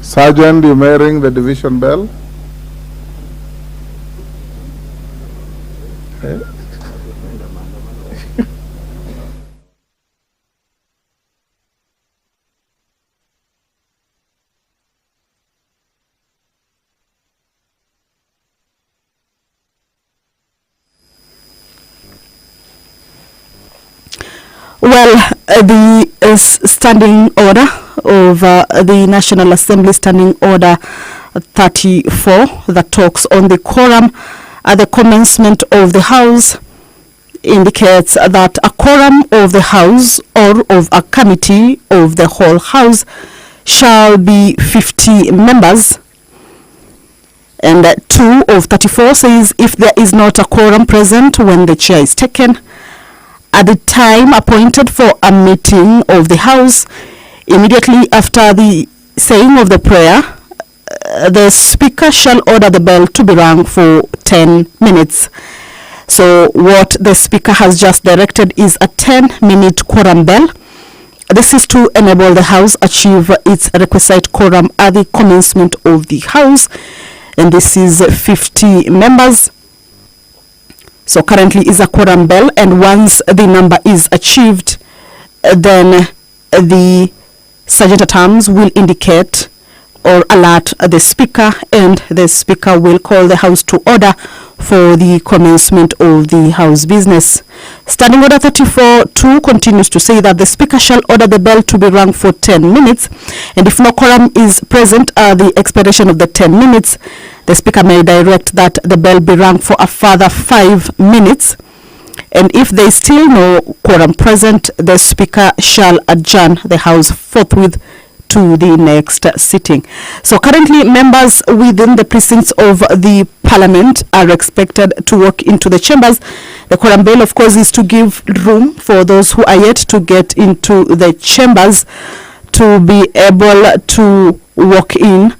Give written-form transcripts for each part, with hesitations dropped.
Sergeant, you may ring the division bell. Well, the standing order of the National Assembly Standing Order 34 that talks on the quorum at the commencement of the House indicates that a quorum of the House or of a committee of the whole House shall be 50 members. And 2 of 34 says if there is not a quorum present when the chair is taken, at the time appointed for a meeting of the House, immediately after the saying of the prayer, the Speaker shall order the bell to be rung for 10 minutes. So what the Speaker has just directed is a 10-minute quorum bell. This is to enable the House achieve its requisite quorum at the commencement of the House, and this is 50 members. So currently is a quorum bell, and once the number is achieved, then the sergeant at arms will indicate or alert the Speaker, and the Speaker will call the House to order for the commencement of the House business. Standing Order 34-2 continues to say that the Speaker shall order the bell to be rung for 10 minutes, and if no quorum is present at the expiration of the 10 minutes, the Speaker may direct that the bell be rung for a further 5 minutes. And if there is still no quorum present, the Speaker shall adjourn the House forthwith to the next sitting. So currently, members within the precincts of the Parliament are expected to walk into the chambers. The quorum bell, of course, is to give room for those who are yet to get into the chambers to be able to walk in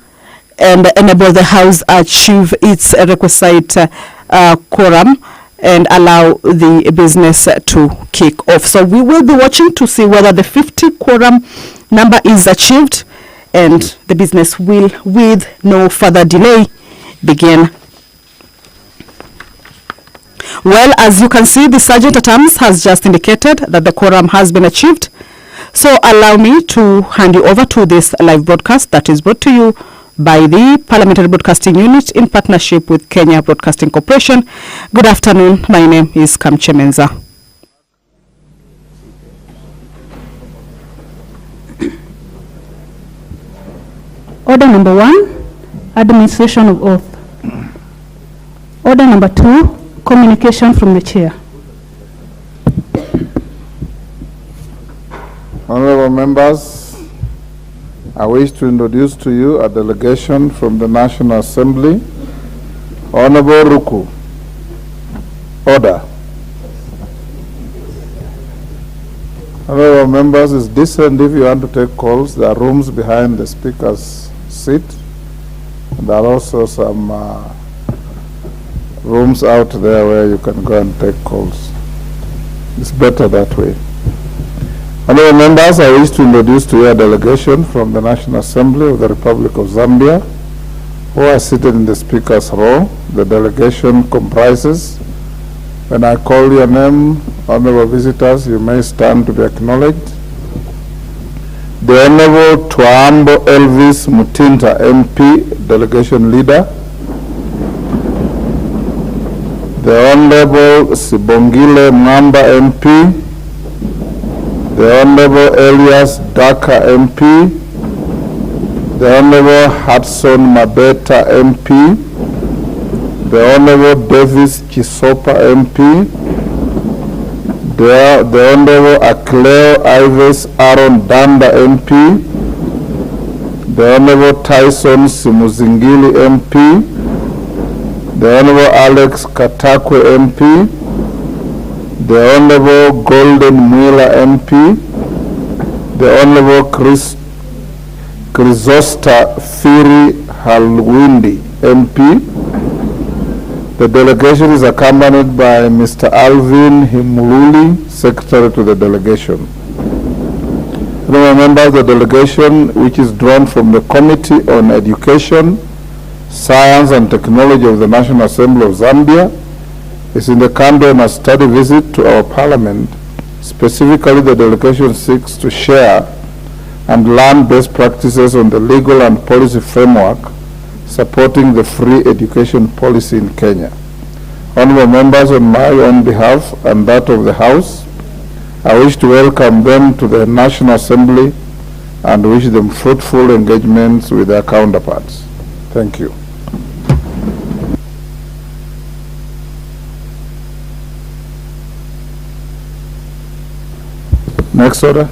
and enable the House achieve its requisite quorum and allow the business to kick off. So we will be watching to see whether the 50 quorum number is achieved, and the business will, with no further delay, begin. Well, as you can see, the Sergeant at Arms has just indicated that the quorum has been achieved. So allow me to hand you over to this live broadcast that is brought to you by the Parliamentary Broadcasting Unit in partnership with Kenya Broadcasting Corporation. Good afternoon. My name is Kamche Menza. Order number 1, administration of oath. Order number 2, communication from the chair. Honorable members, I wish to introduce to you a delegation from the National Assembly. Honorable Ruku. Order. Honorable members, it's decent if you want to take calls. There are rooms behind the Speaker's seat. There are also some rooms out there where you can go and take calls. It's better that way. Honorable members, I wish to introduce to you a delegation from the National Assembly of the Republic of Zambia who are seated in the Speaker's row. The delegation comprises, when I call your name, honorable visitors, you may stand to be acknowledged. The Honorable Tuambo Elvis Mutinta, MP, delegation leader. The Honorable Sibongile Mwamba, MP. The Honorable Elias Daka, MP. The Honorable Hudson Mabeta, MP. The Honorable Davis Chisopa, MP. The Honorable Akleo Ives Aaron Danda, MP. The Honorable Tyson Simuzingili, MP. The Honorable Alex Katakwe, MP. The Honorable Golden Mwila, MP. The Honorable Chrysosta Firi Halwindi, MP. The delegation is accompanied by Mr. Alvin Himululi, Secretary to the delegation. Honourable members, the delegation, which is drawn from the Committee on Education, Science and Technology of the National Assembly of Zambia, is in the country on a study visit to our parliament. Specifically, the delegation seeks to share and learn best practices on the legal and policy framework supporting the free education policy in Kenya. Honourable members, on my own behalf and that of the House, I wish to welcome them to the National Assembly and wish them fruitful engagements with their counterparts. Thank you. Next order.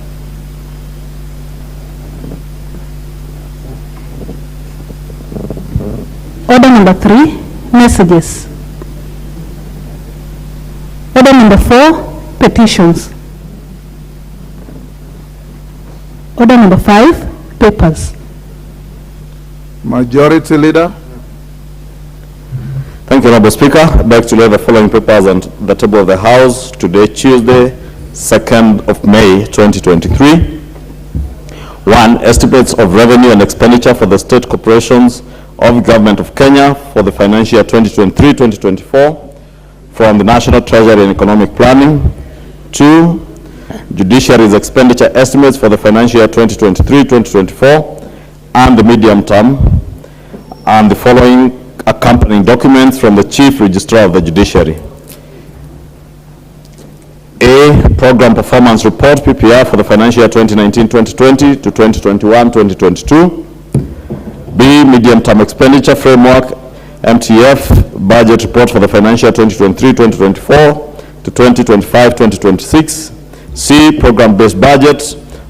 Order number 3, messages. Order number 4, petitions. Order number 5, papers. Majority Leader. Thank you, Honourable Speaker. I'd like to lay the following papers on the table of the House today, Tuesday, 2nd of May, 2023. 1. Estimates of revenue and expenditure for the state corporations of Government of Kenya for the financial year 2023-2024 from the National Treasury and Economic Planning. 2. Judiciary's expenditure estimates for the financial year 2023-2024 and the medium term, and the following accompanying documents from the Chief Registrar of the Judiciary. A. Program Performance Report, PPR, for the financial year 2019-2020 to 2021-2022. B. Medium-term expenditure framework, MTF, budget report for the financial year 2023-2024 to 2025-2026. C. Program-based budget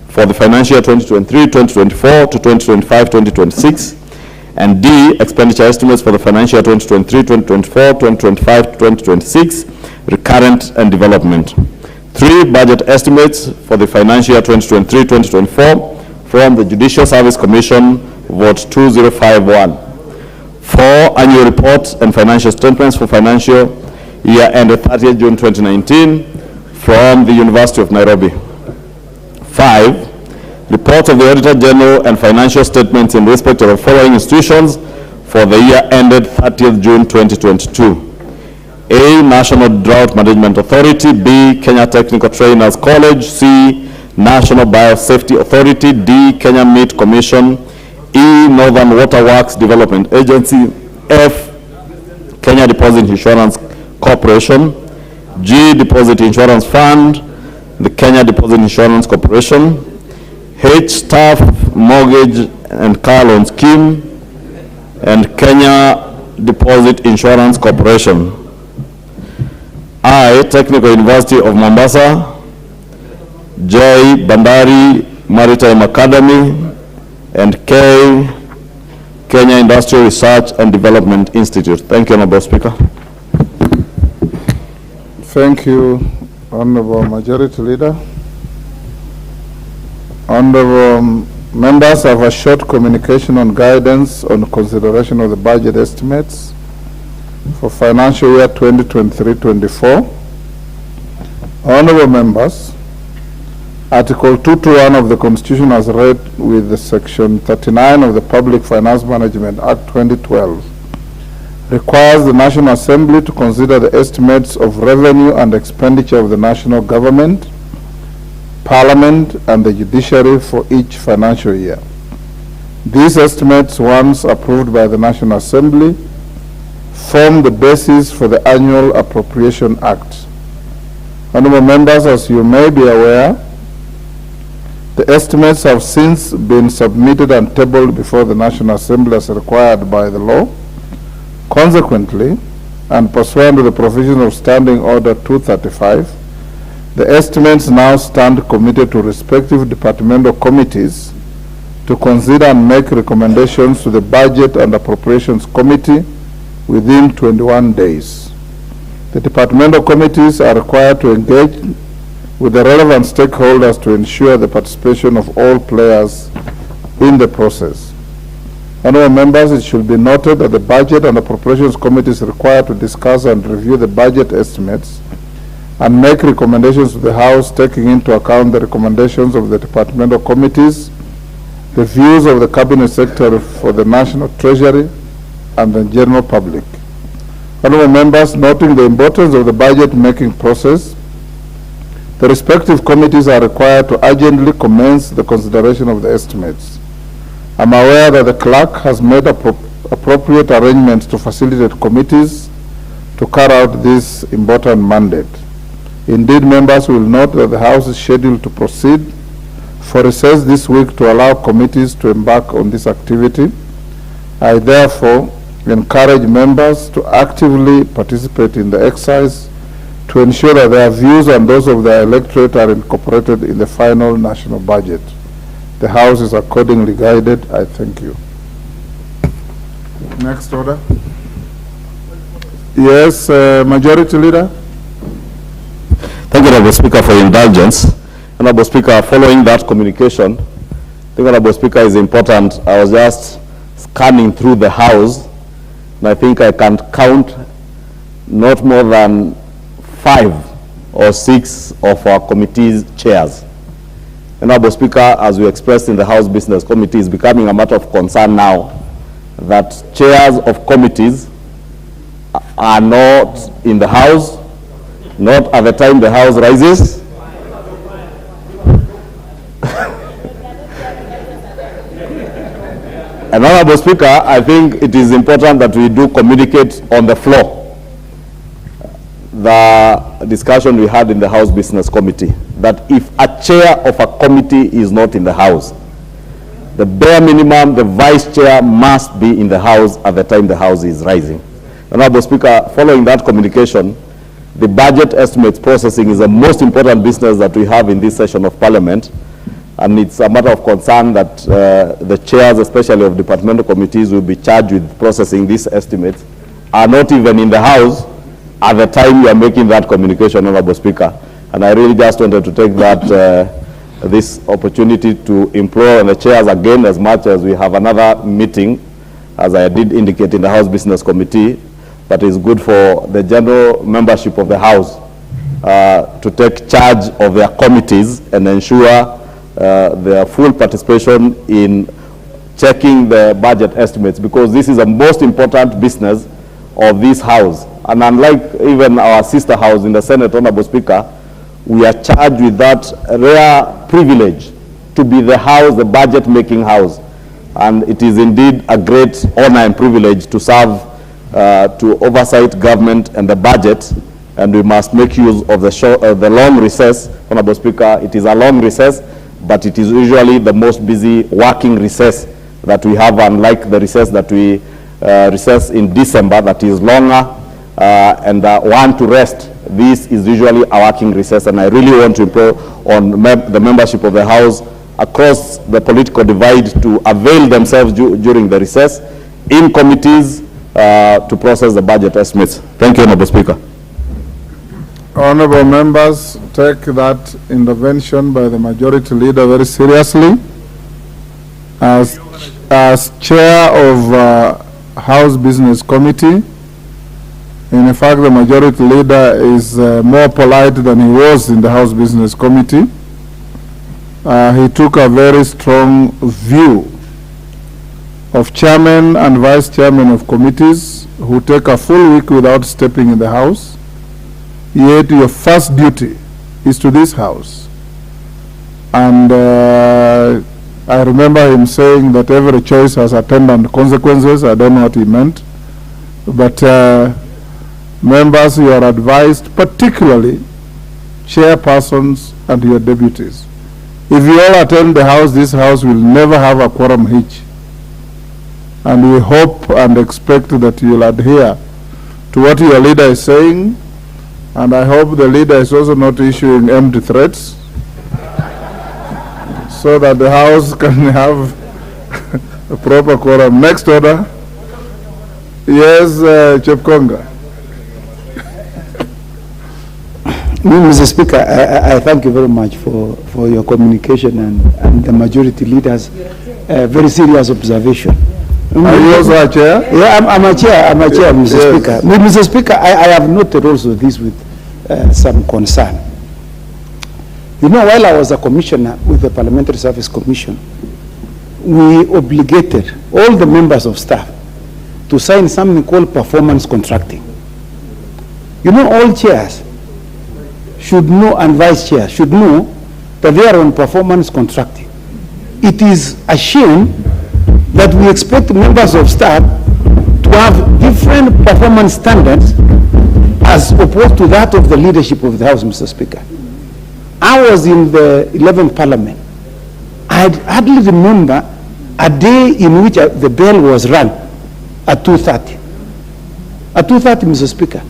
for the financial year 2023-2024 to 2025-2026. And D. Expenditure estimates for the financial year 2023-2024, 2025-2026, recurrent and development. 3. Budget estimates for the financial year 2023-2024 from the Judicial Service Commission, vote 2051. 4. Annual reports and financial statements for financial year ended 30th June 2019 from the University of Nairobi. 5. Reports of the Auditor General and financial statements in respect of the following institutions for the year ended 30th June 2022. A. National Drought Management Authority. B. Kenya Technical Trainers College. C. National Biosafety Authority. D. Kenya Meat Commission. E. Northern Waterworks Development Agency. F. Kenya Deposit Insurance Corporation. G. Deposit Insurance Fund, the Kenya Deposit Insurance Corporation. H. Staff Mortgage and Car Loan Scheme, and Kenya Deposit Insurance Corporation. I. Technical University of Mombasa. J. Bandari Maritime Academy, and K. Kenya Industrial Research and Development Institute. Thank you, Honourable Speaker. Thank you, Honourable Majority Leader. Honourable members, I have a short communication on guidance on consideration of the budget estimates for financial year 2023-24. Honourable members, Article 221 of the Constitution as read with the Section 39 of the Public Finance Management Act 2012 requires the National Assembly to consider the estimates of revenue and expenditure of the national government, Parliament, and the judiciary for each financial year. These estimates, once approved by the National Assembly, form the basis for the Annual Appropriation Act. Honourable members, as you may be aware, the estimates have since been submitted and tabled before the National Assembly as required by the law. Consequently, and pursuant to the provisions of Standing Order 235, the estimates now stand committed to respective departmental committees to consider and make recommendations to the Budget and Appropriations Committee within 21 days. The departmental committees are required to engage with the relevant stakeholders to ensure the participation of all players in the process. Honourable members, it should be noted that the Budget and Appropriations Committee is required to discuss and review the budget estimates and make recommendations to the House, taking into account the recommendations of the departmental committees, the views of the Cabinet Secretary for the National Treasury, and the general public. Honorable members, noting the importance of the budget-making process, the respective committees are required to urgently commence the consideration of the estimates. I'm aware that the clerk has made appropriate arrangements to facilitate committees to carry out this important mandate. Indeed, members will note that the House is scheduled to proceed for recess this week to allow committees to embark on this activity. I therefore encourage members to actively participate in the exercise to ensure that their views and those of their electorate are incorporated in the final national budget. The House is accordingly guided. I thank you. Next order. Yes, Majority Leader. Thank you, Honorable Speaker, for your indulgence. Honorable Speaker, following that communication, I think, Honorable Speaker, is important. I was just scanning through the House, and I think I can count not more than 5 or 6 of our committee's chairs. Honorable Speaker, as we expressed in the House Business Committee, is becoming a matter of concern now that chairs of committees are not in the House, not at the time the House rises. And Honorable Speaker, I think it is important that we do communicate on the floor the discussion we had in the House Business Committee, that if a chair of a committee is not in the House, the bare minimum, the vice chair must be in the House at the time the House is rising. Honorable Speaker, following that communication, the budget estimates processing is the most important business that we have in this session of Parliament, and it's a matter of concern that the chairs, especially of departmental committees, will be charged with processing these estimates, are not even in the House at the time you are making that communication, Honorable Speaker. And I really just wanted to take that this opportunity to implore the chairs again, as much as we have another meeting, as I did indicate in the House Business Committee, that is good for the general membership of the House to take charge of their committees and ensure their full participation in checking the budget estimates, because this is the most important business of this House. And unlike even our sister House in the Senate, Honorable Speaker, we are charged with that rare privilege to be the House, the budget-making House. And it is indeed a great honor and privilege to serve, to oversight government and the budget, and we must make use of the long recess. Honorable Speaker, it is a long recess, but it is usually the most busy working recess that we have, unlike the recess that we recess in December, that is longer, and one to rest. This is usually a working recess, and I really want to implore on the membership of the House across the political divide to avail themselves during the recess in committees to process the budget estimates. Thank you, Honorable Speaker. Honorable members, take that intervention by the Majority Leader very seriously. As Chair of House Business Committee, in fact, the Majority Leader is more polite than he was in the House Business Committee. He took a very strong view of chairmen and vice chairmen of committees who take a full week without stepping in the House. Yet your first duty is to this House. And I remember him saying that every choice has attendant consequences. I don't know what he meant. But members, you are advised, particularly chairpersons and your deputies. If you all attend the House, this House will never have a quorum hitch. And we hope and expect that you will adhere to what your leader is saying. And I hope the leader is also not issuing empty threats so that the House can have a proper quorum. Next order. Yes, Chepkonga. Mr. Speaker, I thank you very much for your communication and the Majority Leader's very serious observation. Are you also a chair? Yeah, I'm a chair, Mr. Yes. Speaker. Mr. Speaker, I have noted also this with some concern. You know, while I was a commissioner with the Parliamentary Service Commission, we obligated all the members of staff to sign something called performance contracting. You know, all chairs should know, and vice chairs should know, that they are on performance contracting. It is a shame that we expect members of staff to have different performance standards as opposed to that of the leadership of the House, Mr. Speaker. I was in the 11th Parliament. I hardly remember a day in which the bell was rung at 2:30. At 2:30, Mr. Speaker.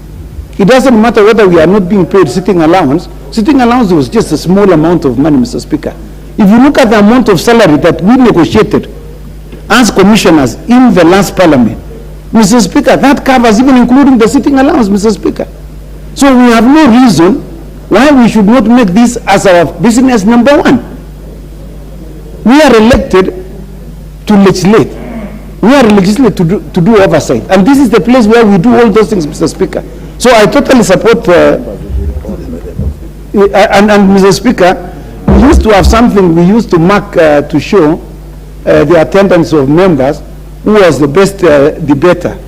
It doesn't matter whether we are not being paid sitting allowance. Sitting allowance was just a small amount of money, Mr. Speaker. If you look at the amount of salary that we negotiated as commissioners in the last Parliament, Mr. Speaker, that covers even including the sitting allowance, Mr. Speaker. So we have no reason why we should not make this as our business number one. We are elected to legislate. We are legislated to do oversight. And this is the place where we do all those things, Mr. Speaker. So I totally support, and Mr. Speaker, we used to have something we used to mark to show the attendance of members who was the best debater.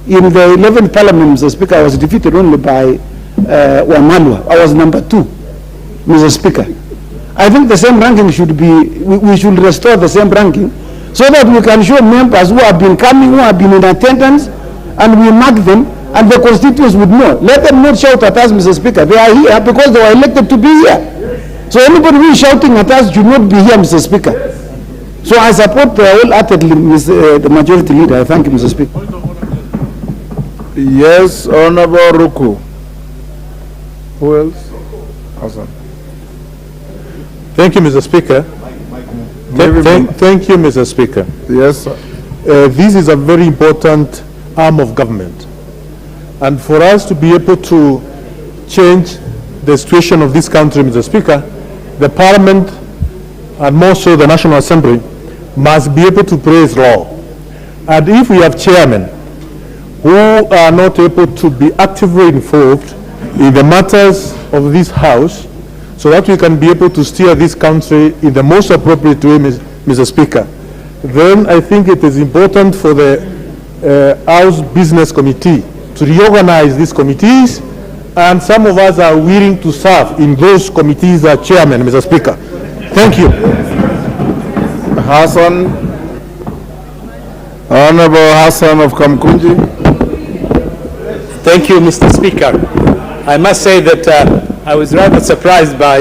In the 11th Parliament, Mr. Speaker, I was defeated only by Wamalwa. I was number 2, Mr. Speaker. I think the same ranking should be, we should restore the same ranking so that we can show members who have been coming, who have been in attendance, and we mark them, and the constituents would know. Let them not shout at us, Mr. Speaker. They are here because they were elected to be here. So anybody who is shouting at us should not be here, Mr. Speaker. So I support wholeheartedly the majority leader. I thank you, Mr. Speaker. Yes, Honorable Ruku. Who else? Hassan. Thank you, Mr. Speaker. Thank you, Mr. Speaker. Yes, sir. This is a very important arm of government. And for us to be able to change the situation of this country, Mr. Speaker, the Parliament, and more so the National Assembly, must be able to praise law. And if we have chairmen who are not able to be actively involved in the matters of this House, so that we can be able to steer this country in the most appropriate way, Mr. Speaker, then I think it is important for the House Business Committee to reorganize these committees, and some of us are willing to serve in those committees as chairman, Mr. Speaker. Thank you. Hassan. Honorable Hassan of Kamkunji. Thank you, Mr. Speaker. I must say that I was rather surprised by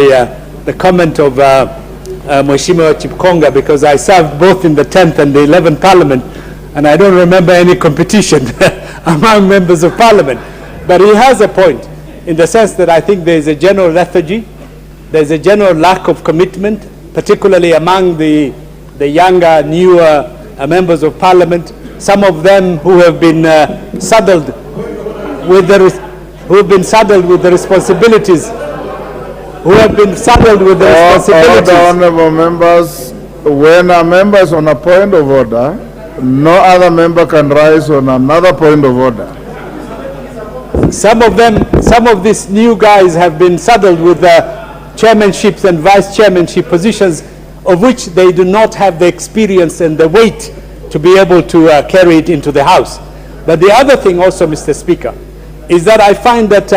the comment of Mheshimiwa Chipkonga, because I served both in the 10th and the 11th Parliament, and I don't remember any competition among members of Parliament. But he has a point in the sense that I think there is a general lethargy, there's a general lack of commitment, particularly among the younger, newer members of Parliament, some of them who have been saddled with the responsibilities, Honorable members, when a member is on a point of order, no other member can rise on another point of order. Some of these new guys have been saddled with chairmanships and vice chairmanship positions, of which they do not have the experience and the weight to be able to carry it into the House. But the other thing also, Mr. Speaker, is that I find that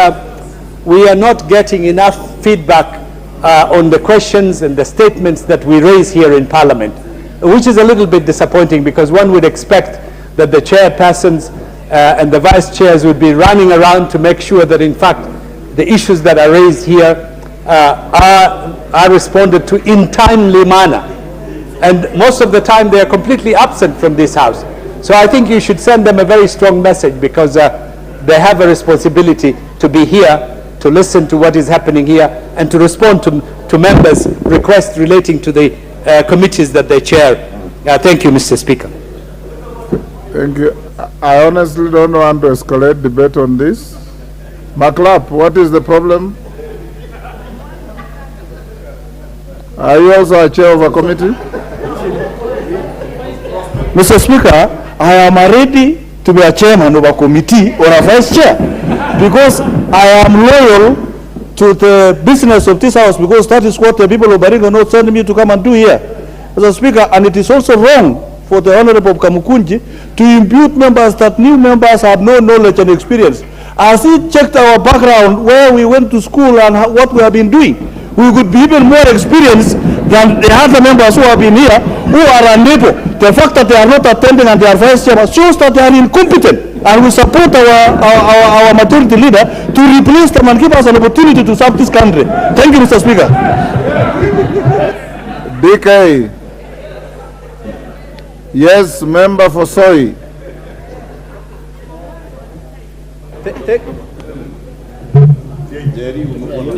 we are not getting enough feedback on the questions and the statements that we raise here in Parliament, which is a little bit disappointing, because one would expect that the chairpersons and the vice chairs would be running around to make sure that, in fact, the issues that are raised here are responded to in timely manner. And most of the time they are completely absent from this House. So I think you should send them a very strong message, because they have a responsibility to be here, to listen to what is happening here, and to respond to members' requests relating to the committees that they chair. Thank you, Mr. Speaker. Thank you. I honestly don't want to escalate debate on this. Maclap, what is the problem? Are you also a chair of a committee? Mr. Speaker, I am ready to be a chairman of a committee or a vice chair. because I am loyal to the business of this house, because that is what the people of Baringo North sent me to come and do here as a speaker. And it is also wrong for the Honorable Kamukunji to impute members that new members have no knowledge and experience. As he checked our background, where we went to school and what we have been doing, we could be even more experienced than the other members who have been here, who are unable. The fact that they are not attending and they are vice chairman shows that they are incompetent. And we support our majority leader to replace them and give us an opportunity to serve this country. Thank you, Mr. Speaker. DK. Yes, member for Soy.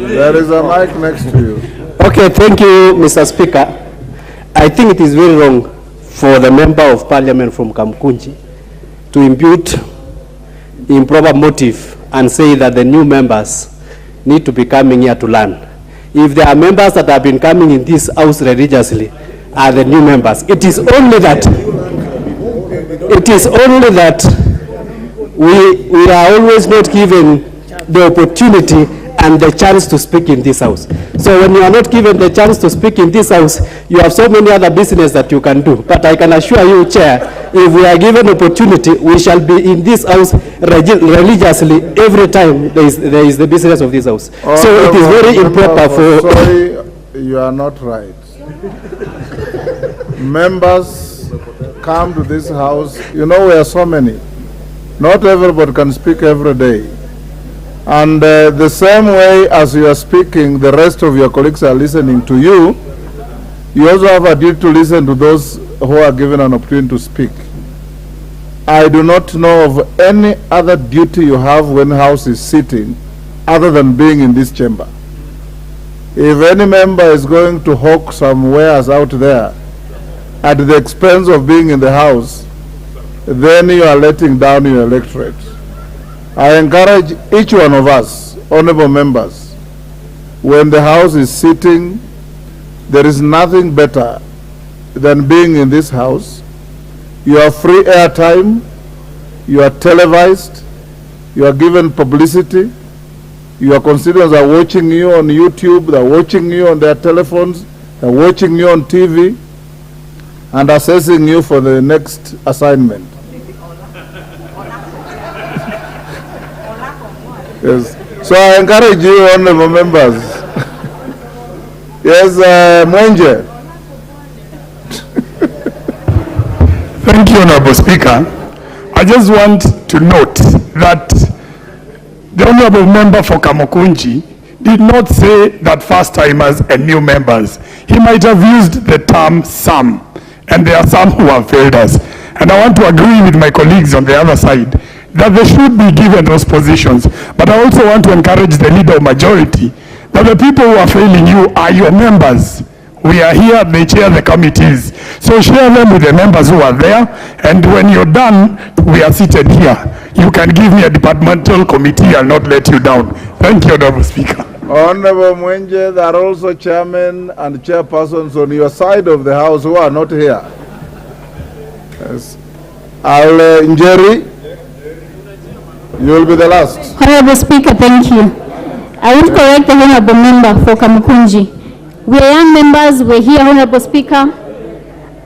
There is a mic next to you. Okay, thank you, Mr. Speaker. I think it is very wrong for the member of parliament from Kamukunji to impute improper motive and say that the new members need to be coming here to learn. If there are members that have been coming in this house religiously, are the new members. It is only that we are always not given the opportunity and the chance to speak in this house. So when you are not given the chance to speak in this house, you have so many other business that you can do. But I can assure you, Chair, if we are given opportunity, we shall be in this house religiously every time there is the business of this house. So it is very improper for... Sorry, you are not right. Members come to this house. You know, we are so many. Not everybody can speak every day. And the same way as you are speaking, the rest of your colleagues are listening to you. You also have a duty to listen to those who are given an opportunity to speak. I do not know of any other duty you have when the House is sitting other than being in this chamber. If any member is going to hawk some wares out there at the expense of being in the House, then you are letting down your electorate. I encourage each one of us, honorable members, when the House is sitting, there is nothing better than being in this House. You are free airtime, you are televised, you are given publicity, your constituents are watching you on YouTube, they are watching you on their telephones, they are watching you on TV, and assessing you for the next assignment. Yes. So I encourage you, honorable members. Yes, Mwenje. Thank you, Honorable Speaker. I just want to note that the Honorable Member for Kamukunji did not say that first-timers and new members. He might have used the term some, and there are some who have failed us. And I want to agree with my colleagues on the other side that they should be given those positions. But I also want to encourage the leader of majority that the people who are failing you are your members. We are here, they chair the committees. So share them with the members who are there, and when you're done, we are seated here. You can give me a departmental committee, I'll not let you down. Thank you, Honorable Speaker. Honorable Mwenje, there are also chairmen and chairpersons on your side of the House who are not here. Yes. Njeri, you will be the last. Honorable Speaker, thank you. I want to correct the Honorable Member for Kamukunji. We are young members, we're here, Honorable Speaker,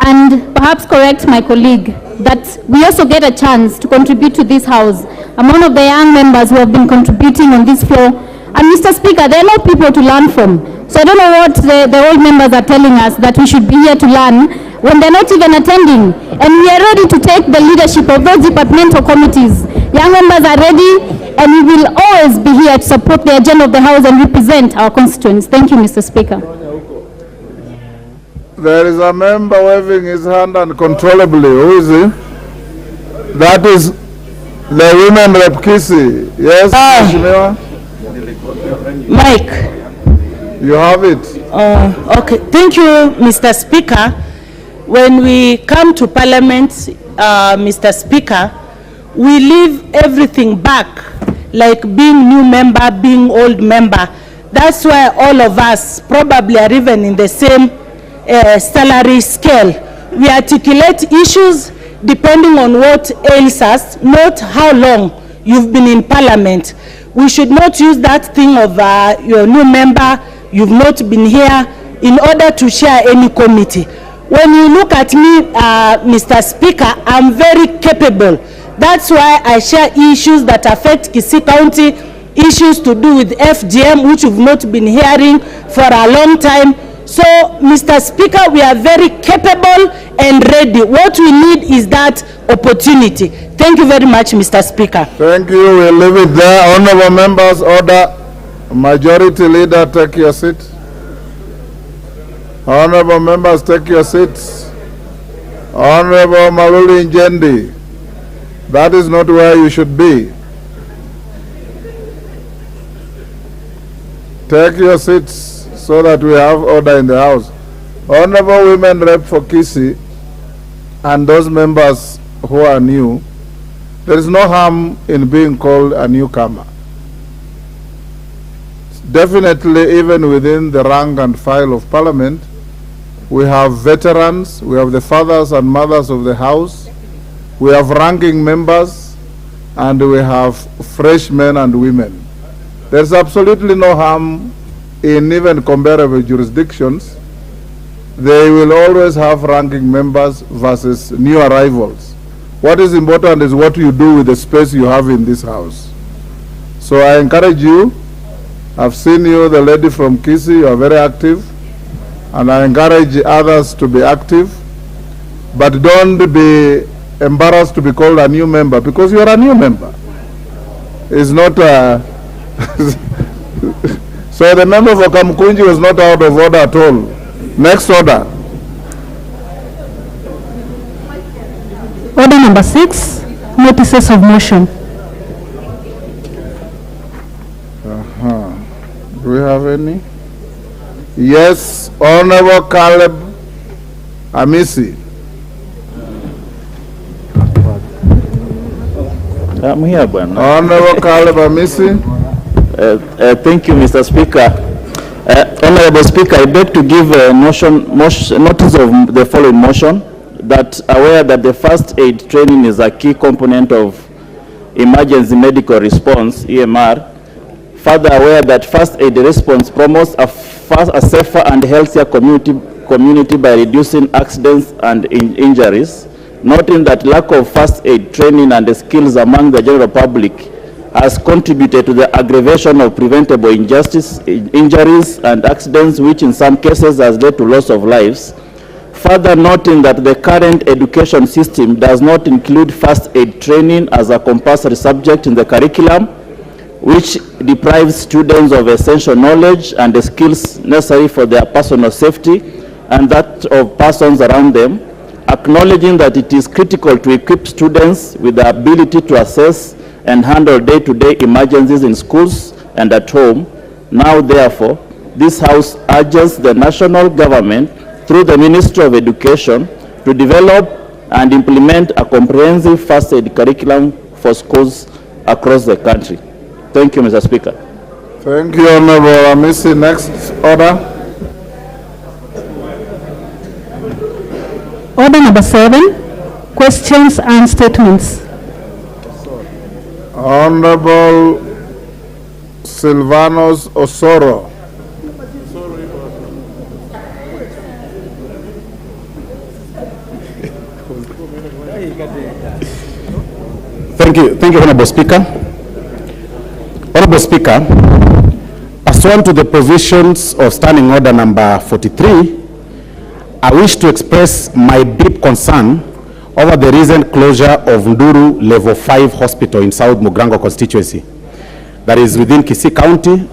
and perhaps correct my colleague that we also get a chance to contribute to this House. I'm one of the young members who have been contributing on this floor. And Mr. Speaker, there are a lot of people to learn from. So I don't know what the old members are telling us that we should be here to learn when they're not even attending. And we are ready to take the leadership of those departmental committees. Young members are ready, and we will always be here to support the agenda of the House and represent our constituents. Thank you, Mr. Speaker. There is a member waving his hand uncontrollably. Who is he? That is the women rep Kisi. Yes, Mheshimiwa? Mike. You have it. Okay. Thank you, Mr. Speaker. When we come to Parliament, Mr. Speaker, we leave everything back, like being new member, being old member. That's why all of us probably are even in the same salary scale. We articulate issues depending on what ails us, not how long you've been in Parliament. we should not use that thing of your new member, you've not been here, in order to share any committee. When you look at me, Mr. Speaker, I'm very capable. That's why I share issues that affect Kisii County, issues to do with FGM, which we've not been hearing for a long time. So, Mr. Speaker, we are very capable and ready. What we need is that opportunity. Thank you very much, Mr. Speaker. Thank you. We'll leave it there. Honorable members, order. Majority Leader, take your seat. Honorable members, take your seats. Honorable Maluli Njendi, that is not where you should be. Take your seats so that we have order in the House. Honorable Women Rep for Kisii and those members who are new, there is no harm in being called a newcomer. Definitely, even within the rank and file of Parliament, we have veterans, we have the fathers and mothers of the House, we have ranking members, and we have fresh men and women. There's absolutely no harm in even comparable jurisdictions. They will always have ranking members versus new arrivals. What is important is what you do with the space you have in this House. So I encourage you, I've seen you, the lady from Kisii, you are very active, and I encourage others to be active, but don't be embarrassed to be called a new member, because you are a new member. It's not a... So the member for Kamukunji was not out of order at all. Next order. Order number 6, notices of motion. Do we have any? Yes, Honorable Caleb Amisi. I'm here, Bwana. Honorable Caleb Amisi. Thank you, Mr. Speaker. Honorable Speaker, I beg to give a notice of the following motion, that aware that the first aid training is a key component of emergency medical response, EMR. Further aware that first aid response promotes a safer and healthier community by reducing accidents and injuries, noting that lack of first aid training and skills among the general public has contributed to the aggravation of preventable injuries and accidents, which in some cases has led to loss of lives. Further noting that the current education system does not include first aid training as a compulsory subject in the curriculum, which deprives students of essential knowledge and the skills necessary for their personal safety and that of persons around them, acknowledging that it is critical to equip students with the ability to assess and handle day-to-day emergencies in schools and at home. Now, therefore, this House urges the national government through the Ministry of Education to develop and implement a comprehensive first aid curriculum for schools across the country. Thank you, Mr. Speaker. Thank you, Honorable Amisi. Next order. Order number 7, questions and statements. Honorable Silvanos Osoro. Thank you, Honorable Speaker. Honorable Speaker, pursuant to the provisions of Standing Order number 43, I wish to express my deep concern over the recent closure of Nduru Level 5 Hospital in South Mugrango constituency that is within Kisii County,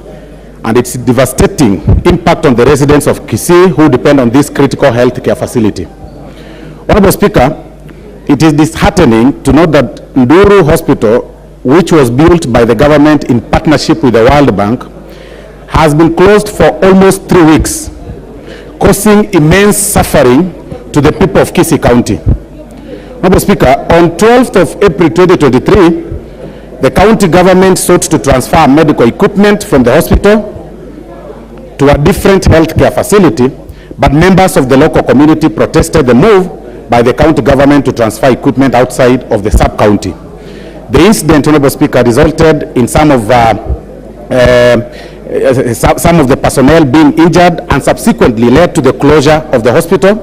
and its devastating impact on the residents of Kisii who depend on this critical health care facility. Honorable Speaker, it is disheartening to note that Nduru Hospital, which was built by the government in partnership with the World Bank, has been closed for almost 3 weeks, causing immense suffering to the people of Kisii County. Honorable Speaker, on 12th of April 2023, the county government sought to transfer medical equipment from the hospital to a different healthcare facility, but members of the local community protested the move by the county government to transfer equipment outside of the sub-county. The incident, Honorable Speaker, resulted in some of the personnel being injured and subsequently led to the closure of the hospital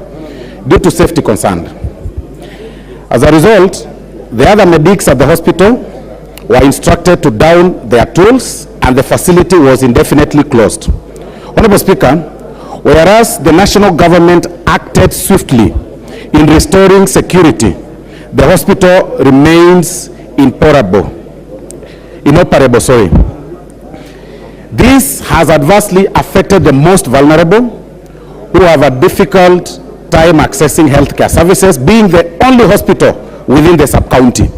due to safety concern. As a result, the other medics at the hospital were instructed to down their tools and the facility was indefinitely closed. Honorable Speaker, whereas the national government acted swiftly in restoring security, the hospital remains inoperable. This has adversely affected the most vulnerable who have a difficult time accessing healthcare services, being the only hospital within the sub-county.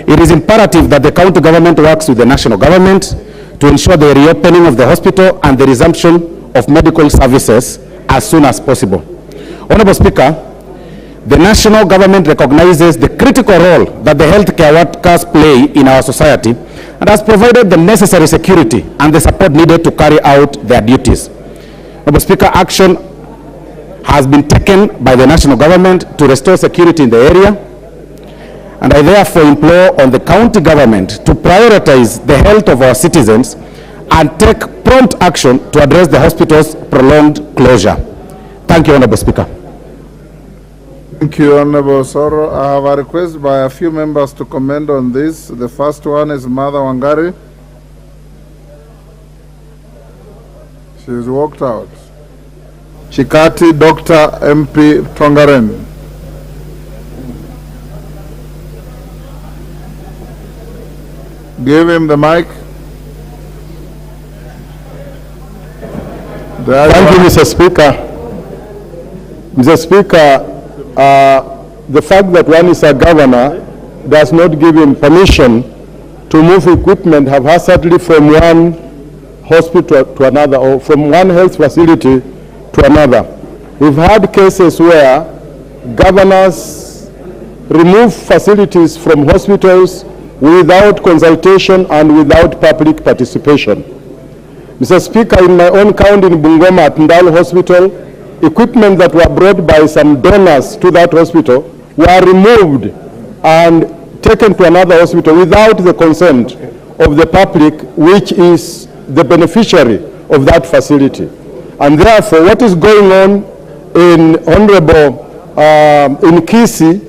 It is imperative that the county government works with the national government to ensure the reopening of the hospital and the resumption of medical services as soon as possible. Honorable Speaker, the national government recognizes the critical role that the healthcare workers play in our society and has provided the necessary security and the support needed to carry out their duties. Honorable Speaker, action has been taken by the national government to restore security in the area, and I therefore implore on the county government to prioritize the health of our citizens and take prompt action to address the hospital's prolonged closure. Thank you, Honorable Speaker. Thank you, Honorable Soro. I have a request by a few members to comment on this. The first one is Mother Wangari. She's walked out. Shikati Dr. MP Tongaren. Give him the mic. Thank you, Mr. Speaker. Mr. Speaker, the fact that one is a governor does not give him permission to move equipment haphazardly from one hospital to another or from one health facility to another. We've had cases where governors remove facilities from hospitals without consultation and without public participation. Mr. Speaker, in my own county in Bungoma at Ndal Hospital, equipment that were brought by some donors to that hospital were removed and taken to another hospital without the consent of the public, which is the beneficiary of that facility. And therefore, what is going on in in Kisi,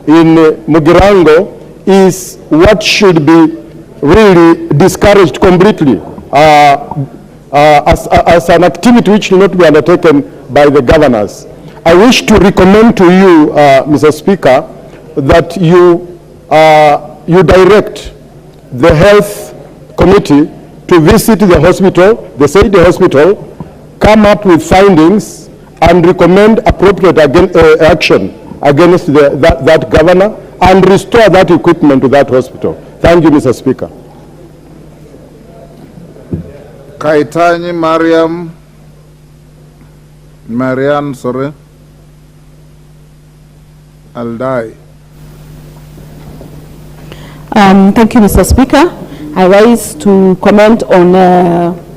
in Mugirango, is what should be really discouraged completely as an activity which will not be undertaken by the governors. I wish to recommend to you, Mr. Speaker, that you direct the health committee to visit the hospital, the said hospital, come up with findings and recommend appropriate action against that governor and restore that equipment to that hospital. Thank you, Mr. Speaker. Kaitani Marianne, sorry. Aldai. Thank you, Mr. Speaker. I rise to comment on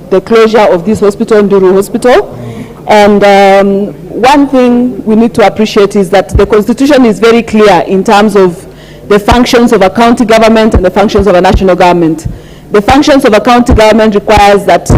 the closure of this hospital, Nduru Hospital. And one thing we need to appreciate is that the Constitution is very clear in terms of the functions of a county government and the functions of a national government. The functions of a county government requires that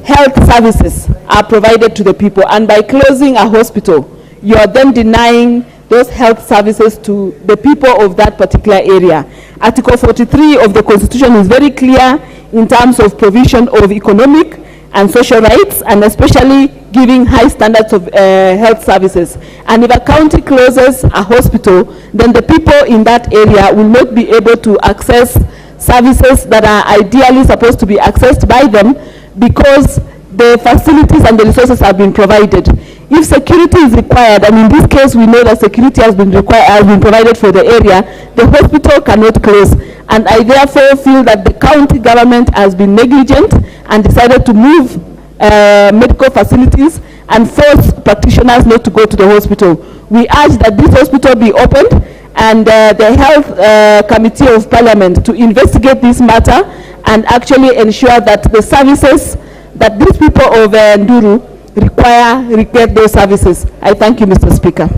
health services are provided to the people, and by closing a hospital, you are then denying those health services to the people of that particular area. Article 43 of the Constitution is very clear in terms of provision of economic and social rights, and especially giving high standards of health services. And if a county closes a hospital, then the people in that area will not be able to access services that are ideally supposed to be accessed by them, because the facilities and the resources have been provided. If security is required, and in this case we know that security has been provided for the area, the hospital cannot close. And I therefore feel that the county government has been negligent and decided to move medical facilities and force practitioners not to go to the hospital. We urge that this hospital be opened, and the Health Committee of Parliament to investigate this matter and actually ensure that the services that these people of Nduru require get those services. I thank you, Mr. Speaker.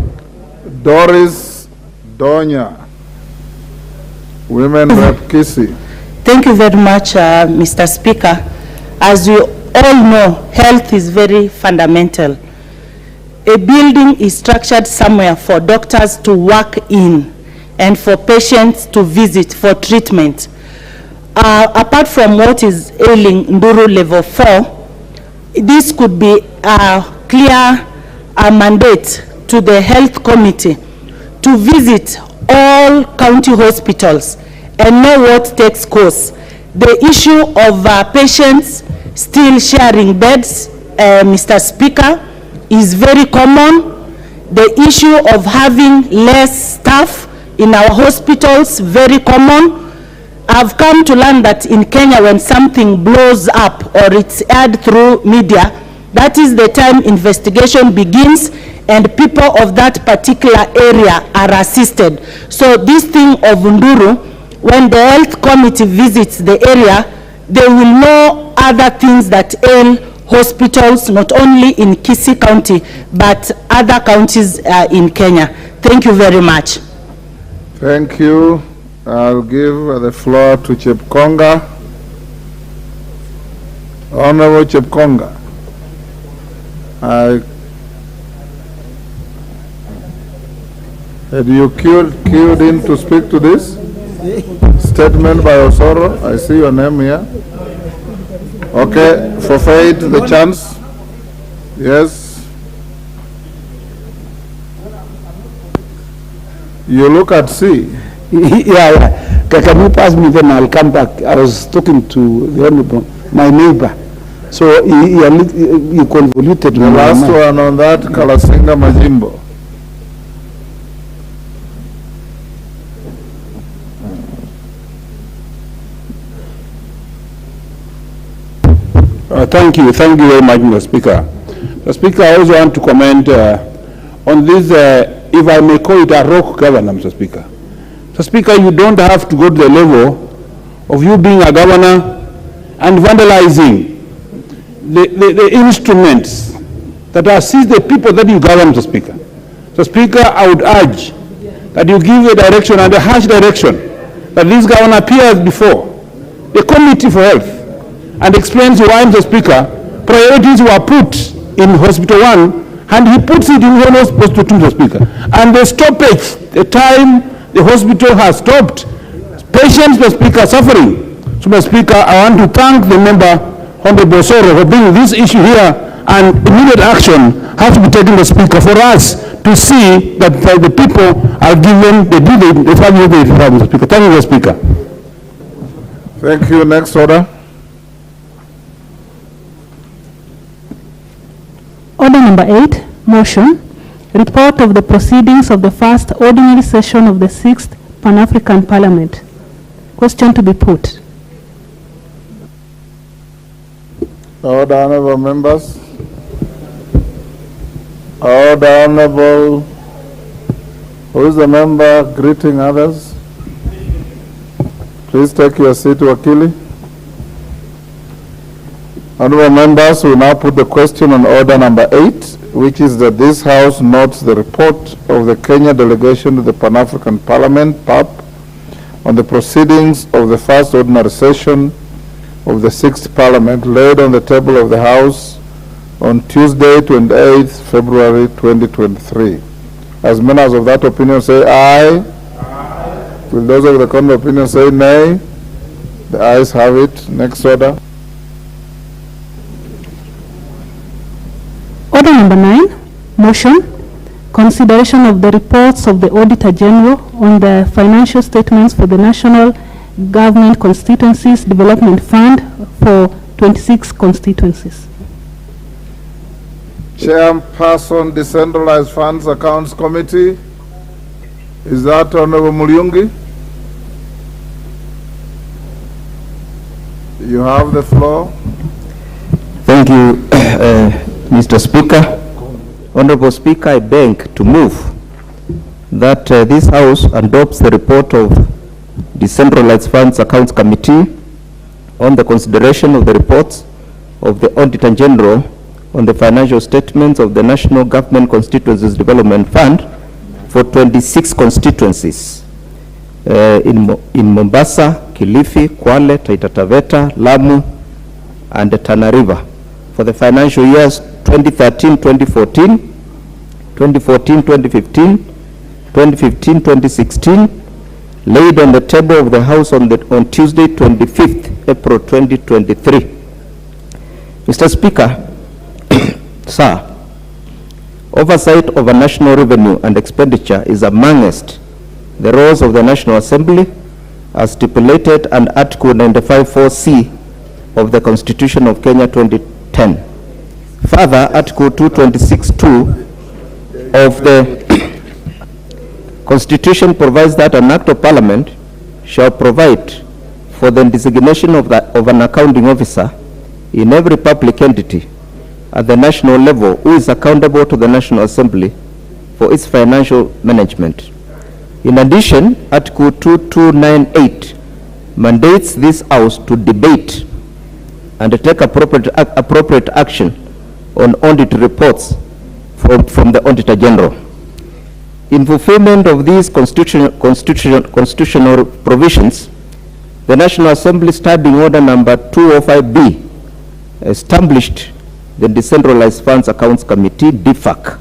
Doris Donya. Women Rep Kisi. Thank you very much, Mr. Speaker. As you all know, health is very fundamental. A building is structured somewhere for doctors to work in and for patients to visit for treatment. Apart from what is ailing Nduru level 4, this could be a clear mandate to the health committee to visit all county hospitals and know what takes course. The issue of patients still sharing beds, Mr. Speaker, is very common. The issue of having less staff in our hospitals, very common. I've come to learn that in Kenya, when something blows up or it's aired through media, that is the time investigation begins and people of that particular area are assisted. So this thing of Nduru, when the health committee visits the area, they will know other things that ail hospitals, not only in Kisii County, but other counties in Kenya. Thank you very much. Thank you. I'll give the floor to Chepkonga. Honorable Chepkonga. Had you queued in to speak to this? Statement by Osoro. I see your name here. Okay, forfeit the chance. Yes. You look at C. Yeah. Can you pass me, then I'll come back. I was talking to the honorable, my neighbor. So he convoluted. The last one on that, Kalasinga Majimbo. Thank you very much, Mr. Speaker. Mr. Speaker, I also want to comment on this, if I may call it a rock governor, Mr. Speaker. Mr. Speaker, you don't have to go to the level of you being a governor and vandalizing the instruments that assist the people that you govern, Mr. Speaker. Mr. Speaker, I would urge that you give a direction and a harsh direction that this governor appears before the Committee for Health and explains why, Mr. Speaker, priorities were put in Hospital 1 and he puts it in Hospital 2, Mr. Speaker. And the stoppage, the time the hospital has stopped, patients, Mr. Speaker, suffering. So, Mr. Speaker, I want to thank the member, Honorable Soro, for bringing this issue here, and immediate action has to be taken, Mr. Speaker, for us to see that the people are given the family they deserve, Mr. Speaker. Thank you, Mr. Speaker. Thank you. Next order. Order number 8, motion, report of the proceedings of the first ordinary session of the 6th Pan-African Parliament. Question to be put. Order, honorable members. Order, honorable. Who is the member greeting others? Please take your seat, Wakili. Honorable members, we now put the question on order number 8, which is that this House notes the report of the Kenya Delegation to the Pan-African Parliament, PAP, on the proceedings of the first ordinary session of the 6th Parliament laid on the table of the House on Tuesday, 28th February 2023. As many as of that opinion say aye. Aye. Will those of the contrary opinion say nay? The ayes have it. Next order. Order number 9, motion, consideration of the reports of the Auditor General on the financial statements for the National Government Constituencies Development Fund for 26 constituencies. Chairperson, Decentralized Funds Accounts Committee. Is that Honorable Mulyungi? You have the floor. Thank you, Mr. Speaker. Honorable Speaker, I beg to move that this House adopts the report of Decentralized Funds Accounts Committee on the consideration of the reports of the Auditor General on the financial statements of the National Government Constituencies Development Fund for 26 constituencies. in Mombasa, Kilifi, Kwale, Taita Taveta, Lamu, and the Tana River for the financial years 2013-2014, 2014-2015, 2015-2016, laid on the table of the House on Tuesday, 25th April 2023. Mr. Speaker, sir, oversight of a national revenue and expenditure is amongst the roles of the National Assembly as stipulated under Article 95(4)(c) of the Constitution of Kenya 2010. Further, Article 226(2) of the Constitution provides that an Act of Parliament shall provide for the designation of an accounting officer in every public entity at the national level who is accountable to the National Assembly for its financial management. In addition, Article 2298 mandates this House to debate and take appropriate action on audit reports from the Auditor General. In fulfillment of these constitutional provisions, the National Assembly Standing Order number 205B established the Decentralized Funds Accounts Committee, DFAC,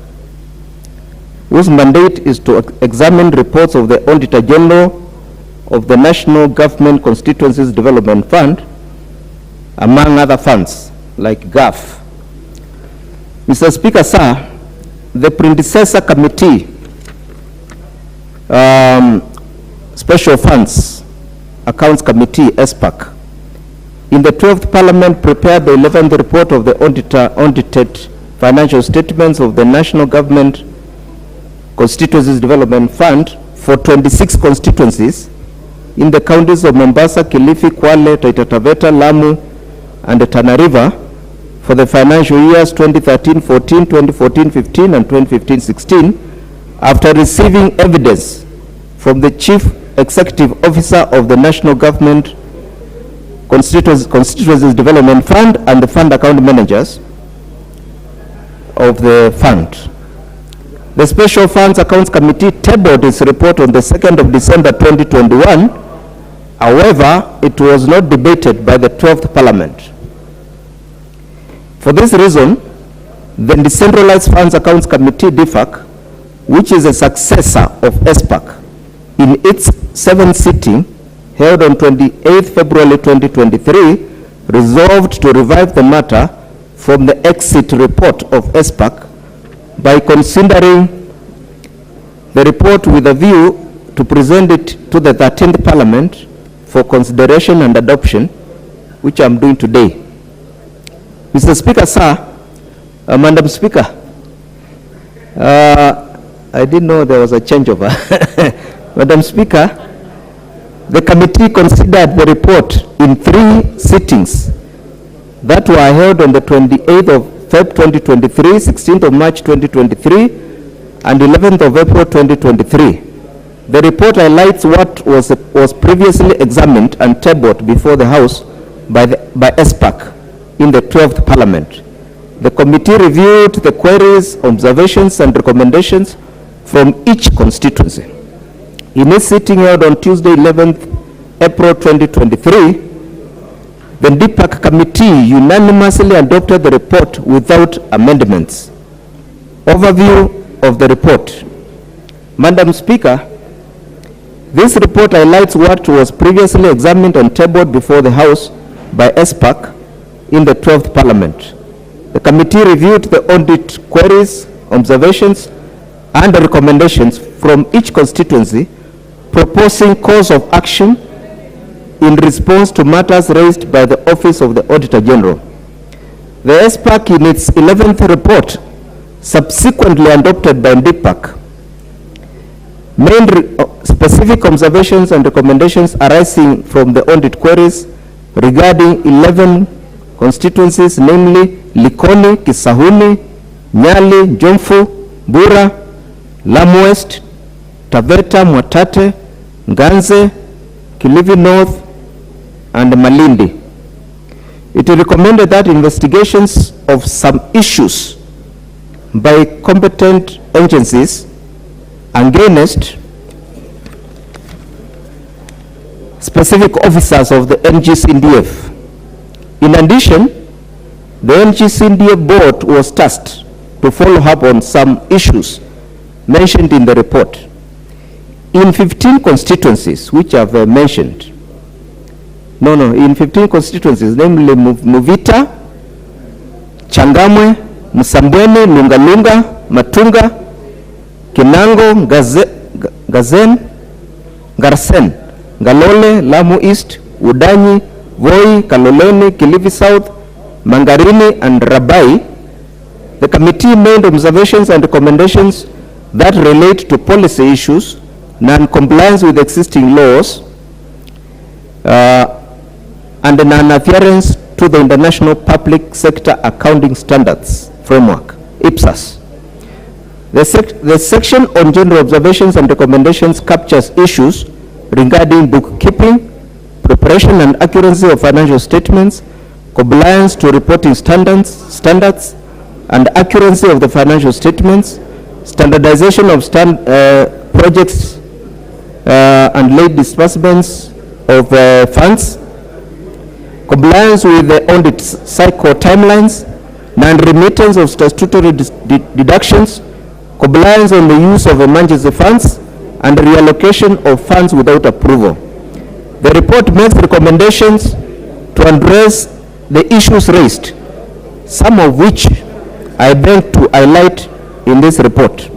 whose mandate is to examine reports of the Auditor General of the National Government Constituencies Development Fund, among other funds like GAF. Mr. Speaker, sir, the predecessor committee, Special Funds Accounts Committee, SPAC, in the 12th Parliament prepared the 11th report of the audited financial statements of the National Government Constituencies Development Fund for 26 constituencies in the counties of Mombasa, Kilifi, Kwale, Taita Taveta, Lamu, and the Tana River for the financial years 2013-14, 2014-15, and 2015-16, after receiving evidence from the Chief Executive Officer of the National Government Constituencies Development Fund and the fund account managers of the fund. The Special Funds Accounts Committee tabled its report on the 2nd of December 2021. However, it was not debated by the 12th Parliament. For this reason, the Decentralized Funds Accounts Committee, DFAC, which is a successor of SPAC, in its 7th sitting held on 28th February 2023, resolved to revive the matter from the exit report of SPAC by considering the report with a view to present it to the 13th Parliament for consideration and adoption, which I'm doing today. Mr. Speaker, sir, Madam Speaker, I didn't know there was a changeover. Madam Speaker, the committee considered the report in 3 sittings that were held on the 28th of February 2023, 16th of March 2023, and 11th of April 2023. The report highlights what was previously examined and tabled before the House by SPAC in the 12th Parliament. The committee reviewed the queries, observations, and recommendations from each constituency. In its sitting held on Tuesday, 11th April 2023, the DPAC committee unanimously adopted the report without amendments. Overview of the report. Madam Speaker, this report highlights what was previously examined and tabled before the House by SPAC in the 12th Parliament. The committee reviewed the audit queries, observations, and recommendations from each constituency, proposing course of action in response to matters raised by the Office of the Auditor General. The SPAC, in its 11th report, subsequently adopted by DPAC, made specific observations and recommendations arising from the audit queries regarding 11 constituencies, namely Likoni, Kisahuni, Nyali, Jomfu, Bura, Lamu West, Taveta, Mwatate, Nganze, Kilifi North, and Malindi. It recommended that investigations of some issues by competent agencies against specific officers of the NGCDF. In addition, the NGCDF board was tasked to follow up on some issues mentioned in the report. In 15 constituencies, which I've mentioned, in 15 constituencies, namely Muvita, Changamwe, Msambweni, Lungalunga, Matunga, Kinango, Gazen, Garsen, Galole, Lamu East, Udanyi, Voi, Kaloleni, Kilifi South, Mangarini, and Rabai, the committee made observations and recommendations that relate to policy issues, non-compliance with existing laws, and non-adherence to the International Public Sector Accounting Standards Framework, IPSAS. The section on general observations and recommendations captures issues regarding bookkeeping, preparation and accuracy of financial statements, compliance to reporting standards, and accuracy of the financial statements, standardization of projects and late disbursements of funds, compliance with the audit cycle timelines, non-remittance of statutory deductions, compliance on the use of emergency funds, and reallocation of funds without approval. The report makes recommendations to address the issues raised, some of which I beg to highlight in this report.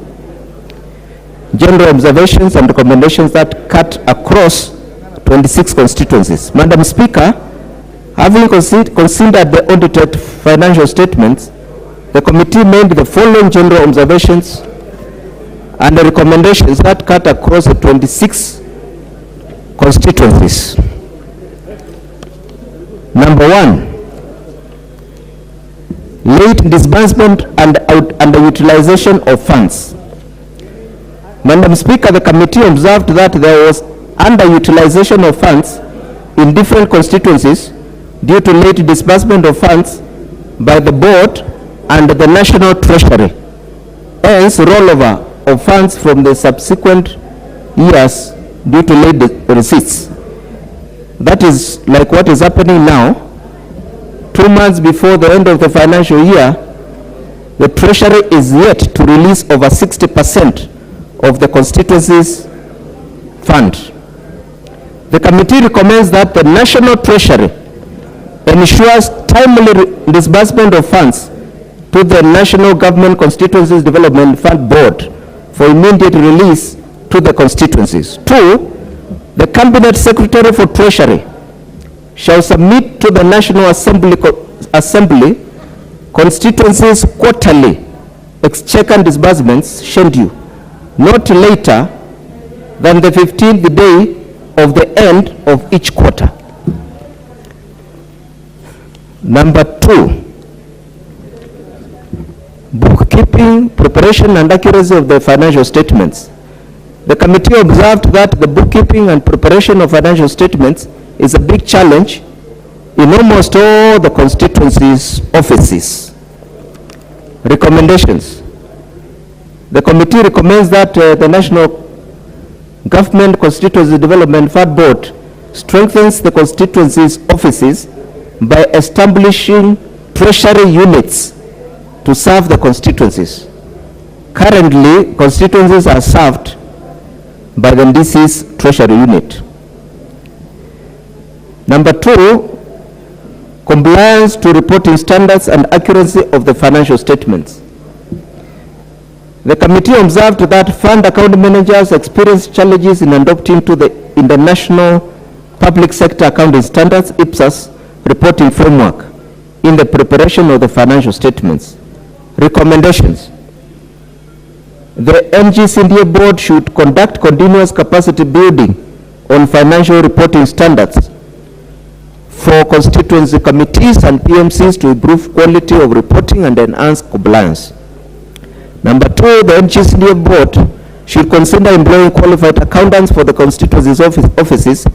General observations and recommendations that cut across 26 constituencies. Madam Speaker, having considered the audited financial statements, the committee made the following general observations and the recommendations that cut across the 26 constituencies. Number 1, late disbursement and underutilization of funds. Madam Speaker, the committee observed that there was underutilization of funds in different constituencies due to late disbursement of funds by the board and the National Treasury, hence rollover of funds from the subsequent years due to late receipts. That is like what is happening now. 2 months before the end of the financial year, the Treasury is yet to release over 60% of the constituency's fund. The committee recommends that the National Treasury ensures timely disbursement of funds to the National Government Constituencies Development Fund Board for immediate release to the constituencies. 2, the Cabinet Secretary for Treasury shall submit to the National Assembly constituencies quarterly exchequer disbursements schedule, not later than the 15th day of the end of each quarter. Number 2, bookkeeping, preparation and accuracy of the financial statements. The committee observed that the bookkeeping and preparation of financial statements is a big challenge in almost all the constituencies' offices. Recommendations. The committee recommends that the National Government Constituency Development Fund Board strengthens the constituencies' offices by establishing treasury units to serve the constituencies. Currently, constituencies are served by the DC's treasury unit. Number 2, compliance to reporting standards and accuracy of the financial statements. The committee observed that fund account managers experience challenges in adopting to the International Public Sector Accounting Standards (IPSAS) reporting framework in the preparation of the financial statements. Recommendations. The NGCDA board should conduct continuous capacity building on financial reporting standards for constituency committees and PMCs to improve quality of reporting and enhance compliance. Number 2, the NGCDA board should consider employing qualified accountants for the constituencies offices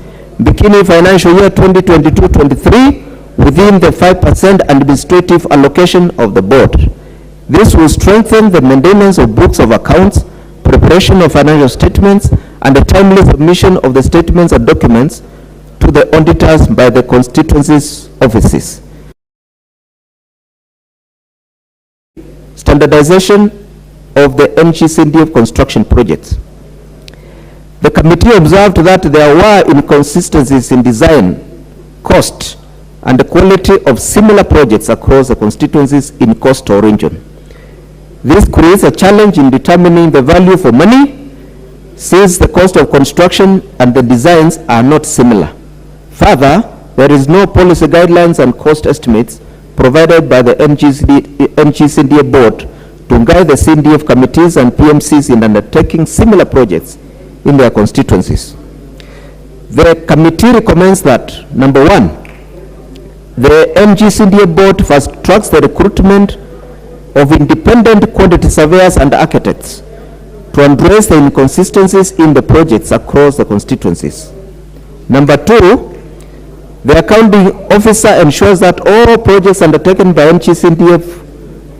beginning financial year 2022-23 within the 5% administrative allocation of the board. This will strengthen the maintenance of books of accounts, preparation of financial statements, and the timely submission of the statements and documents to the auditors by the constituencies offices. Standardization of the NGCDF construction projects. The committee observed that there were inconsistencies in design, cost, and the quality of similar projects across the constituencies in coastal region. This creates a challenge in determining the value for money, since the cost of construction and the designs are not similar. Further, there is no policy guidelines and cost estimates provided by the NGCDF board to guide the CDF committees and PMCs in undertaking similar projects in their constituencies. The committee recommends that, number one, the NGCDF board fast tracks the recruitment of independent quantity surveyors and architects to address the inconsistencies in the projects across the constituencies. Number two, the accounting officer ensures that all projects undertaken by NGCDF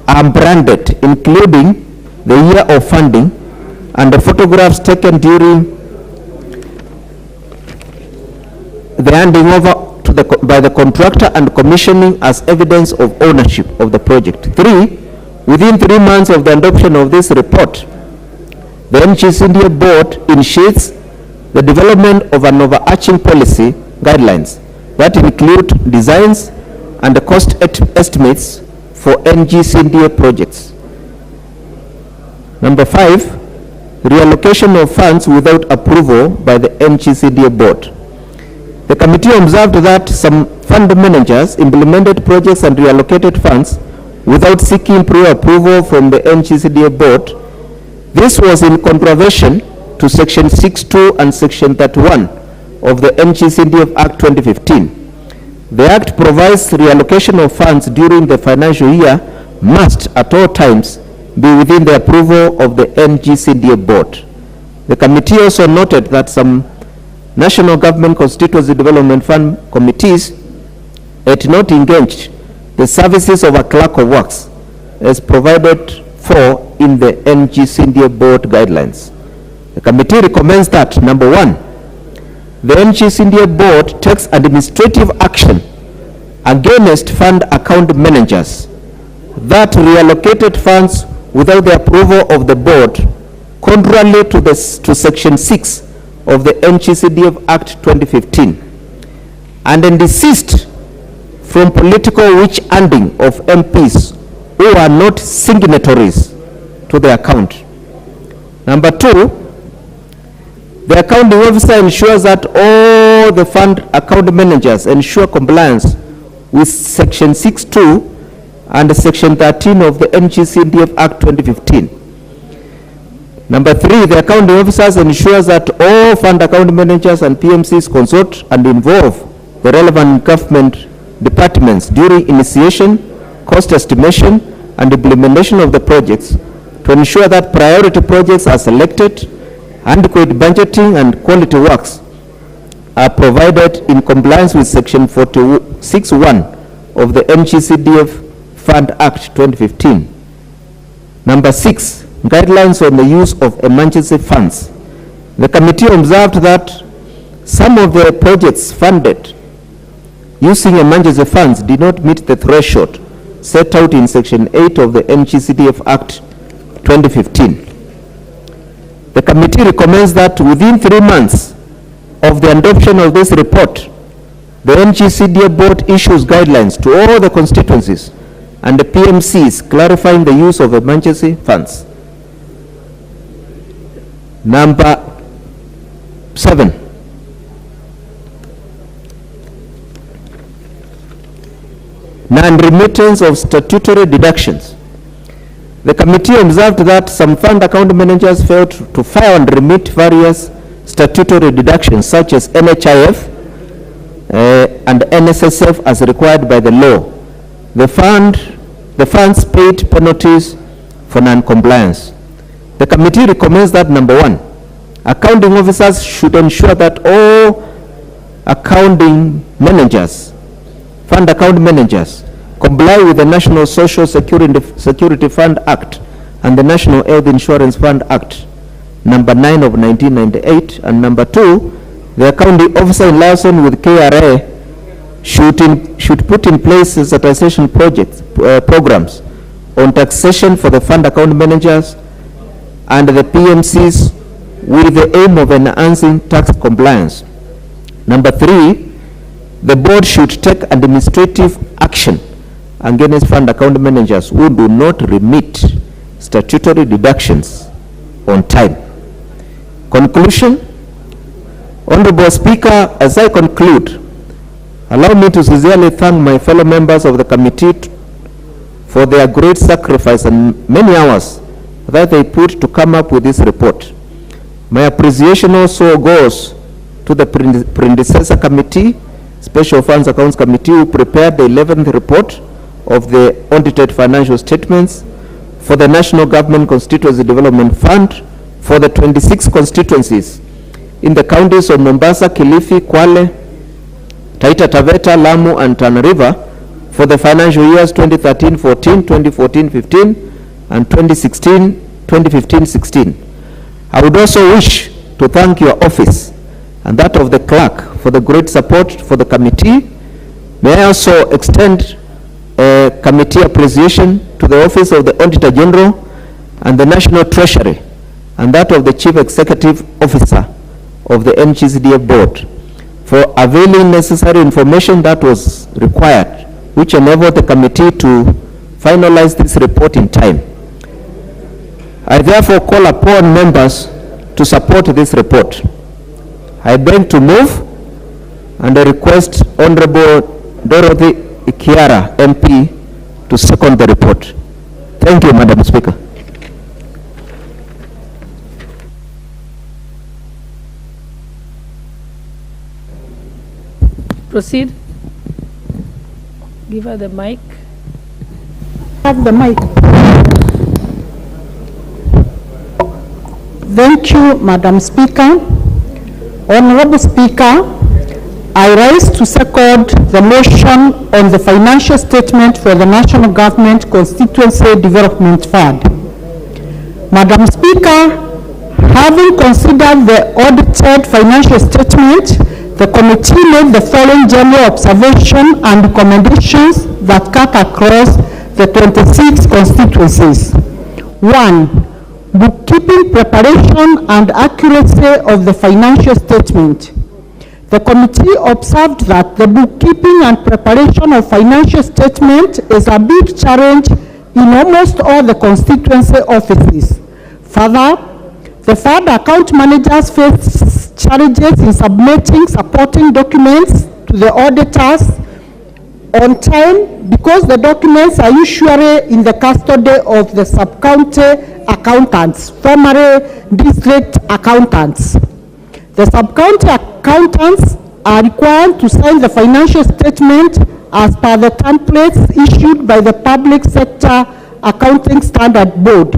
are branded, including the year of funding and the photographs taken during the handing over to by the contractor and commissioning as evidence of ownership of the project. Three, within 3 months of the adoption of this report, the NGCDF board initiates the development of an overarching policy guidelines that include designs and the cost estimates for NGCDF projects. Number 5, reallocation of funds without approval by the NGCDF board. The committee observed that some fund managers implemented projects and reallocated funds without seeking prior approval from the NGCDF board. This was in contravention to Section 6.2 and Section 31 of the NGCDF Act 2015. The Act provides reallocation of funds during the financial year must at all times be within the approval of the NGCDF board. The committee also noted that some National Government Constituency Development Fund committees had not engaged the services of a clerk of works as provided for in the NGCDF board guidelines. The committee recommends that, number one, the NGCDF board takes administrative action against fund account managers that reallocated funds without the approval of the board, contrary to Section 6 of the NGCDF Act 2015, and then desist from political witch-hunting of MPs who are not signatories to the account. Number two, the accounting officer ensures that all the fund account managers ensure compliance with Section 6.2 and Section 13 of the NGCDF Act 2015. Number three, the accounting officers ensures that all fund account managers and PMCs consult and involve the relevant government departments during initiation, cost estimation, and implementation of the projects to ensure that priority projects are selected, adequate budgeting and quality works are provided in compliance with Section 46(1) of the NGCDF Fund Act 2015. Number 6, guidelines on the use of emergency funds. The committee observed that some of the projects funded using emergency funds did not meet the threshold set out in Section 8 of the NGCDF Act 2015. The committee recommends that within 3 months of the adoption of this report, the NGCDF board issues guidelines to all the constituencies and the PMCs clarifying the use of emergency funds. Number 7. Non-remittance of statutory deductions. The committee observed that some fund account managers failed to file and remit various statutory deductions such as NHIF and NSSF as required by the law. The funds paid penalties for non-compliance. The committee recommends that, number 1, accounting officers should ensure that all accounting managers, fund account managers, comply with the National Social Security Fund Act and the National Health Insurance Fund Act, number 9 of 1998, and number 2, The accounting officer in liaison with KRA should put in place sensitization programs on taxation for the fund account managers and the PMCs with the aim of enhancing tax compliance. Number 3, the board should take administrative action against fund account managers who do not remit statutory deductions on time. Conclusion. Honorable Speaker, as I conclude, allow me to sincerely thank my fellow members of the committee for their great sacrifice and many hours that they put to come up with this report. My appreciation also goes to the predecessor committee, Special Funds Accounts Committee, who prepared the 11th report of the audited financial statements for the National Government Constituency Development Fund for the 26 constituencies in the counties of Mombasa, Kilifi, Kwale, Taita Taveta, Lamu, and Tana River for the financial years 2013-14, 2014-15, and 2015-16. I would also wish to thank your office and that of the clerk for the great support for the committee. May I also extend committee appreciation to the Office of the Auditor General and the National Treasury and that of the Chief Executive Officer of the NGCDA Board for availing necessary information that was required, which enabled the committee to finalize this report in time. I therefore call upon members to support this report. I beg to move and I request Honorable Dorothy Ikiara, MP, to second the report. Thank you, Madam Speaker. Proceed. Give her the mic. Have the mic. Thank you, Madam Speaker. Honorable Speaker, I rise to second the motion on the financial statement for the National Government Constituency Development Fund. Madam Speaker, having considered the audited financial statement, the committee made the following general observation and recommendations that cut across the 26 constituencies. 1. Bookkeeping preparation and accuracy of the financial statement. The committee observed that the bookkeeping and preparation of financial statement is a big challenge in almost all the constituency offices. Further, the fund account managers face challenges in submitting supporting documents to the auditors on time because the documents are usually in the custody of the sub-county accountants, formerly district accountants. The sub-county accountants are required to sign the financial statement as per the templates issued by the Public Sector Accounting Standard Board.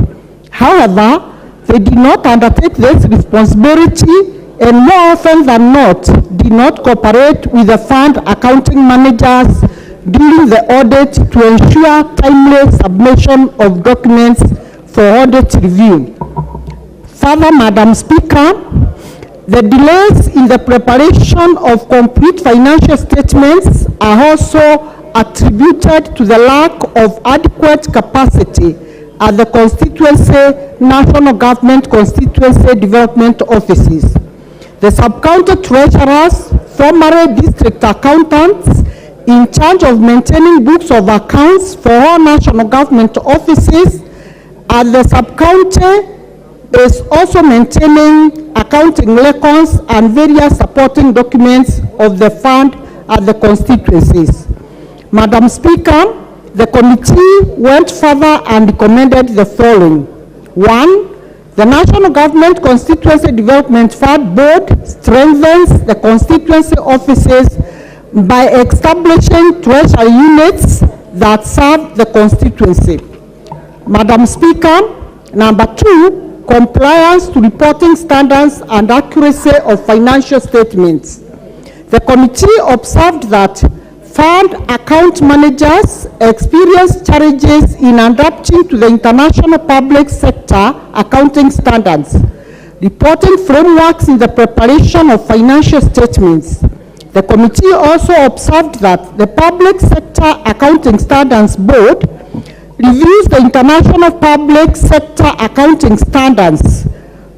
However, they did not undertake this responsibility and more often than not did not cooperate with the fund accounting managers during the audit to ensure timely submission of documents for audit review. Further, Madam Speaker, the delays in the preparation of complete financial statements are also attributed to the lack of adequate capacity at the constituency national government constituency development offices. The sub-county treasurers, formerly district accountants, in charge of maintaining books of accounts for all national government offices, at the sub-county is also maintaining accounting records and various supporting documents of the fund at the constituencies. Madam Speaker, the committee went further and recommended the following. 1. The National Government Constituency Development Fund Board strengthens the constituency offices by establishing treasury units that serve the constituency. Madam Speaker, number 2, compliance to reporting standards and accuracy of financial statements. The committee observed that fund account managers experience challenges in adapting to the international public sector accounting standards. reporting frameworks in the preparation of financial statements. The committee also observed that the Public Sector Accounting Standards Board reviews the International Public Sector Accounting Standards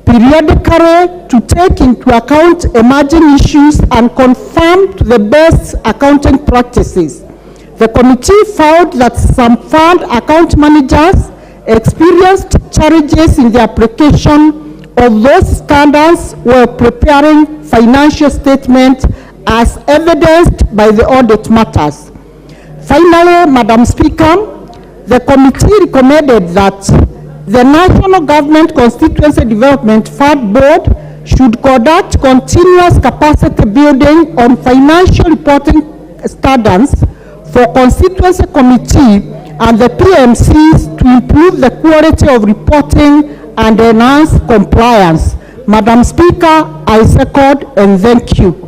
periodically to take into account emerging issues and confirm the best accounting practices. The committee found that some fund account managers experienced challenges in the application of those standards while preparing financial statements as evidenced by the audit matters. Finally, Madam Speaker, the committee recommended that the National Government Constituency Development Fund Board should conduct continuous capacity building on financial reporting standards for constituency committee and the PMCs to improve the quality of reporting and enhance compliance. Madam Speaker, I second and thank you.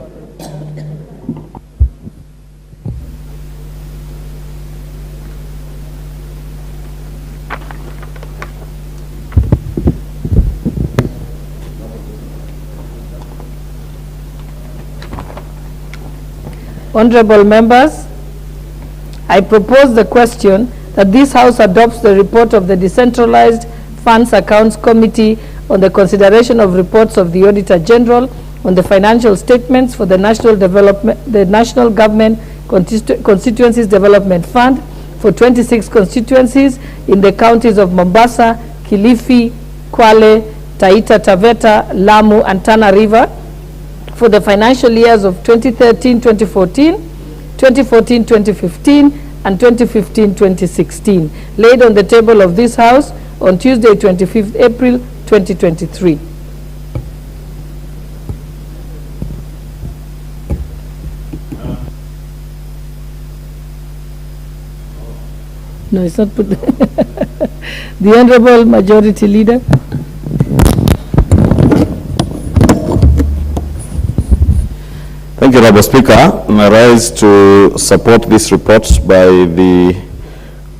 Honorable members, I propose the question that this House adopts the report of the Decentralized Funds Accounts Committee on the consideration of reports of the Auditor General on the financial statements for the National Government Constituencies Development Fund for 26 constituencies in the counties of Mombasa, Kilifi, Kwale, Taita Taveta, Lamu, and Tana River for the financial years of 2013-2014, 2014-2015, and 2015-2016, laid on the table of this House on Tuesday, 25th April 2023. No, it's not put. The Honorable Majority Leader. Thank you, Honorable Speaker. I rise to support this report by the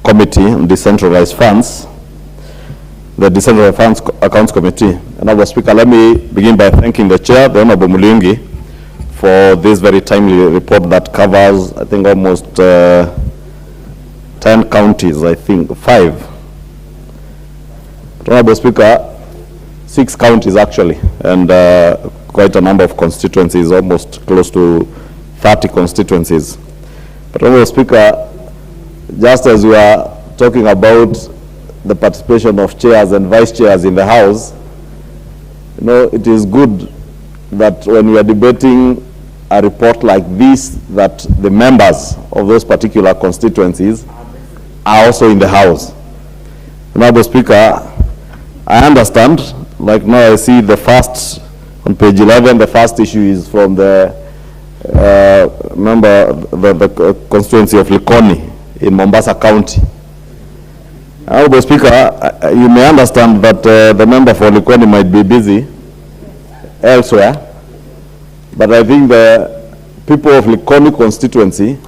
Committee on Decentralized Funds, the Decentralized Funds Accounts Committee. Honorable Speaker, let me begin by thanking the Chair, the Honorable Mulingi, for this very timely report that covers, I think, almost 10 counties, I think, 5. Honorable Speaker, 6 counties actually, and quite a number of constituencies, almost close to 30 constituencies. But Honorable Speaker, just as we are talking about the participation of chairs and vice chairs in the House, you know, it is good that when we are debating a report like this, that the members of those particular constituencies are also in the House. Honorable Speaker, I understand, like now I see the first, on page 11, the first issue is from the member, the constituency of Likoni in Mombasa County. Honorable Speaker, you may understand that the member for Likoni might be busy elsewhere, but I think the people of Likoni constituency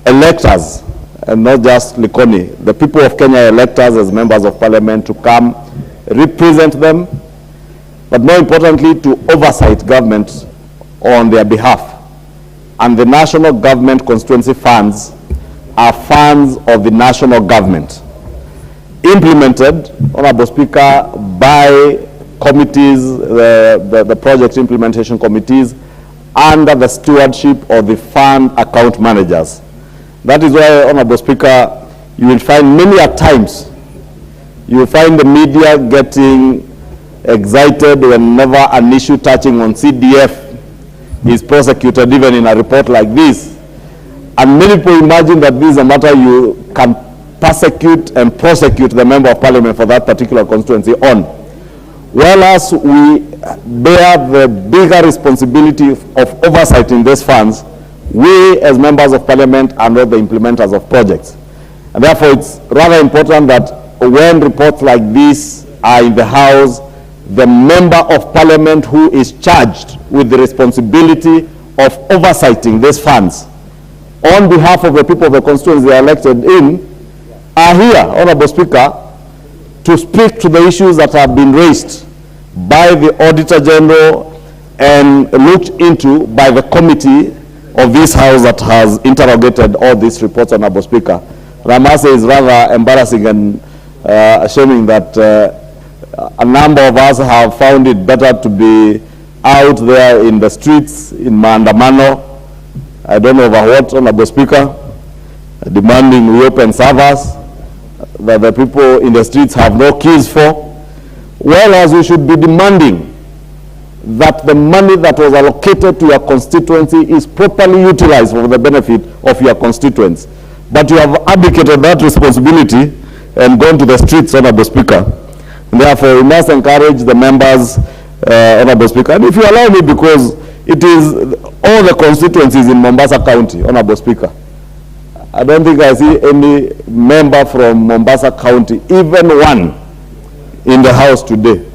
elect us, and not just Likoni, the people of Kenya elect us as members of parliament to come represent them, but more importantly, to oversight government on their behalf. And the national government constituency funds are funds of the national government, implemented, Honorable Speaker, by committees, the project implementation committees, under the stewardship of the fund account managers. That is why, Honorable Speaker, you will find many a times, you will find the media getting excited whenever an issue touching on CDF is prosecuted, even in a report like this. And many people imagine that this is a matter you can persecute and prosecute the member of parliament for that particular constituency on. Whereas we bear the bigger responsibility of oversight in these funds, we as members of parliament are not the implementers of projects. And therefore it's rather important that when reports like this are in the House, the member of parliament who is charged with the responsibility of oversighting these funds on behalf of the people of the constituency they are elected in are here, Honorable Speaker, to speak to the issues that have been raised by the Auditor General and looked into by the committee of this House that has interrogated all these reports, Honorable Speaker. And I must say it's rather embarrassing and assuming that a number of us have found it better to be out there in the streets in Maandamano, I don't know over what, Honorable Speaker, demanding we open servers that the people in the streets have no keys for, whereas we should be demanding that the money that was allocated to your constituency is properly utilized for the benefit of your constituents. But you have abdicated that responsibility and gone to the streets, Honorable Speaker. And therefore, we must encourage the members, Honorable Speaker. And if you allow me, because it is all the constituencies in Mombasa County, Honorable Speaker. I don't think I see any member from Mombasa County, even one, in the House today.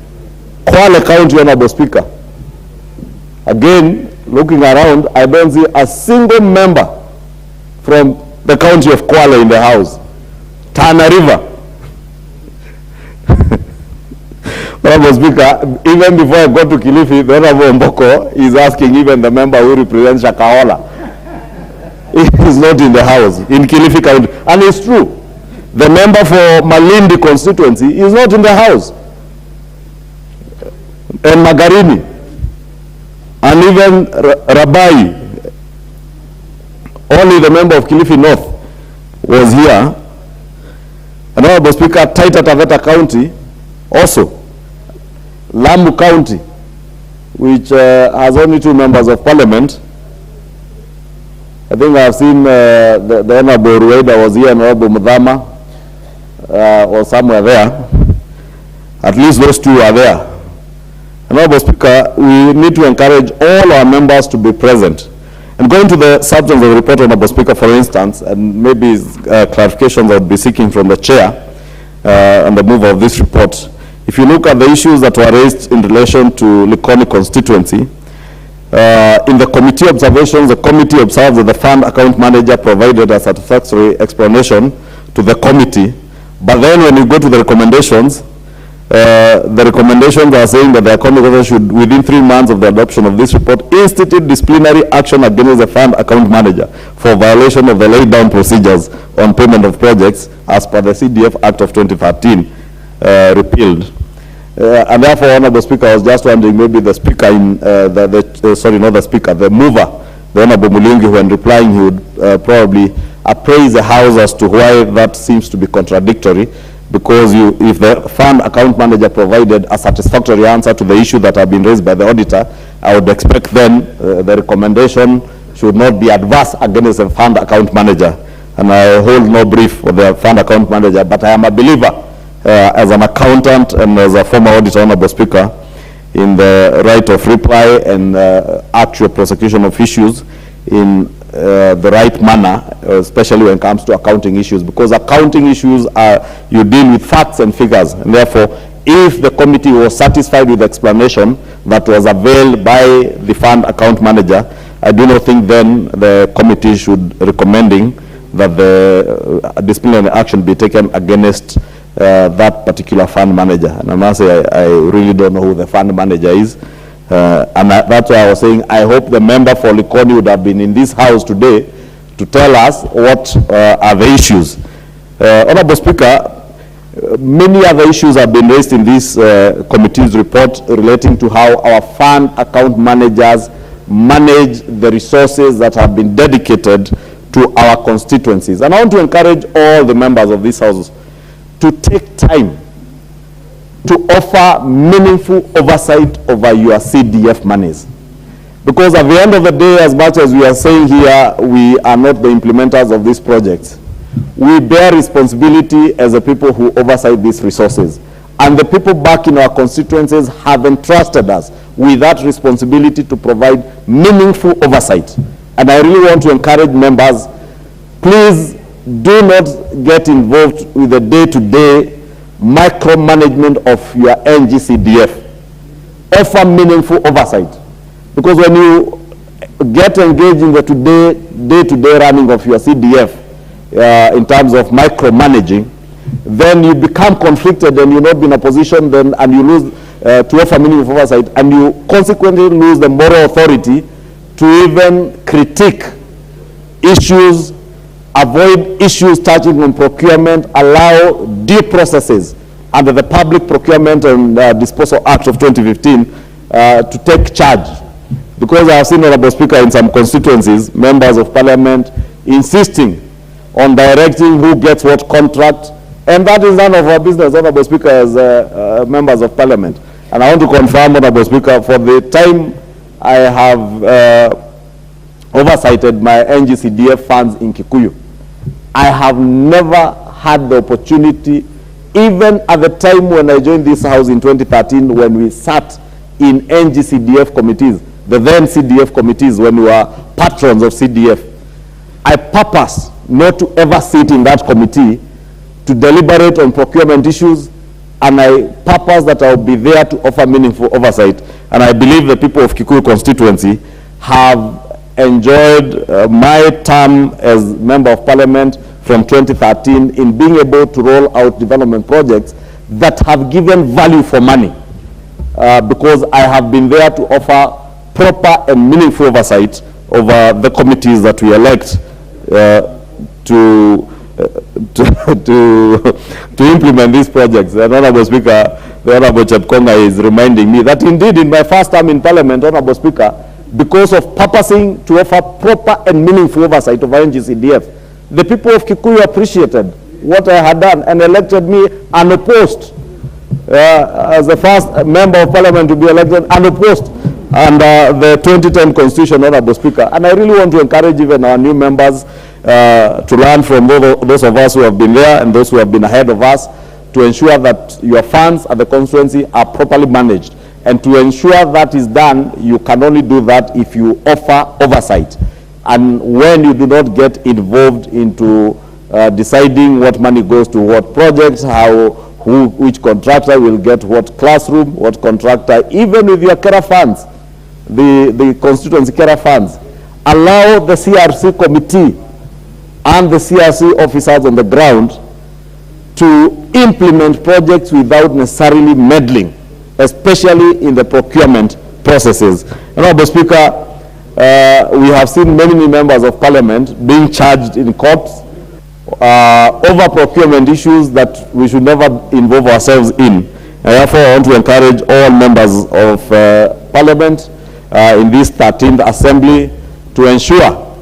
Kwale County, Honorable Speaker. Again, looking around, I don't see a single member from the county of Kwale in the House. Tana River. Honorable Speaker, even before I go to Kilifi, the Honorable Mboko is asking even the member who represents Shakahola. He is not in the House, in Kilifi County. And it's true. The member for Malindi constituency is not in the House. And Magarini. And even Rabai, only the member of Kilifi North was here. And Honorable Speaker, Taita Taveta County also. Lamu County, which has only 2 members of parliament. I think I've seen the Honorable Rueda was here and Honorable Mudhama was somewhere there. At least those 2 are there. Honorable Speaker, we need to encourage all our members to be present. And going to the substance of the report, Honorable Speaker, for instance, and maybe clarifications I would be seeking from the chair on the move of this report. If you look at the issues that were raised in relation to Likoni constituency, in the committee observations, the committee observed that the fund account manager provided a satisfactory explanation to the committee. But then when you go to the recommendations are saying that the economic officer should, within 3 months of the adoption of this report, institute disciplinary action against the fund account manager for violation of the laid down procedures on payment of projects as per the CDF Act of 2013, repealed. And therefore, Honorable Speaker, I was just wondering, maybe the speaker in, the mover, the Honorable Mulungi, when replying, he would probably appraise the House as to why that seems to be contradictory, because if the fund account manager provided a satisfactory answer to the issue that have been raised by the auditor, I would expect then the recommendation should not be adverse against the fund account manager. And I hold no brief for the fund account manager, but I am a believer as an accountant and as a former auditor, Honorable Speaker, in the right of reply and actual prosecution of issues in the right manner, especially when it comes to accounting issues, because accounting issues are, you deal with facts and figures, and therefore, if the committee was satisfied with the explanation that was availed by the fund account manager, I do not think then the committee should recommending that the disciplinary action be taken against that particular fund manager. And I must say, I really don't know who the fund manager is. And that's why I was saying, I hope the member for Likoni would have been in this House today to tell us what are the issues. Honorable Speaker, many other issues have been raised in this committee's report relating to how our fund account managers manage the resources that have been dedicated to our constituencies. And I want to encourage all the members of this House to take time to offer meaningful oversight over your CDF monies. Because at the end of the day, as much as we are saying here, we are not the implementers of these projects. We bear responsibility as the people who oversight these resources. And the people back in our constituencies have entrusted us with that responsibility to provide meaningful oversight. And I really want to encourage members, please do not get involved with the day-to-day micromanagement of your NGCDF. Offer meaningful oversight. Because when you get engaged in the day-to-day running of your CDF, in terms of micromanaging, then you become conflicted and you're not in a position then, and you lose to offer meaningful oversight, and you consequently lose the moral authority to even critique issues, avoid issues touching on procurement, allow due processes under the Public Procurement and Disposal Act of 2015 to take charge. Because I have seen, Honorable Speaker, in some constituencies, members of parliament insisting on directing who gets what contract, and that is none of our business, Honorable Speaker, as members of parliament. And I want to confirm, Honorable Speaker, for the time I have oversighted my NGCDF funds in Kikuyu, I have never had the opportunity, even at the time when I joined this house in 2013, when we sat in NGCDF committees, the then CDF committees, when we were patrons of CDF, I purpose not to ever sit in that committee to deliberate on procurement issues, and I purpose that I will be there to offer meaningful oversight. And I believe the people of Kikuyu constituency have enjoyed my term as Member of Parliament from 2013 in being able to roll out development projects that have given value for money, because I have been there to offer proper and meaningful oversight over the committees that we elect to implement these projects. The Honorable Speaker, the Honorable Chepkonga is reminding me that indeed in my first term in Parliament, Honorable Speaker, because of purposing to offer proper and meaningful oversight of NGCDF, the people of Kikuyu appreciated what I had done and elected me unopposed as the first Member of Parliament to be elected unopposed under the 2010 Constitution, Honorable Speaker. And I really want to encourage even our new members to learn from those of us who have been there and those who have been ahead of us, to ensure that your funds at the constituency are properly managed. And to ensure that is done, you can only do that if you offer oversight. And when you do not get involved into deciding what money goes to what projects, which contractor will get what classroom, what contractor, even with your carer funds, the constituency carer funds, allow the CRC committee and the CRC officers on the ground to implement projects without necessarily meddling, especially in the procurement processes. Honorable Speaker, we have seen many members of parliament being charged in courts over procurement issues that we should never involve ourselves in. And therefore, I want to encourage all members of parliament in this 13th assembly to ensure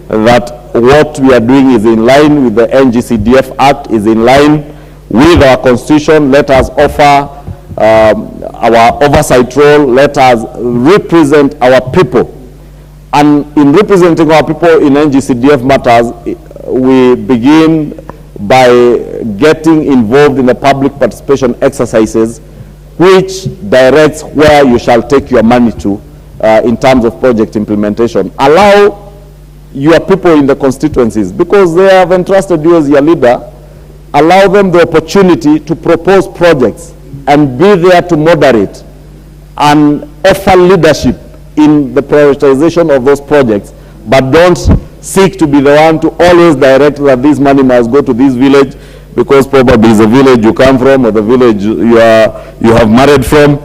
that what we are doing is in line with the NGCDF Act, is in line with our constitution. Let us offer our oversight role. Let us represent our people. And in representing our people in NGCDF matters, we begin by getting involved in the public participation exercises, which directs where you shall take your money to in terms of project implementation. Allow your people in the constituencies, because they have entrusted you as your leader, allow them the opportunity to propose projects and be there to moderate and offer leadership in the prioritization of those projects, but don't seek to be the one to always direct that this money must go to this village, because probably it's the village you come from or the village you have married from.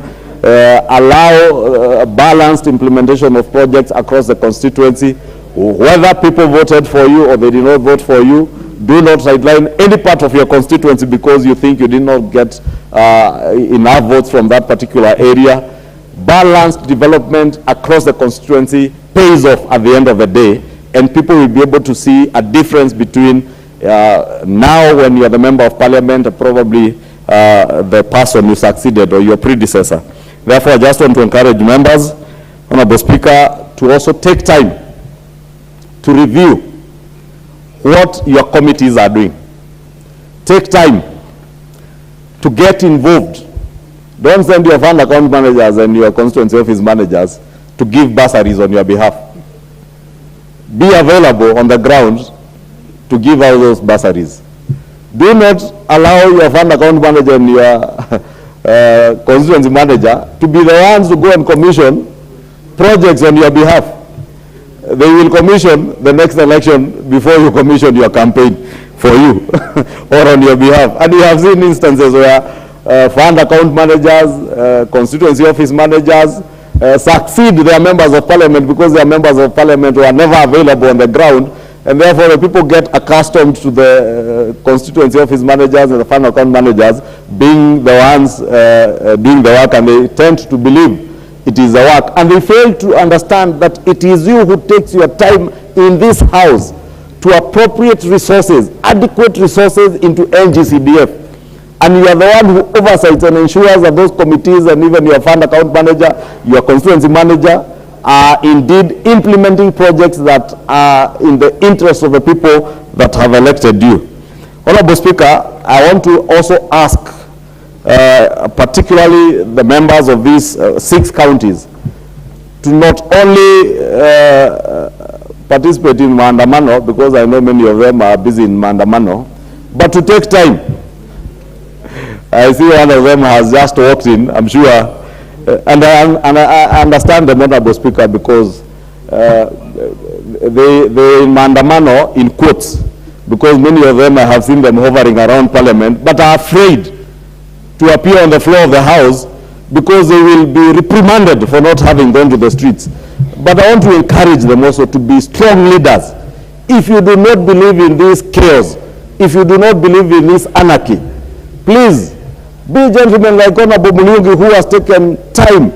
Allow balanced implementation of projects across the constituency. Whether people voted for you or they did not vote for you, do not sideline any part of your constituency because you think you did not get enough votes from that particular area. Balanced development across the constituency pays off at the end of the day, and people will be able to see a difference between now when you are the Member of Parliament and probably the person you succeeded or your predecessor. Therefore, I just want to encourage members, Honorable Speaker, to also take time to review what your committees are doing. Take time to get involved. Don't send your fund account managers and your constituency office managers to give bursaries on your behalf. Be available on the ground to give out those bursaries. Do not allow your fund account manager and your constituency manager to be the ones to go and commission projects on your behalf. They will commission the next election before you commission your campaign for you or on your behalf. And we have seen instances where fund account managers, constituency office managers, succeed their members of parliament because their members of parliament were never available on the ground, and therefore the people get accustomed to the constituency office managers and the fund account managers being the ones doing the work, and they tend to believe it is the work, and they fail to understand that it is you who takes your time in this house to appropriate resources, adequate resources into NGCDF. And you are the one who oversights and ensures that those committees and even your fund account manager, your constituency manager, are indeed implementing projects that are in the interest of the people that have elected you. Honorable Speaker, I want to also ask particularly the members of these 6 counties to not only participate in maandamano, because I know many of them are busy in maandamano, but to take time. I see one of them has just walked in, I'm sure, and I understand the Honorable Speaker, because they in maandamano in quotes, because many of them I have seen them hovering around Parliament, but are afraid to appear on the floor of the House because they will be reprimanded for not having gone to the streets. But I want to encourage them also to be strong leaders. If you do not believe in this chaos, if you do not believe in this anarchy, please be gentlemen like Honorable Mulungi, who has taken time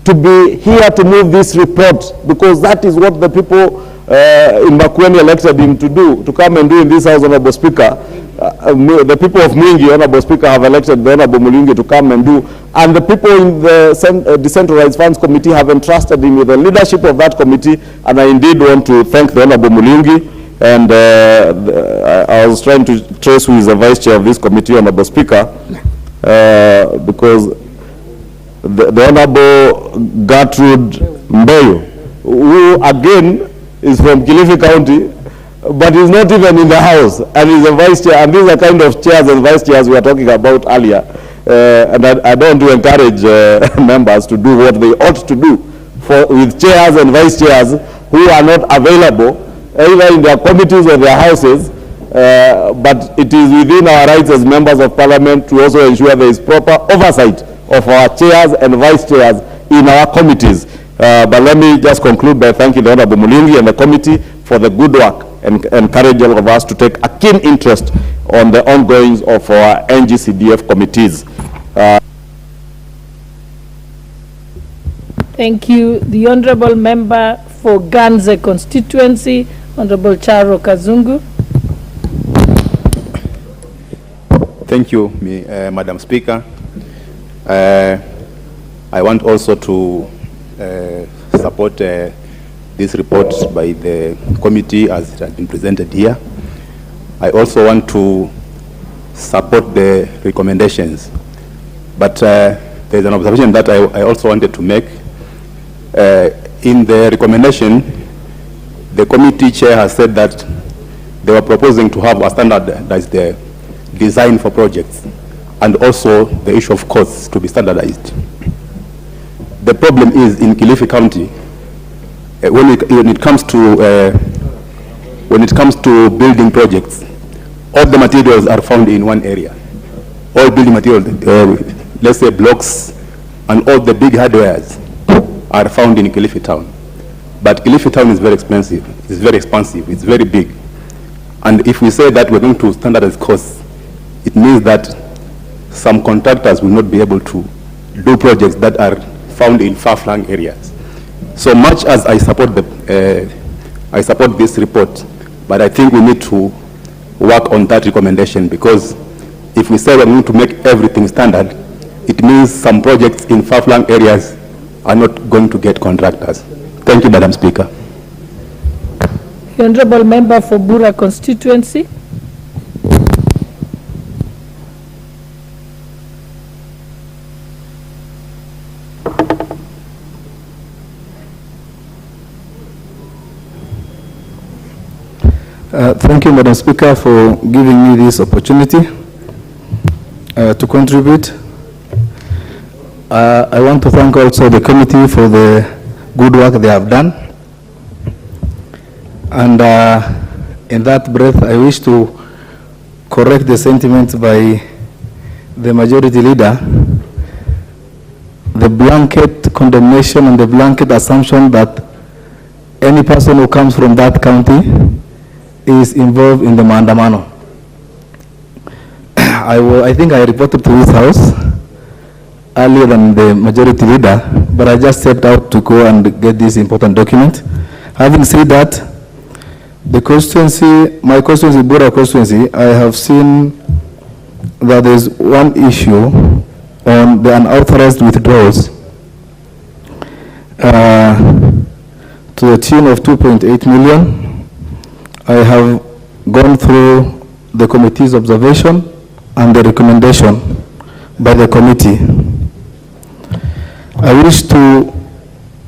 to be here to move this report, because that is what the people in Makwiny elected him to do, to come and do in this House, Honorable Speaker. The people of Mwingi, Honorable Speaker, have elected the Honorable Mulungi to come and do, and the people in the Decentralized Funds Committee have entrusted him with the leadership of that committee, and I indeed want to thank the Honorable Mulungi. And I was trying to trace who is the vice chair of this committee, Honorable Speaker, because the Honorable Gertrude Mbeyu, who again is from Kilifi County, but is not even in the House, and is a vice chair, and these are kind of chairs and vice chairs we were talking about earlier. And I don't want to encourage members to do what they ought to do with chairs and vice chairs who are not available, either in their committees or their houses, but it is within our rights as members of Parliament to also ensure there is proper oversight of our chairs and vice chairs in our committees. But let me just conclude by thanking the Honorable Mulungi and the committee for the good work, and encourage all of us to take a keen interest on the ongoings of our NGCDF committees. Thank you. The Honorable Member for Ganze constituency, Honorable Charo Kazungu. Thank you, Madam Speaker. I want also to support this report by the committee as it has been presented here. I also want to support the recommendations, but there's an observation that I also wanted to make. In the recommendation, the committee chair has said that they were proposing to have a standardized design for projects, and also the issue of costs to be standardized. The problem is in Kilifi County, when it comes to building projects, all the materials are found in one area. All building materials, let's say blocks, and all the big hardwares are found in Kilifi town. But Kilifi town is very expensive. It's very expansive. It's very big. And if we say that we're going to standardize costs, it means that some contractors will not be able to do projects that are found in far-flung areas. So much as I support this report, but I think we need to work on that recommendation, because if we say we're going to make everything standard, it means some projects in far-flung areas are not going to get contractors. Thank you, Madam Speaker. The Honorable Member for Bura constituency. Thank you, Madam Speaker, for giving me this opportunity to contribute. I want to thank also the committee for the good work they have done. And in that breath, I wish to correct the sentiment by the majority leader the blanket condemnation and the blanket assumption that any person who comes from that county is involved in the maandamano. I think I reported to this house earlier than the majority leader, but I just stepped out to go and get this important document. Having said that, the constituency, my constituency, Bora constituency, I have seen that there is one issue on the unauthorized withdrawals to the tune of 2.8 million. I have gone through the committee's observation and the recommendation by the committee. I wish to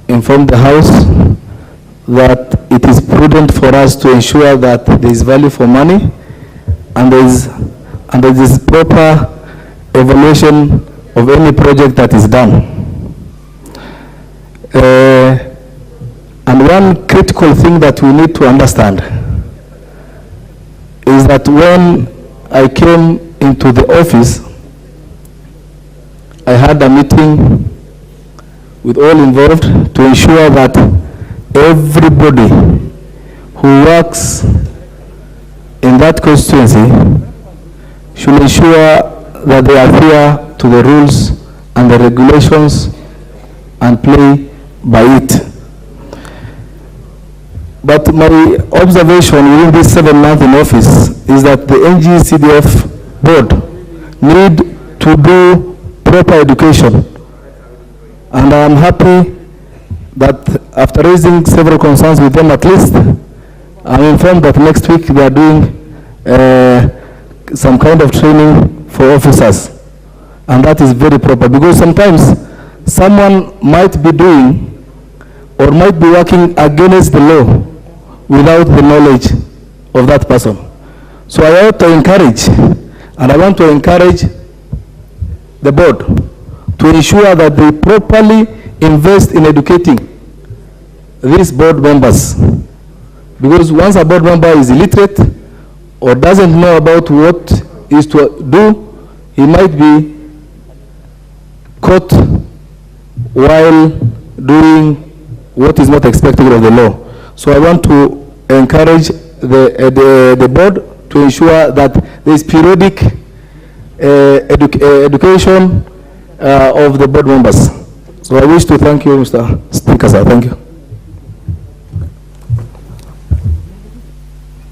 inform the House that it is prudent for us to ensure that there is value for money and there is proper evaluation of any project that is done. And one critical thing that we need to understand is that when I came into the office, I had a meeting with all involved to ensure that everybody who works in that constituency should ensure that they adhere to the rules and the regulations and play by it. But my observation within this 7 months in office is that the NGCDF board need to do proper education. And I am happy that after raising several concerns with them, at least I'm informed that next week they are doing some kind of training for officers. And that is very proper, because sometimes someone might be doing or might be working against the law without the knowledge of that person. So I ought to encourage, and I want to encourage the board to ensure that they properly invest in educating these board members. Because once a board member is illiterate or doesn't know about what is to do, he might be caught while doing what is not expected of the law. So I want to encourage the board to ensure that there is periodic education of the board members. So I wish to thank you, Mr. Speaker, sir. Thank you.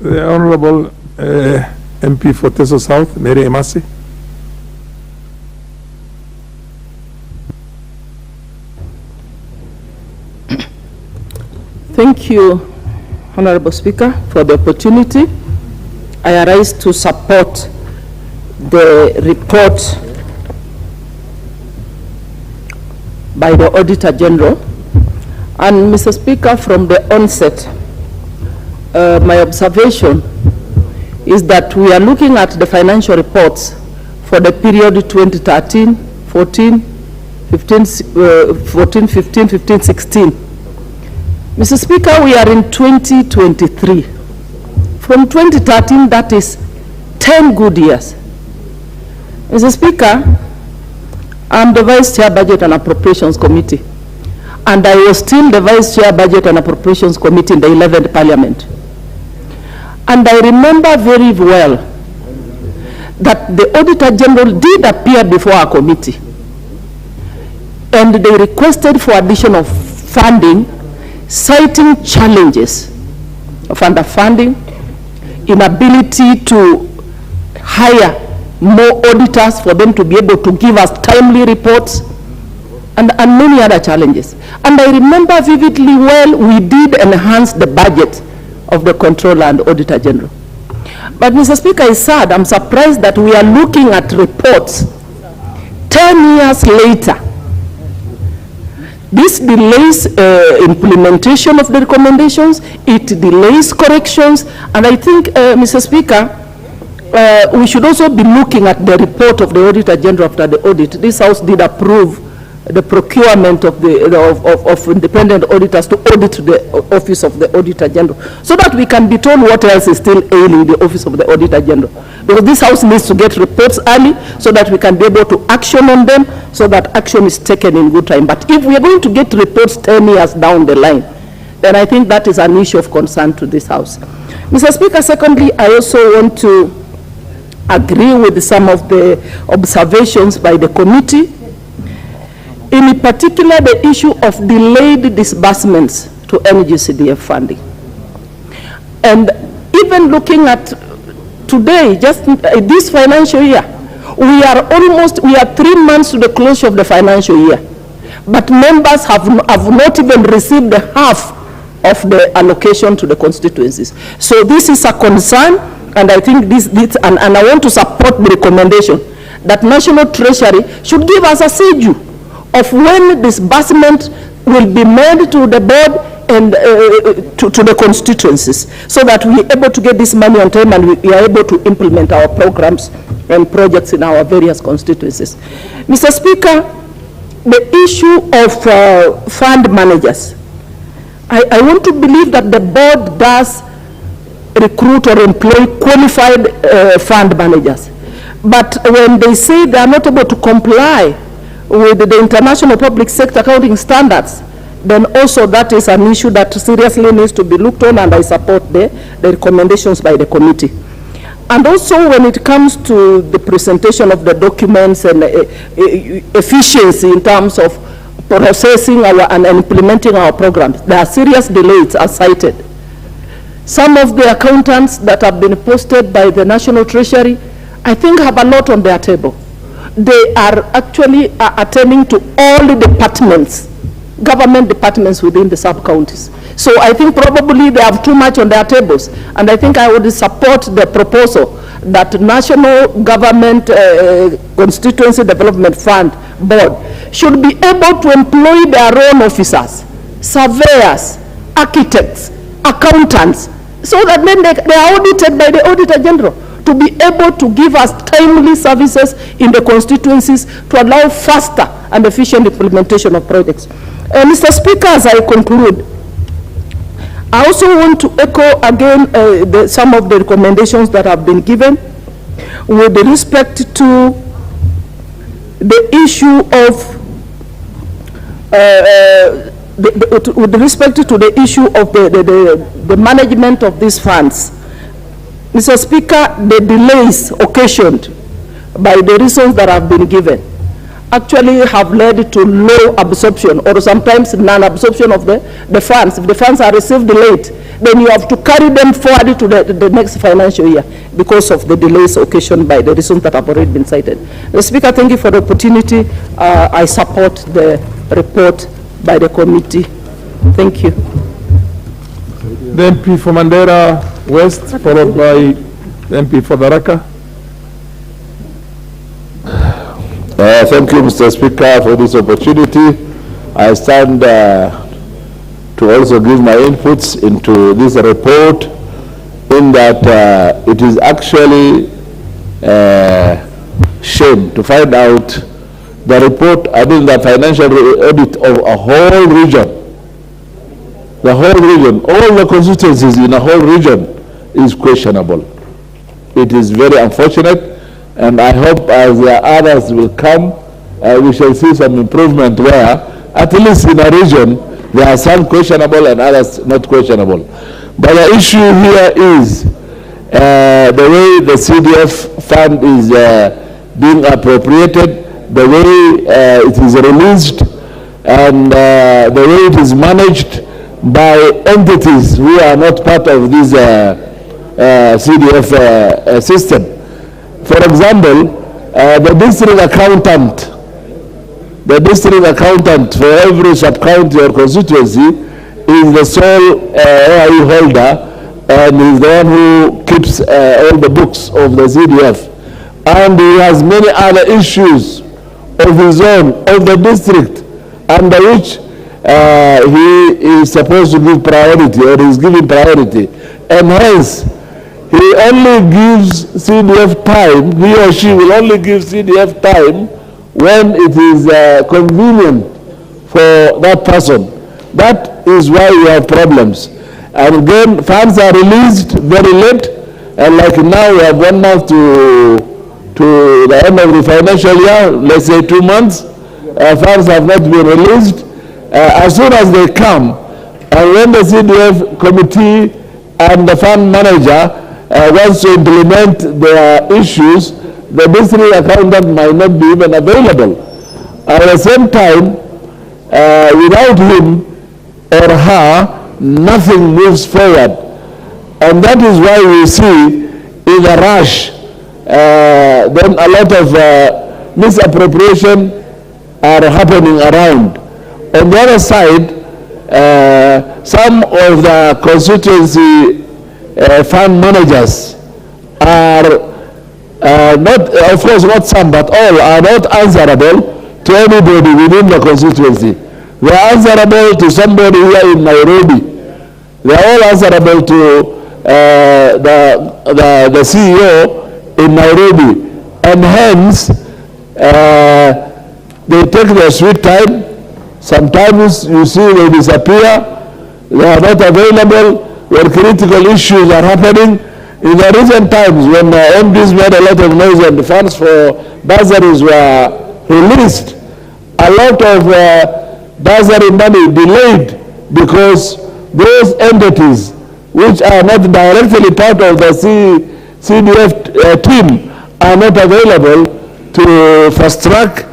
The Honorable MP for Teso South, Mary Emasi. Thank you, Honorable Speaker, for the opportunity. I arise to support the report by the Auditor General. And Mr. Speaker, from the onset, my observation is that we are looking at the financial reports for the period 2013, 14, 15, 16. Mr. Speaker, we are in 2023. From 2013, that is 10 good years. Mr. Speaker, I'm the Vice Chair Budget and Appropriations Committee, and I was still the Vice Chair Budget and Appropriations Committee in the 11th Parliament. And I remember very well that the Auditor General did appear before our committee, and they requested for additional funding, citing challenges of underfunding, inability to hire more auditors for them to be able to give us timely reports, and many other challenges. And I remember vividly well, we did enhance the budget of the Controller and Auditor General. But Mr. Speaker, it's sad, I'm surprised that we are looking at reports 10 years later. This delays implementation of the recommendations, it delays corrections, and I think, Mr. Speaker, we should also be looking at the report of the Auditor General after the audit. This House did approve the procurement of independent auditors to audit the Office of the Auditor General, so that we can be told what else is still ailing the Office of the Auditor General. Because this house needs to get reports early so that we can be able to action on them, so that action is taken in good time. But if we are going to get reports 10 years down the line, then I think that is an issue of concern to this house. Mr. Speaker, secondly, I also want to agree with some of the observations by the committee, in particular the issue of delayed disbursements to NGCDF funding. And even looking at today, just this financial year, we are 3 months to the closure of the financial year, but members have not even received half of the allocation to the constituencies. So this is a concern, and I think and I want to support the recommendation that National Treasury should give us a schedule of when disbursement will be made to the board and to the constituencies, so that we are able to get this money on time and we are able to implement our programs and projects in our various constituencies. Mr. Speaker, the issue of fund managers, I want to believe that the board does recruit or employ qualified fund managers. But when they say they are not able to comply with the International Public Sector Accounting Standards, then also that is an issue that seriously needs to be looked on, and I support the recommendations by the committee. And also when it comes to the presentation of the documents and efficiency in terms of processing and implementing our programs, there are serious delays as cited. Some of the accountants that have been posted by the National Treasury, I think, have a lot on their table. They are actually attending to all the departments, government departments within the sub-counties. So I think probably they have too much on their tables, and I think I would support the proposal that National Government Constituency Development Fund Board should be able to employ their own officers, surveyors, architects, accountants, so that then they are audited by the Auditor General, to be able to give us timely services in the constituencies to allow faster and efficient implementation of projects. Mr. Speaker, as I conclude, I also want to echo again some of the recommendations that have been given with respect to the issue of with respect to the issue of the management of these funds. Mr. Speaker, the delays occasioned by the reasons that have been given actually have led to low absorption or sometimes non-absorption of the funds. If the funds are received late, then you have to carry them forward to the next financial year because of the delays occasioned by the reasons that have already been cited. Mr. Speaker, thank you for the opportunity. I support the report by the committee. Thank you. The MP for Mandera West, followed by the MP for Tharaka. Thank you, Mr. Speaker, for this opportunity. I stand to also give my inputs into this report, in that it is actually shame to find out the report, the financial audit of a whole region. The whole region, all the constituencies in a whole region is questionable. It is very unfortunate, and I hope as the others will come, we shall see some improvement where, at least in a region, there are some questionable and others not questionable. But the issue here is the way the CDF fund is being appropriated, the way it is released, and the way it is managed by entities who are not part of this CDF system. For example, the district accountant for every sub-county or constituency is the sole AIE holder, and is the one who keeps all the books of the CDF. And he has many other issues of his own, of the district, under which he is supposed to give priority, or is giving priority, and hence he only gives CDF time, he or she will only give CDF time when it is convenient for that person. That is why we have problems. And again, funds are released very late, And like now, we have 1 month to the end of the financial year, let's say 2 months. Funds have not been released. As soon as they come, and when the CDF committee and the fund manager wants to implement their issues, the district accountant might not be even available. At the same time, without him or her, nothing moves forward. And that is why we see in a rush, then a lot of misappropriation are happening around. On the other side, some of the constituency fund managers are not, of course not some, but all are not answerable to anybody within the constituency. They are answerable to somebody here in Nairobi. They are all answerable to the CEO in Nairobi, and hence they take their sweet time. Sometimes you see they disappear, they are not available when critical issues are happening. In the recent times when MPs made a lot of noise and the funds for bursaries were released, a lot of bursary money delayed because those entities which are not directly part of the CDF team are not available to fast track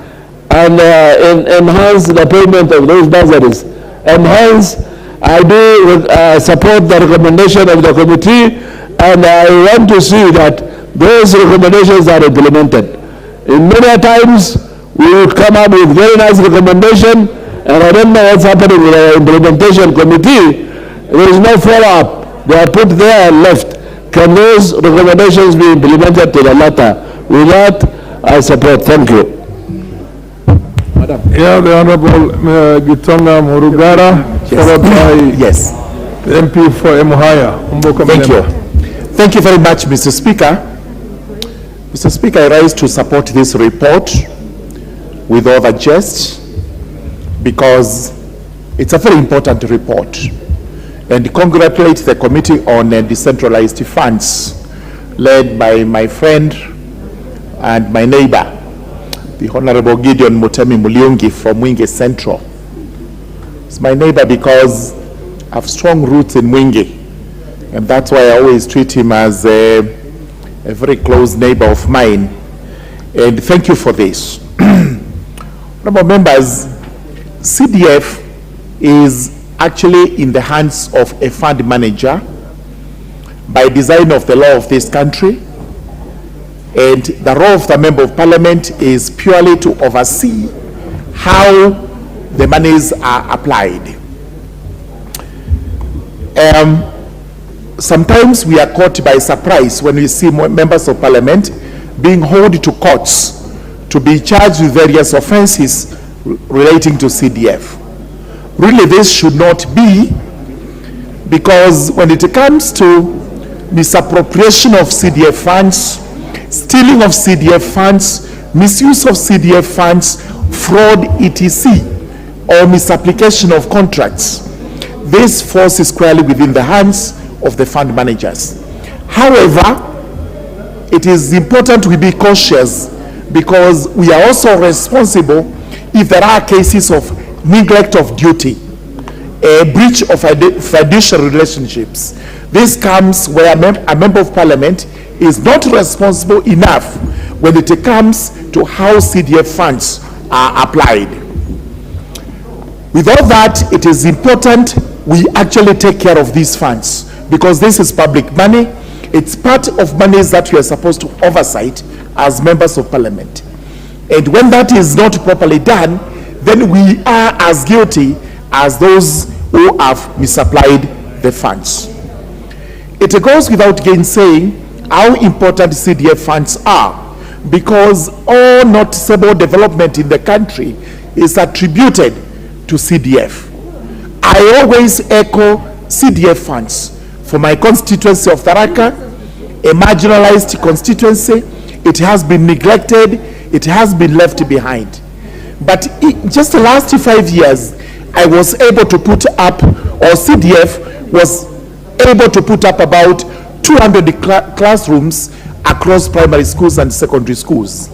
and enhance the payment of those bursaries. And hence, I do support the recommendation of the committee, and I want to see that those recommendations are implemented. In many times, we would come up with very nice recommendation, and I don't know what's happening with the implementation committee. There is no follow-up. They are put there and left. Can those recommendations be implemented to the latter? With that, I support. Thank you. Madam. Yeah, the Honorable Gitonga Murugara, followed by the MP for Emuhaya. Thank you. Thank you very much, Mr. Speaker. Mr. Speaker, I rise to support this report with all the jest because it's a very important report, and congratulate the Committee on Decentralized Funds led by my friend and my neighbor, the Honorable Gideon Mutembei from Mwingi Central. It's my neighbor because I have strong roots in Mwingi, and that's why I always treat him as a very close neighbor of mine. And thank you for this. Honorable members, CDF is actually in the hands of a fund manager by design of the law of this country, and the role of the Member of Parliament is purely to oversee how the monies are applied. Sometimes we are caught by surprise when we see members of Parliament being hauled to courts to be charged with various offenses relating to CDF. Really, this should not be, because when it comes to misappropriation of CDF funds, stealing of CDF funds, misuse of CDF funds, fraud, etc., or misapplication of contracts, this falls squarely within the hands of the fund managers. However, it is important we be cautious, because we are also responsible if there are cases of neglect of duty, a breach of fiduciary relationships. This comes where a Member of Parliament is not responsible enough when it comes to how CDF funds are applied. With all that, it is important we actually take care of these funds, because this is public money. It's part of monies that we are supposed to oversight as members of Parliament. And when that is not properly done, then we are as guilty as those who have misapplied the funds. It goes without gainsaying how important CDF funds are, because all noticeable development in the country is attributed to CDF. I always echo CDF funds. For my constituency of Tharaka, a marginalized constituency, it has been neglected, it has been left behind. But just the last 5 years, I was able to put up, or CDF was able to put up about 2 200 classrooms across primary schools and secondary schools.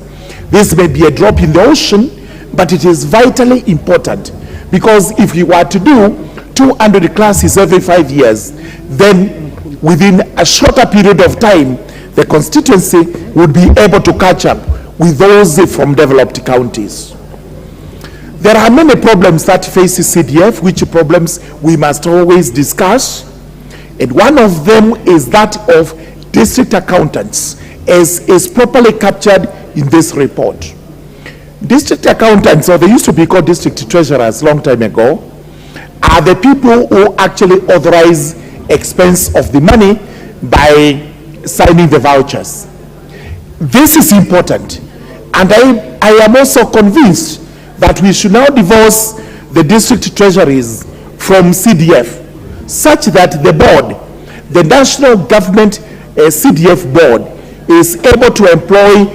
This may be a drop in the ocean, but it is vitally important, because if you were to do 200 classes every 5 years, then within a shorter period of time, the constituency would be able to catch up with those from developed counties. There are many problems that face CDF, which problems we must always discuss. And one of them is that of district accountants, as is properly captured in this report. District accountants, or they used to be called district treasurers long time ago, are the people who actually authorize expense of the money by signing the vouchers. This is important, and I am also convinced that we should now divorce the district treasuries from CDF, such that the board, the national government CDF board, is able to employ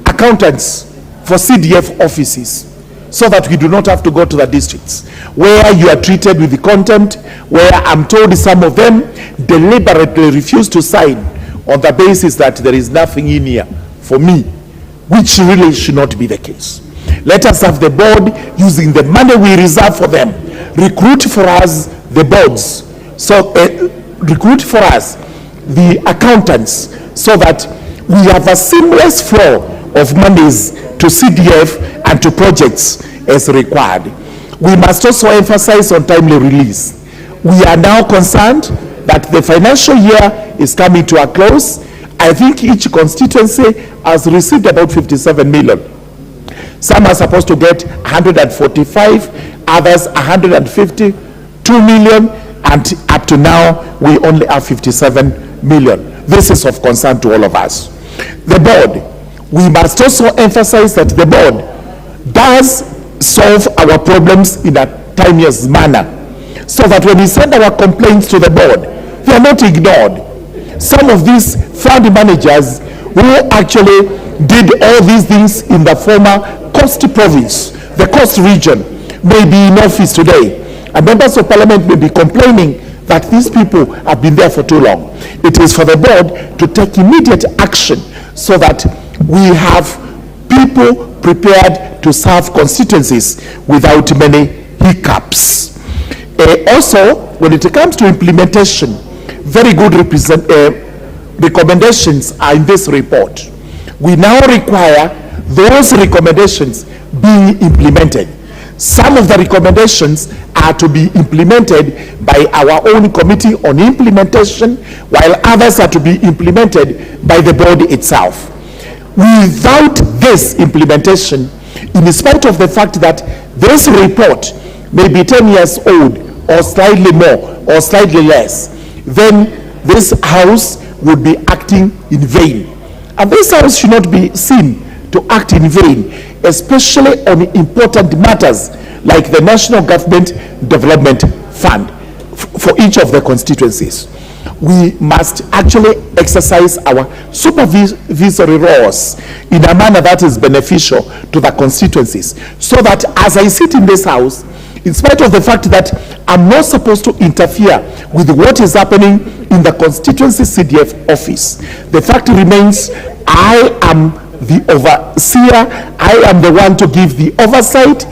accountants for CDF offices, so that we do not have to go to the districts where you are treated with the contempt, where I'm told some of them deliberately refuse to sign on the basis that there is nothing in here for me, which really should not be the case. Let us have the board, using the money we reserve for them, recruit for us the boards, so recruit for us the accountants, so that we have a seamless flow of monies to CDF and to projects as required. We must also emphasize on timely release. We are now concerned that the financial year is coming to a close. I think each constituency has received about 57 million. Some are supposed to get 145, others 152 million, and up to now we only have 57 million. This is of concern to all of us. The board, we must also emphasize that the board does solve our problems in a timely manner, so that when we send our complaints to the board, they are not ignored. Some of these fund managers who actually did all these things in the former Coast Province, the Coast region, may be in office today, and members of parliament may be complaining that these people have been there for too long. It is for the board to take immediate action, so that we have people prepared to serve constituencies without many hiccups. Also, when it comes to implementation, very good recommendations are in this report. We now require those recommendations being implemented. Some of the recommendations are to be implemented by our own committee on implementation, while others are to be implemented by the board itself. Without this implementation, in spite of the fact that this report may be 10 years old, or slightly more, or slightly less, then this house would be acting in vain. And this house should not be seen to act in vain, especially on important matters like the National Government Development Fund for each of the constituencies. We must actually exercise our supervisory roles in a manner that is beneficial to the constituencies, so that as I sit in this house, in spite of the fact that I'm not supposed to interfere with what is happening in the constituency CDF office, the fact remains I am the overseer, I am the one to give the oversight,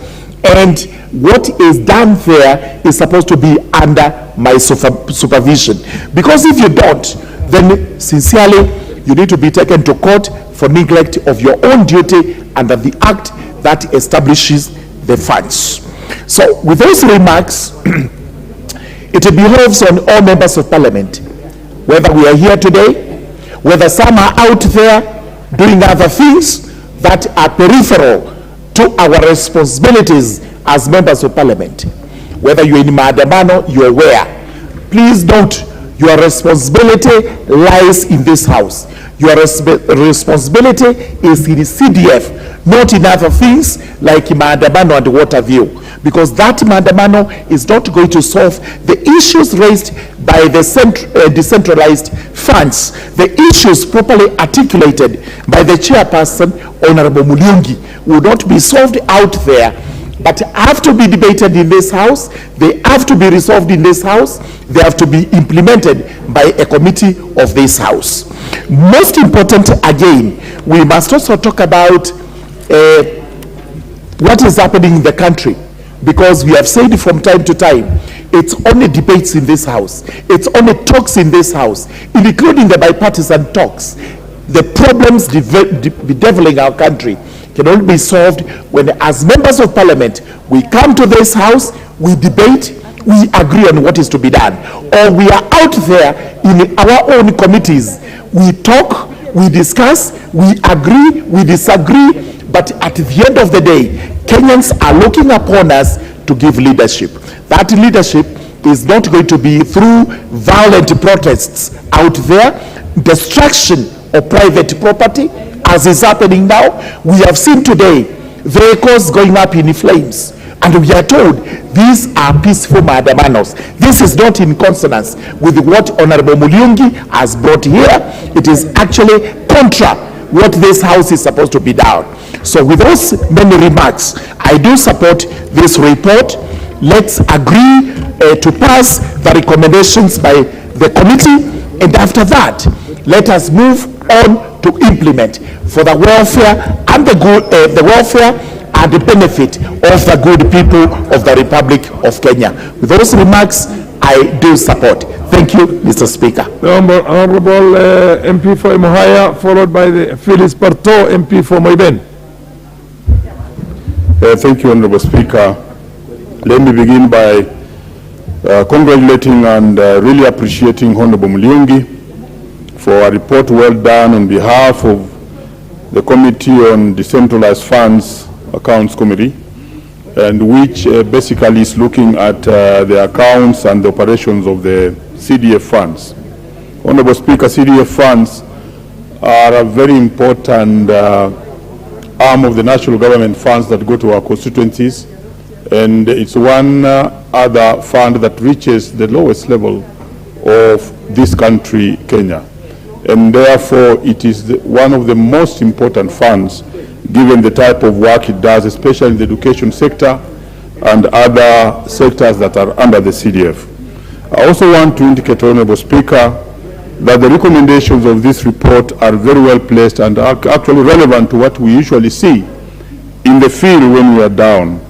and what is done there is supposed to be under my supervision. Because if you don't, then sincerely you need to be taken to court for neglect of your own duty under the act that establishes the funds. So with those remarks, it behoves on all members of parliament, whether we are here today, whether some are out there doing other things that are peripheral to our responsibilities as members of parliament. Whether you're in maandamano, you're where. Please note, your responsibility lies in this house. Your responsibility is in the CDF, not in other things like maandamano and what have you. Because that maandamano is not going to solve the issues raised by the decentralized funds, the issues properly articulated by the chairperson, Honorable Muliungi, will not be solved out there but have to be debated in this House, they have to be resolved in this House, they have to be implemented by a committee of this House. Most important, again, we must also talk about what is happening in the country, because we have said from time to time, it's only debates in this House, it's only talks in this House, including the bipartisan talks. The problems bedeviling our country can only be solved when, as members of parliament, we come to this House, we debate, we agree on what is to be done, or we are out there in our own committees, we talk, we discuss, we agree, we disagree, but at the end of the day, Kenyans are looking upon us to give leadership. That leadership is not going to be through violent protests out there, destruction of private property, as is happening now. We have seen today vehicles going up in flames, and we are told these are peaceful maandamanos. This is not in consonance with what Honorable Muliungi has brought here. It is actually contra what this House is supposed to be down. So with those many remarks, I do support this report. Let's agree to pass the recommendations by the committee, and after that, let us move on to implement for the welfare and the good, the welfare and the benefit of the good people of the Republic of Kenya. With those remarks, I do support. Thank you, Mr. Speaker. The Honorable MP for Imuhaya, followed by the Phyllis Barto, MP for Moiben. Thank you, Honorable Speaker. Let me begin by congratulating and really appreciating Honorable Muliungi for a report well done on behalf of the Committee on Decentralized Funds Accounts Committee, and which basically is looking at the accounts and the operations of the CDF funds. Honorable Speaker, CDF funds are a very important arm of the national government funds that go to our constituencies, and it's one other fund that reaches the lowest level of this country, Kenya. And therefore, it is one of the most important funds given the type of work it does, especially in the education sector and other sectors that are under the CDF. I also want to indicate, Honorable Speaker, that the recommendations of this report are very well placed and are actually relevant to what we usually see in the field when we are down.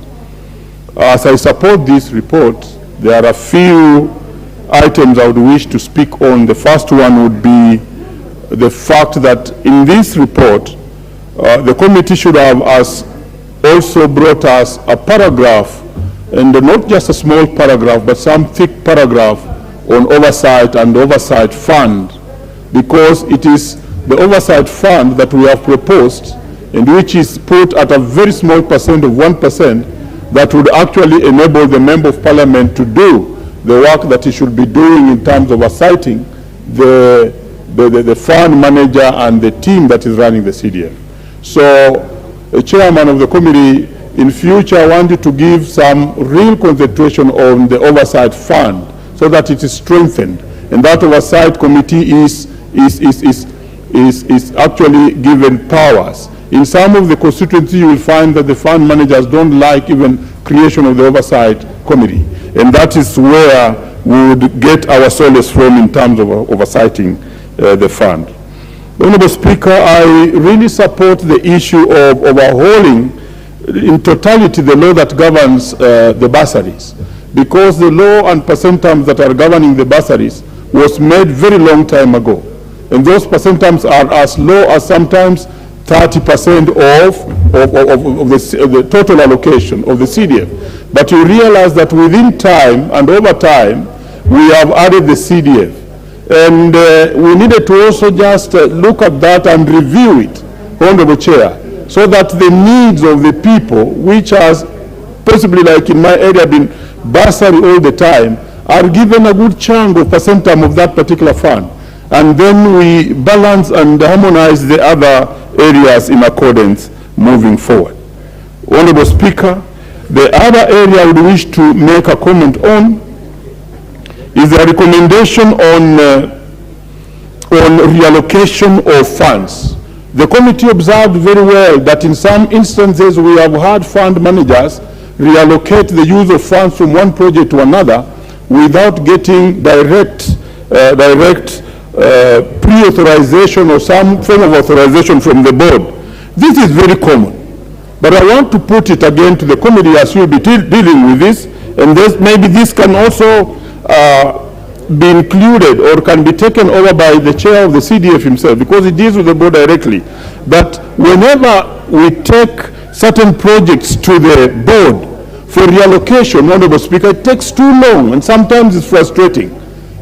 As I support this report, there are a few items I would wish to speak on. The first one would be the fact that in this report, the committee should have also brought us a paragraph, and not just a small paragraph, but some thick paragraph on oversight and oversight fund, because it is the oversight fund that we have proposed, and which is put at a very small percent of 1%, that would actually enable the Member of Parliament to do the work that he should be doing in terms of oversighting the fund manager and the team that is running the CDF. So, the chairman of the committee, in future, I want you to give some real concentration on the oversight fund so that it is strengthened, and that oversight committee is actually given powers. In some of the constituencies, you will find that the fund managers don't like even creation of the oversight committee, and that is where we would get our solace from in terms of oversighting the fund. Honorable Speaker, I really support the issue of overhauling in totality the law that governs the bursaries, because the law and percentages that are governing the bursaries was made very long time ago, and those percentages are as low as sometimes 30% of the total allocation of the CDF. But you realize that within time and over time, we have added the CDF. And we needed to also just look at that and review it, Honorable Chair, so that the needs of the people, which has possibly, like in my area, been bursary all the time, are given a good chunk of percentage of that particular fund. And then we balance and harmonize the other areas in accordance moving forward. Honorable Speaker, the other area I would wish to make a comment on is the recommendation on reallocation of funds. The committee observed very well that in some instances we have had fund managers reallocate the use of funds from one project to another without getting direct pre-authorization or some form of authorization from the board. This is very common. But I want to put it again to the committee as you'll be dealing with this, and maybe this can also be included or can be taken over by the chair of the CDF himself, because he deals with the board directly. But whenever we take certain projects to the board for reallocation, Honorable Speaker, it takes too long and sometimes it's frustrating.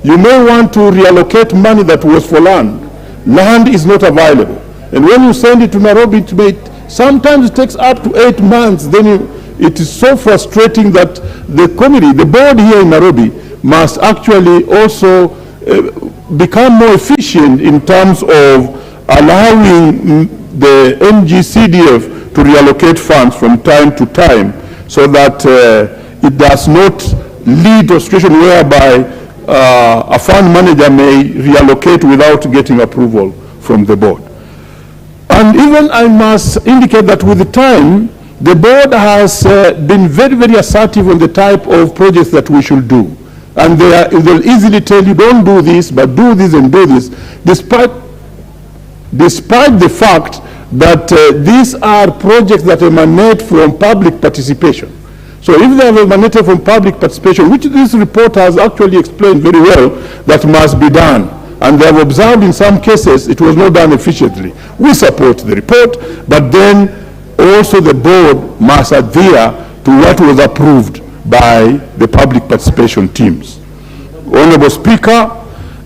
You may want to reallocate money that was for land. Land is not available. And when you send it to Nairobi, sometimes it takes up to 8 months. Then it is so frustrating that the committee, the board here in Nairobi, must actually also become more efficient in terms of allowing the NGCDF to reallocate funds from time to time, so that it does not lead to a situation whereby a fund manager may reallocate without getting approval from the board. And even I must indicate that with the time, the board has been very, very assertive on the type of projects that we should do. And they'll easily tell you, don't do this, but do this and do this, despite the fact that these are projects that emanate from public participation. So if they have emanated from public participation, which this report has actually explained very well, that must be done. And they have observed in some cases it was not done efficiently. We support the report, but then also the board must adhere to what was approved by the public participation teams. Honorable Speaker,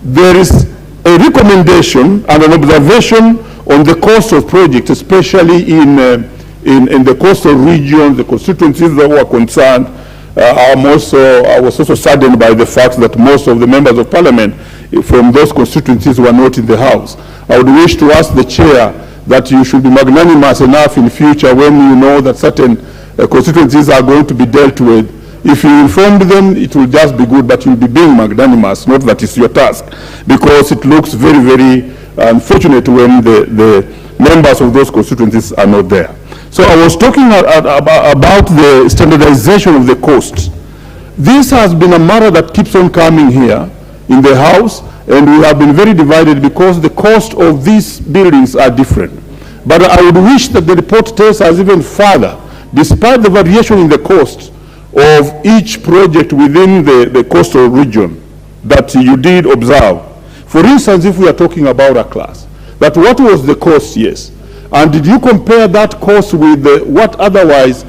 there is a recommendation and an observation on the cost of projects, especially in the coastal region, the constituencies that were concerned. I was also saddened by the fact that most of the members of parliament from those constituencies were not in the House. I would wish to ask the chair that you should be magnanimous enough in future when you know that certain constituencies are going to be dealt with. If you inform them, it will just be good, but you'll be being magnanimous, not that it's your task, because it looks very, very unfortunate when the members of those constituencies are not there. So I was talking about the standardization of the costs. This has been a matter that keeps on coming here in the House, and we have been very divided because the cost of these buildings are different. But I would wish that the report takes us even further, despite the variation in the cost of each project within the coastal region that you did observe. For instance, if we are talking about a class, that what was the cost, yes, and did you compare that cost with what otherwise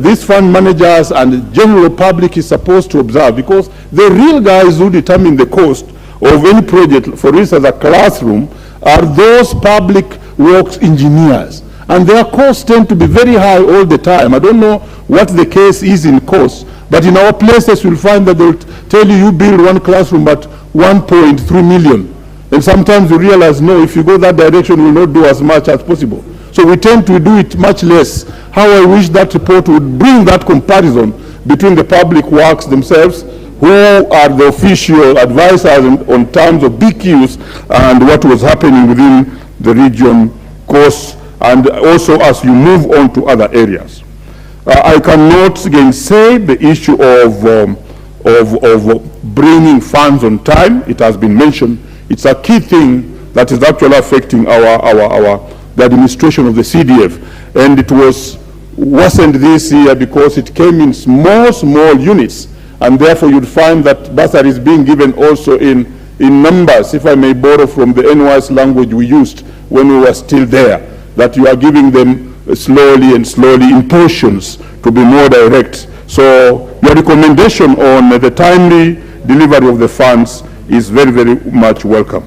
these fund managers and the general public is supposed to observe? Because the real guys who determine the cost of any project, for instance a classroom, are those public works engineers. And their costs tend to be very high all the time. I don't know what the case is in cost, but in our places you'll find that they'll tell you, you build one classroom at 1.3 million. And sometimes you realize, no, if you go that direction, we'll not do as much as possible. So we tend to do it much less. How I wish that report would bring that comparison between the public works themselves, who are the official advisors on terms of BQs, and what was happening within the region costs, and also as you move on to other areas. I cannot again say the issue of bringing funds on time. It has been mentioned. It's a key thing that is actually affecting the administration of the CDF. And it wasn't this year because it came in small units. And therefore you'd find that bursary is being given also in numbers, if I may borrow from the NYS language we used when we were still there, that you are giving them slowly in portions to be more direct. So your recommendation on the timely delivery of the funds is very, very much welcome.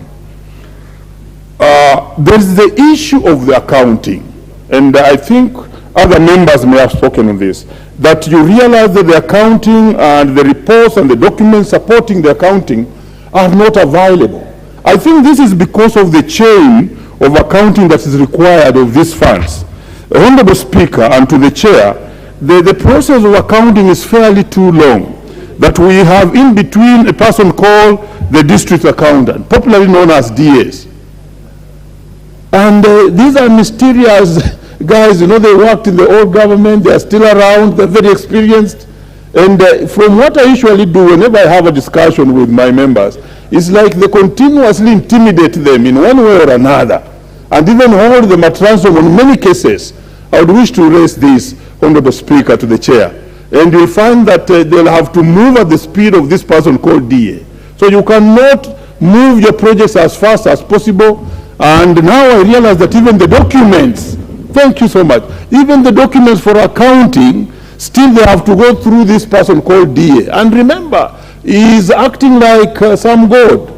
There's the issue of the accounting, and I think other members may have spoken on this, that you realize that the accounting and the reports and the documents supporting the accounting are not available. I think this is because of the chain of accounting that is required of these funds. Honorable Speaker, and to the Chair, the process of accounting is fairly too long, that we have in between a person called the district accountant, popularly known as DS. And these are mysterious guys, you know, they worked in the old government, they are still around, they're very experienced. And from what I usually do whenever I have a discussion with my members, it's like they continuously intimidate them in one way or another, and even hold them at ransom in many cases. I would wish to raise this, Honorable Speaker, to the chair. And you'll find that they'll have to move at the speed of this person called DA. So you cannot move your projects as fast as possible. And now I realize that even the documents, thank you so much, even the documents for accounting, still they have to go through this person called DA. And remember, he is acting like some god.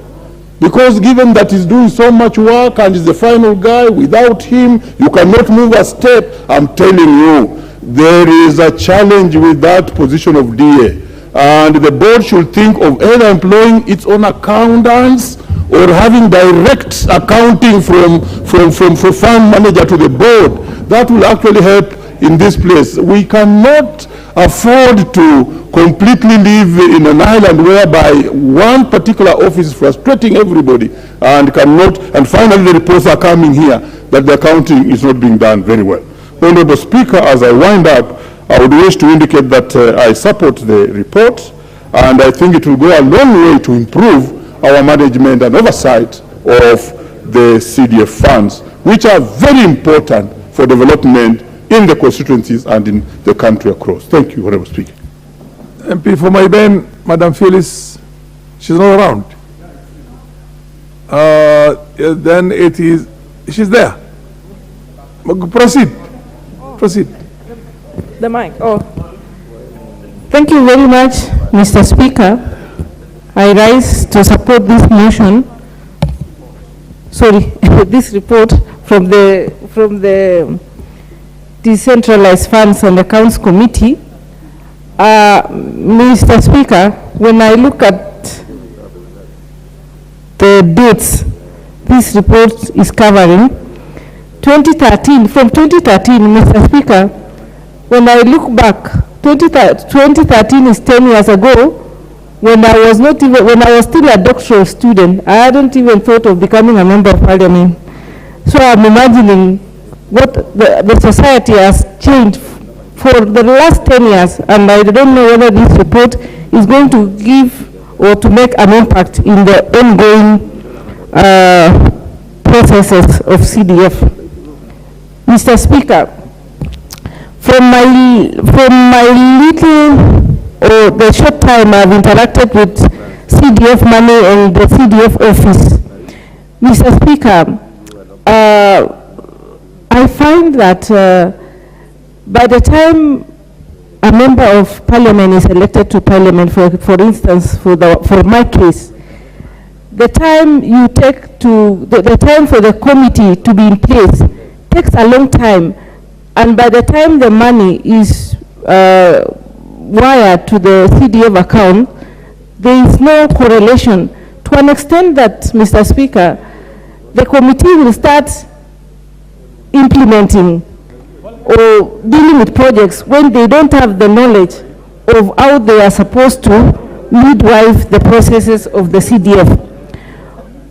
Because given that he's doing so much work and is the final guy, without him, you cannot move a step. I'm telling you, there is a challenge with that position of DA. And the board should think of either employing its own accountants or having direct accounting from fund manager to the board. That will actually help in this place. We cannot afford to completely live in an island whereby one particular office is frustrating everybody and cannot, and finally the reports are coming here that the accounting is not being done very well. Honorable Speaker, as I wind up, I would wish to indicate that I support the report, and I think it will go a long way to improve our management and oversight of the CDF funds, which are very important for development in the constituencies and in the country across. Thank you, Honorable Speaker. MP for my Ben, Madam Phyllis, she's not around. Then it is, she's there. Proceed. Proceed. The mic. Oh. Thank you very much, Mr. Speaker. I rise to support this motion. Sorry, this report from the Decentralized Funds and Accounts Committee. Mr. Speaker, when I look at the dates this report is covering, 2013, from 2013, Mr. Speaker, when I look back, 2013 is 10 years ago, when I was still a doctoral student. I hadn't even thought of becoming a member of parliament. So I'm imagining what the society has changed for the last 10 years, and I don't know whether this report is going to give or to make an impact in the ongoing processes of CDF. Mr. Speaker, from my little or the short time I've interacted with CDF money and the CDF office, Mr. Speaker, I find that by the time a member of parliament is elected to parliament, for instance, for my case, the time you take to, the time for the committee to be in place takes a long time, and by the time the money is wired to the CDF account, there is no correlation to an extent that, Mr. Speaker, the committee will start implementing or dealing with projects when they don't have the knowledge of how they are supposed to midwife the processes of the CDF.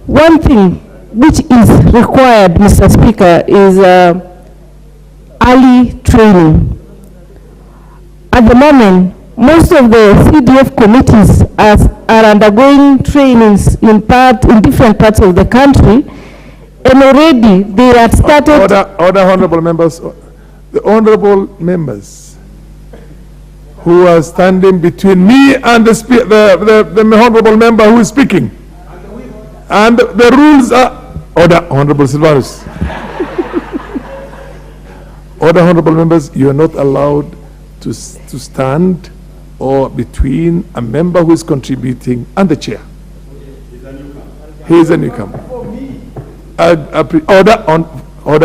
One thing which is required, Mr. Speaker, is early training. At the moment, most of the CDF committees are undergoing trainings in different parts of the country, and already they have started. Order, honorable members. The honorable members who are standing between me and the honorable member who is speaking. And the rules are, order, Honorable Silvanus. Order, honorable members, you are not allowed to stand or between a member who is contributing and the chair. He is a newcomer. Order,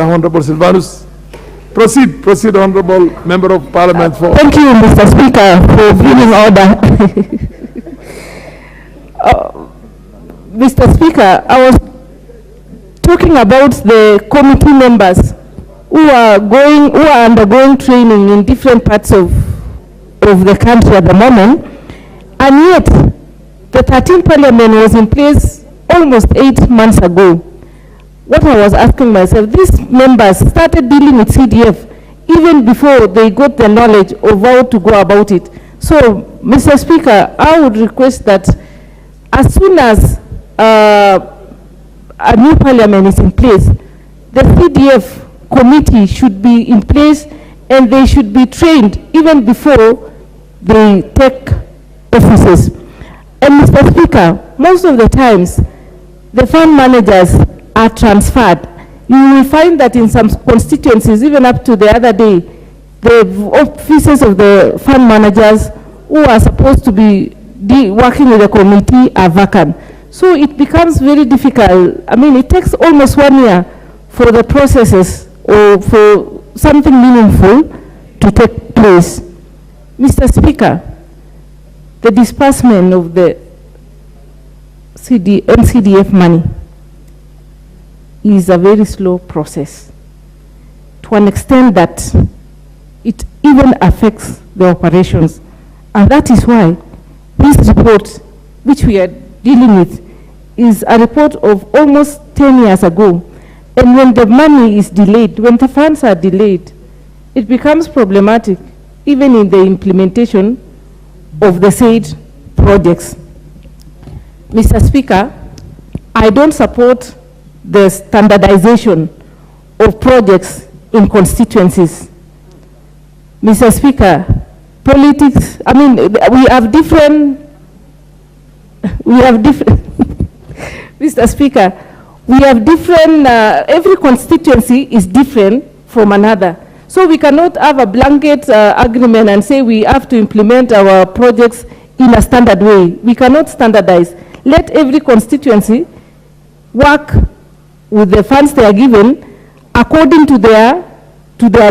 Honorable Silvanus. Proceed, honorable member of parliament. Thank you, Mr. Speaker, for bringing order. Mr. Speaker, I was talking about the committee members who are undergoing training in different parts of the country at the moment, and yet the 13th Parliament was in place almost 8 months ago. what I was asking myself, these members started dealing with CDF even before they got the knowledge of how to go about it. So, Mr. Speaker, I would request that as soon as a new parliament is in place, the CDF committee should be in place and they should be trained even before they take offices. And Mr. Speaker, most of the times, the fund managers are transferred. You will find that in some constituencies, even up to the other day, the offices of the fund managers who are supposed to be working with the committee are vacant. So it becomes very difficult. I mean, it takes almost 1 year for the processes or for something meaningful to take place. Mr. Speaker, the disbursement of the NCDF money is a very slow process to an extent that it even affects the operations. And that is why this report, which we are dealing with, is a report of almost 10 years ago. And when the money is delayed, when the funds are delayed, it becomes problematic, even in the implementation of the said projects. Mr. Speaker, I don't support the standardization of projects in constituencies. Mr. Speaker, politics, I mean, we have different, Mr. Speaker, we have different, every constituency is different from another. So we cannot have a blanket agreement and say we have to implement our projects in a standard way. We cannot standardize. Let every constituency work with the funds they are given according to their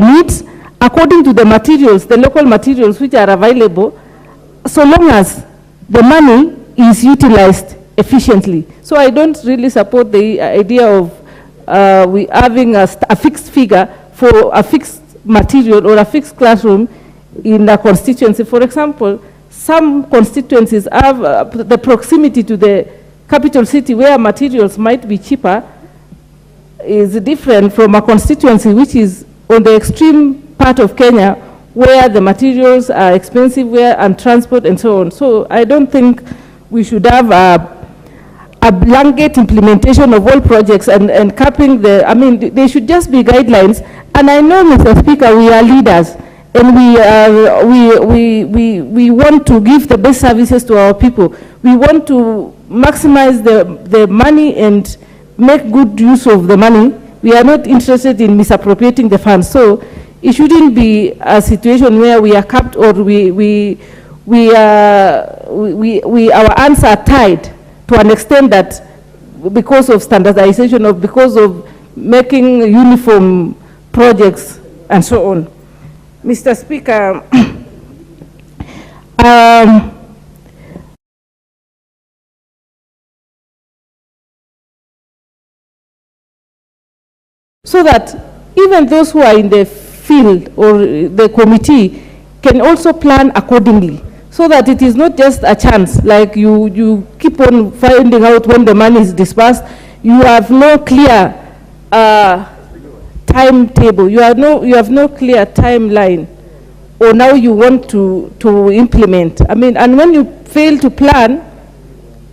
needs, according to the materials, the local materials which are available, so long as the money is utilized efficiently. So I don't really support the idea of we having a fixed figure for a fixed material or a fixed classroom in a constituency. For example, some constituencies have the proximity to the capital city where materials might be cheaper is different from a constituency which is on the extreme part of Kenya where the materials are expensive, and transport and so on. So I don't think we should have a blanket implementation of all projects and capping the, I mean, they should just be guidelines. And I know, Mr. Speaker, we are leaders and we want to give the best services to our people. We want to maximize the money and make good use of the money. We are not interested in misappropriating the funds. So it shouldn't be a situation where we are capped or our hands are tied to an extent that because of standardization or because of making uniform projects and so on. Mr. Speaker, so that even those who are in the field or the committee can also plan accordingly, so that it is not just a chance, like you keep on finding out when the money is disbursed. You have no clear timetable, you have no clear timeline, or now you want to implement. I mean, and when you fail to plan,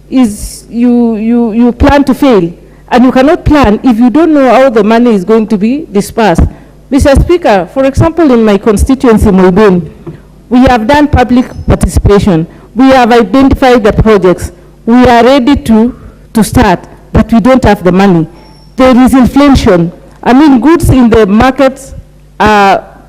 you plan to fail. And you cannot plan if you don't know how the money is going to be dispersed. Mr. Speaker, for example, in my constituency, Mutembei, we have done public participation. We have identified the projects. We are ready to start, but we don't have the money. There is inflation. I mean, goods in the markets are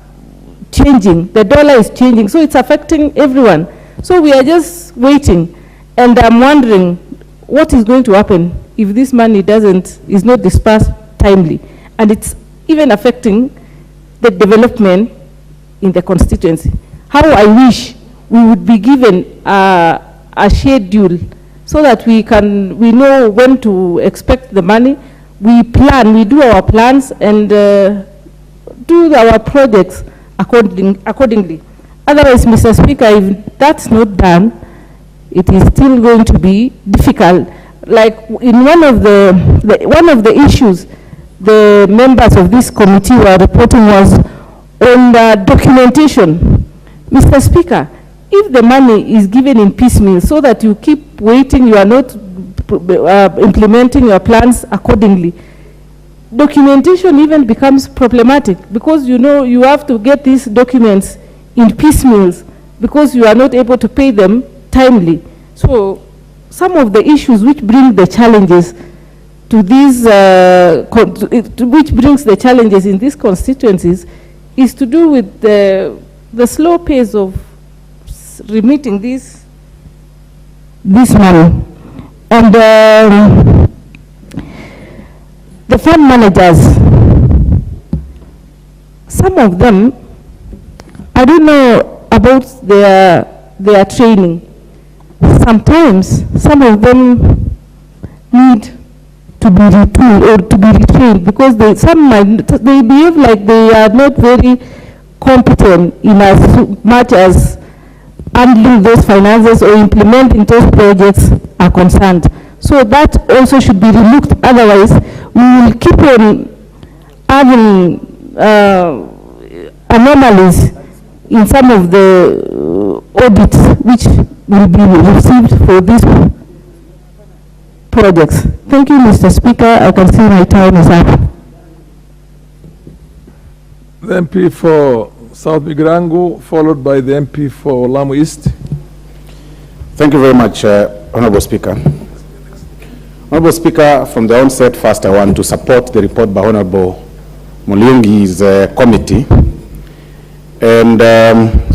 changing. The dollar is changing, so it's affecting everyone. So we are just waiting, and I'm wondering what is going to happen if this money is not dispersed timely, and it's even affecting the development in the constituency. How I wish we would be given a schedule so that we know when to expect the money. We plan, we do our plans and do our projects accordingly. Otherwise, Mr. Speaker, if that's not done, it is still going to be difficult. Like in one of the issues the members of this committee were reporting was on the documentation. Mr. Speaker, if the money is given in piecemeal so that you keep waiting, you are not implementing your plans accordingly, documentation even becomes problematic, because you know you have to get these documents in piecemeals because you are not able to pay them timely. So some of the issues which bring the challenges to these, which brings the challenges in these constituencies is to do with the slow pace of remitting this money. And the fund managers, some of them, I don't know about their training. Sometimes some of them need to be retooled or to be retrained because they behave like they are not very competent in as much as handling those finances or implementing those projects are concerned. So that also should be relooked. Otherwise, we will keep on having anomalies in some of the audits which will be received for these projects. Thank you, Mr. Speaker. I can see my time is up. The MP for South Migrango, followed by the MP for Lamu East. Thank you very much, Honorable Speaker. Honorable Speaker, from the onset, first I want to support the report by Honorable Muliungi's committee and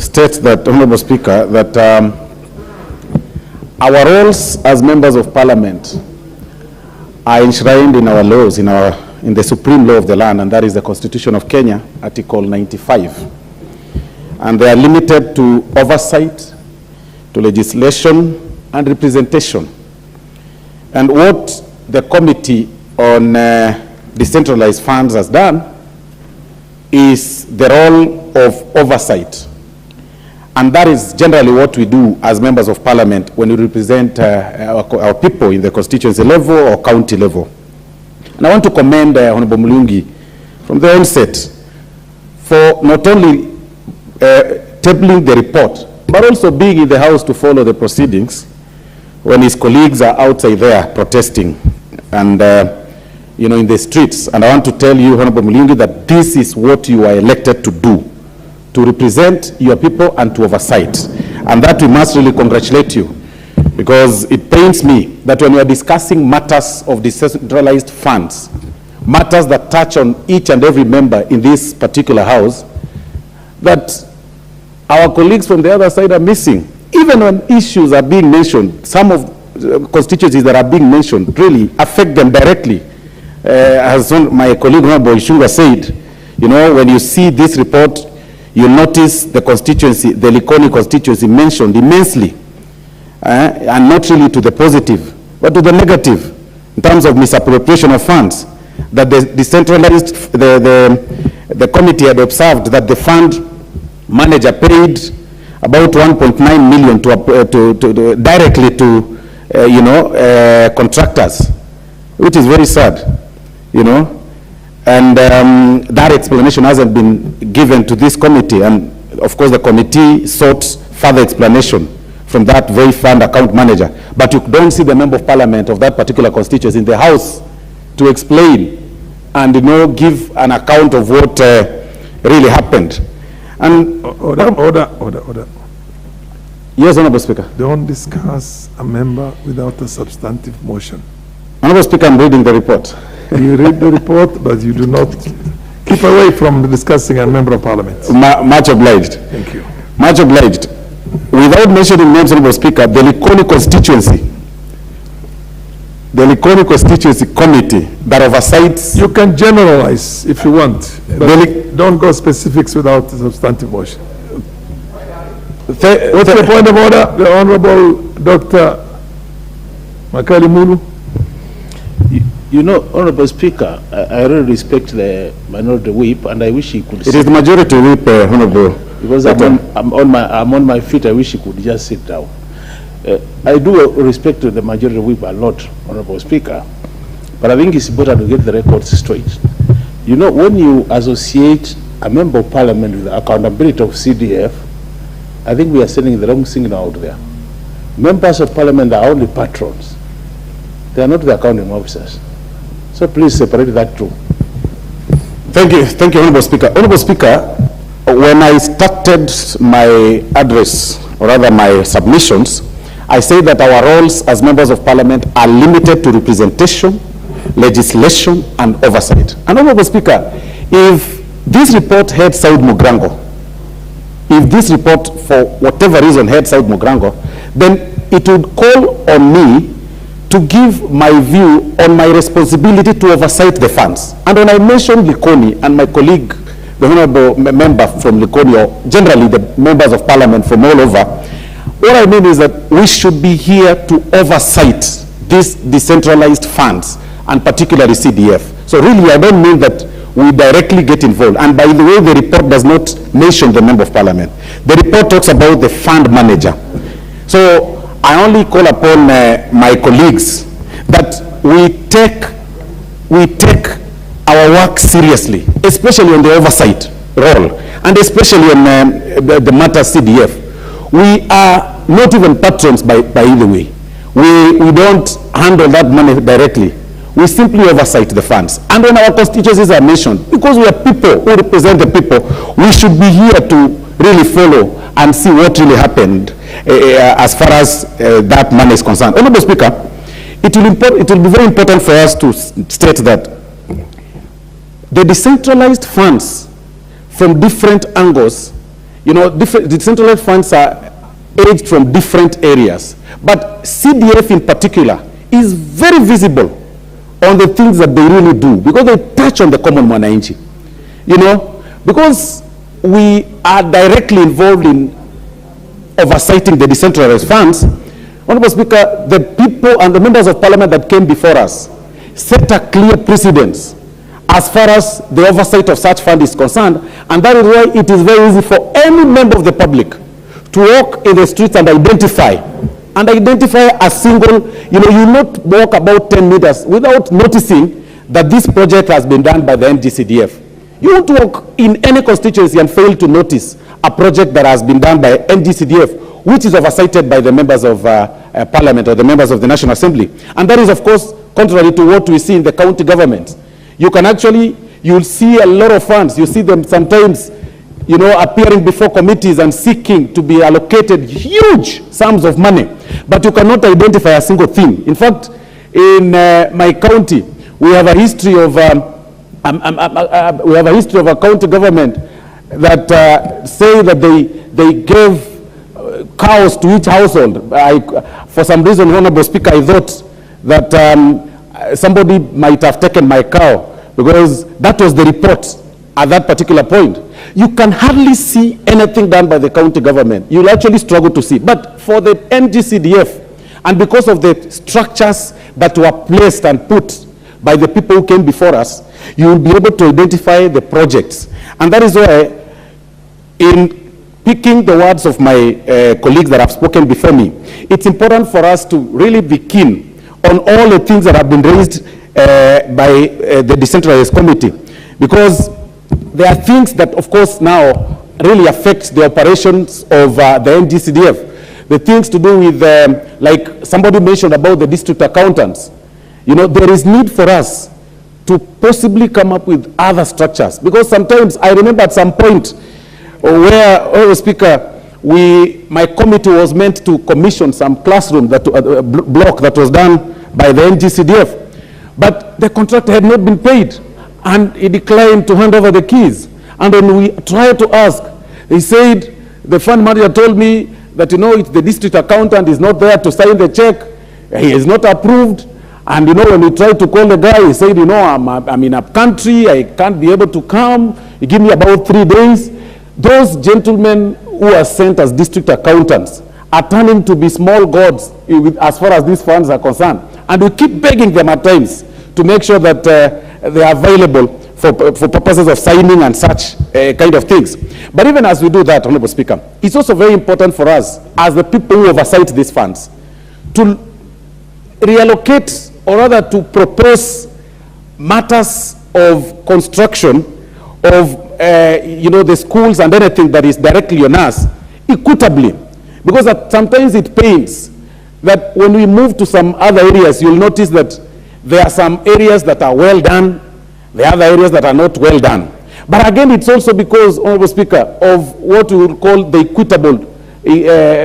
state that, Honorable Speaker, that our roles as members of Parliament are enshrined in our laws, in the supreme law of the land, and that is the Constitution of Kenya, Article 95. And they are limited to oversight, to legislation, and representation. And what the Committee on Decentralized Funds has done is the role of oversight. And that is generally what we do as members of Parliament when we represent our people in the constituency level or county level. And I want to commend Honorable Mulungi from the onset for not only tabling the report, but also being in the House to follow the proceedings when his colleagues are outside there protesting and you know, in the streets. And I want to tell you, Honorable Mulungi, that this is what you are elected to do, to represent your people and to oversight. And that we must really congratulate you, because it pains me that when we are discussing matters of decentralized funds, matters that touch on each and every member in this particular house, that our colleagues from the other side are missing. Even when issues are being mentioned, some of constituencies that are being mentioned really affect them directly. As my colleague Honorable Ishunga said, you know, when you see this report, you notice the constituency, the Likoni constituency mentioned immensely, and not really to the positive, but to the negative, in terms of misappropriation of funds, that the decentralized, the committee had observed that the fund manager paid about 1.9 million to directly to, contractors, which is very sad, you know. And that explanation hasn't been given to this committee, and of course the committee sought further explanation from that very fund account manager. But you don't see the member of Parliament of that particular constituency in the House to explain and, you know, give an account of what really happened. And order. Yes, Honorable Speaker. Don't discuss a member without a substantive motion. Honorable Speaker, I'm reading the report. You read the report, but you do not keep away from discussing a member of Parliament. Much obliged. Thank you. Much obliged. Without mentioning names, Honorable Speaker, the Likoni constituency committee that oversights. You can generalize if you want, but don't go specifics without a substantive motion. What's the point of order? The Honorable Dr. Makali Mulu. You know, Honorable Speaker, I really respect the minority whip, and I wish he could. It is the majority whip, Honorable. Because I'm on my feet. I wish he could just sit down. I do respect the majority whip a lot, Honorable Speaker, but I think it's better to get the records straight. You know, when you associate a member of parliament with the accountability of CDF, I think we are sending the wrong signal out there. Members of parliament are only patrons. They are not the accounting officers. So please separate that too. Thank you, Honorable Speaker. Honorable Speaker, when I started my address, or rather my submissions, I say that our roles as members of parliament are limited to representation, legislation, and oversight. And Honorable Speaker, if this report heads South Mugrango, if this report, for whatever reason, heads South Mugrango, then it would call on me to give my view on my responsibility to oversight the funds. And when I mentioned Likoni and my colleague, the honorable member from Likoni, or generally the members of parliament from all over, what I mean is that we should be here to oversight these decentralized funds, and particularly CDF. So really, I don't mean that we directly get involved. And by the way, the report does not mention the member of parliament. The report talks about the fund manager. So I only call upon my colleagues that we take our work seriously, especially on the oversight role, and especially on the matter CDF. We are not even patrons by either way. We don't handle that money directly. We simply oversight the funds. And when our constituencies are mentioned, because we are people who represent the people, we should be here to really follow and see what really happened as far as that money is concerned. Honorable Speaker, it will be very important for us to state that the decentralized funds from different angles, you know, decentralized funds are aged from different areas. But CDF in particular is very visible on the things that they really do, because they touch on the common mwananchi. You know, because we are directly involved in oversighting the decentralized funds, Honorable Speaker, the people and the members of parliament that came before us set a clear precedence as far as the oversight of such fund is concerned, and that is why it is very easy for any member of the public to walk in the streets and identify a single, you know, you not walk about 10 meters without noticing that this project has been done by the NGCDF. You won't walk in any constituency and fail to notice a project that has been done by NGCDF, which is oversighted by the members of parliament or the members of the National Assembly. And that is, of course, contrary to what we see in the county government. You can actually, you'll see a lot of funds. You see them sometimes, you know, appearing before committees and seeking to be allocated huge sums of money, but you cannot identify a single thing. In fact, in my county, we have a history of a county government that say that they gave cows to each household. For some reason, Honorable Speaker, I thought that somebody might have taken my cow, because that was the report at that particular point. You can hardly see anything done by the county government. You'll actually struggle to see. But for the NGCDF, and because of the structures that were placed and put by the people who came before us, you will be able to identify the projects. And that is why, in picking the words of my colleagues that have spoken before me, it's important for us to really be keen on all the things that have been raised by the decentralized committee, because there are things that, of course, now really affect the operations of the NGCDF. The things to do with, like somebody mentioned about the district accountants. You know, there is need for us to possibly come up with other structures, because sometimes I remember at some point where, oh, Speaker, my committee was meant to commission some classroom that block that was done by the NGCDF, but the contractor had not been paid, and he declined to hand over the keys. And when we tried to ask, he said, the fund manager told me that, you know, the district accountant is not there to sign the check, he is not approved. And, you know, when we tried to call the guy, he said, you know, I'm in a country, I can't be able to come. He gave me about 3 days. Those gentlemen who are sent as district accountants are turning to be small gods as far as these funds are concerned. And we keep begging them at times to make sure that they are available for purposes of signing and such kind of things. But even as we do that, Honorable Speaker, it's also very important for us, as the people who oversight these funds, to reallocate, or rather to propose matters of construction of the schools and anything that is directly on us equitably. Because sometimes it pains that when we move to some other areas, you'll notice that there are some areas that are well done, there are other areas that are not well done. But again, it's also because, Honorable Speaker, of what we would call the equitable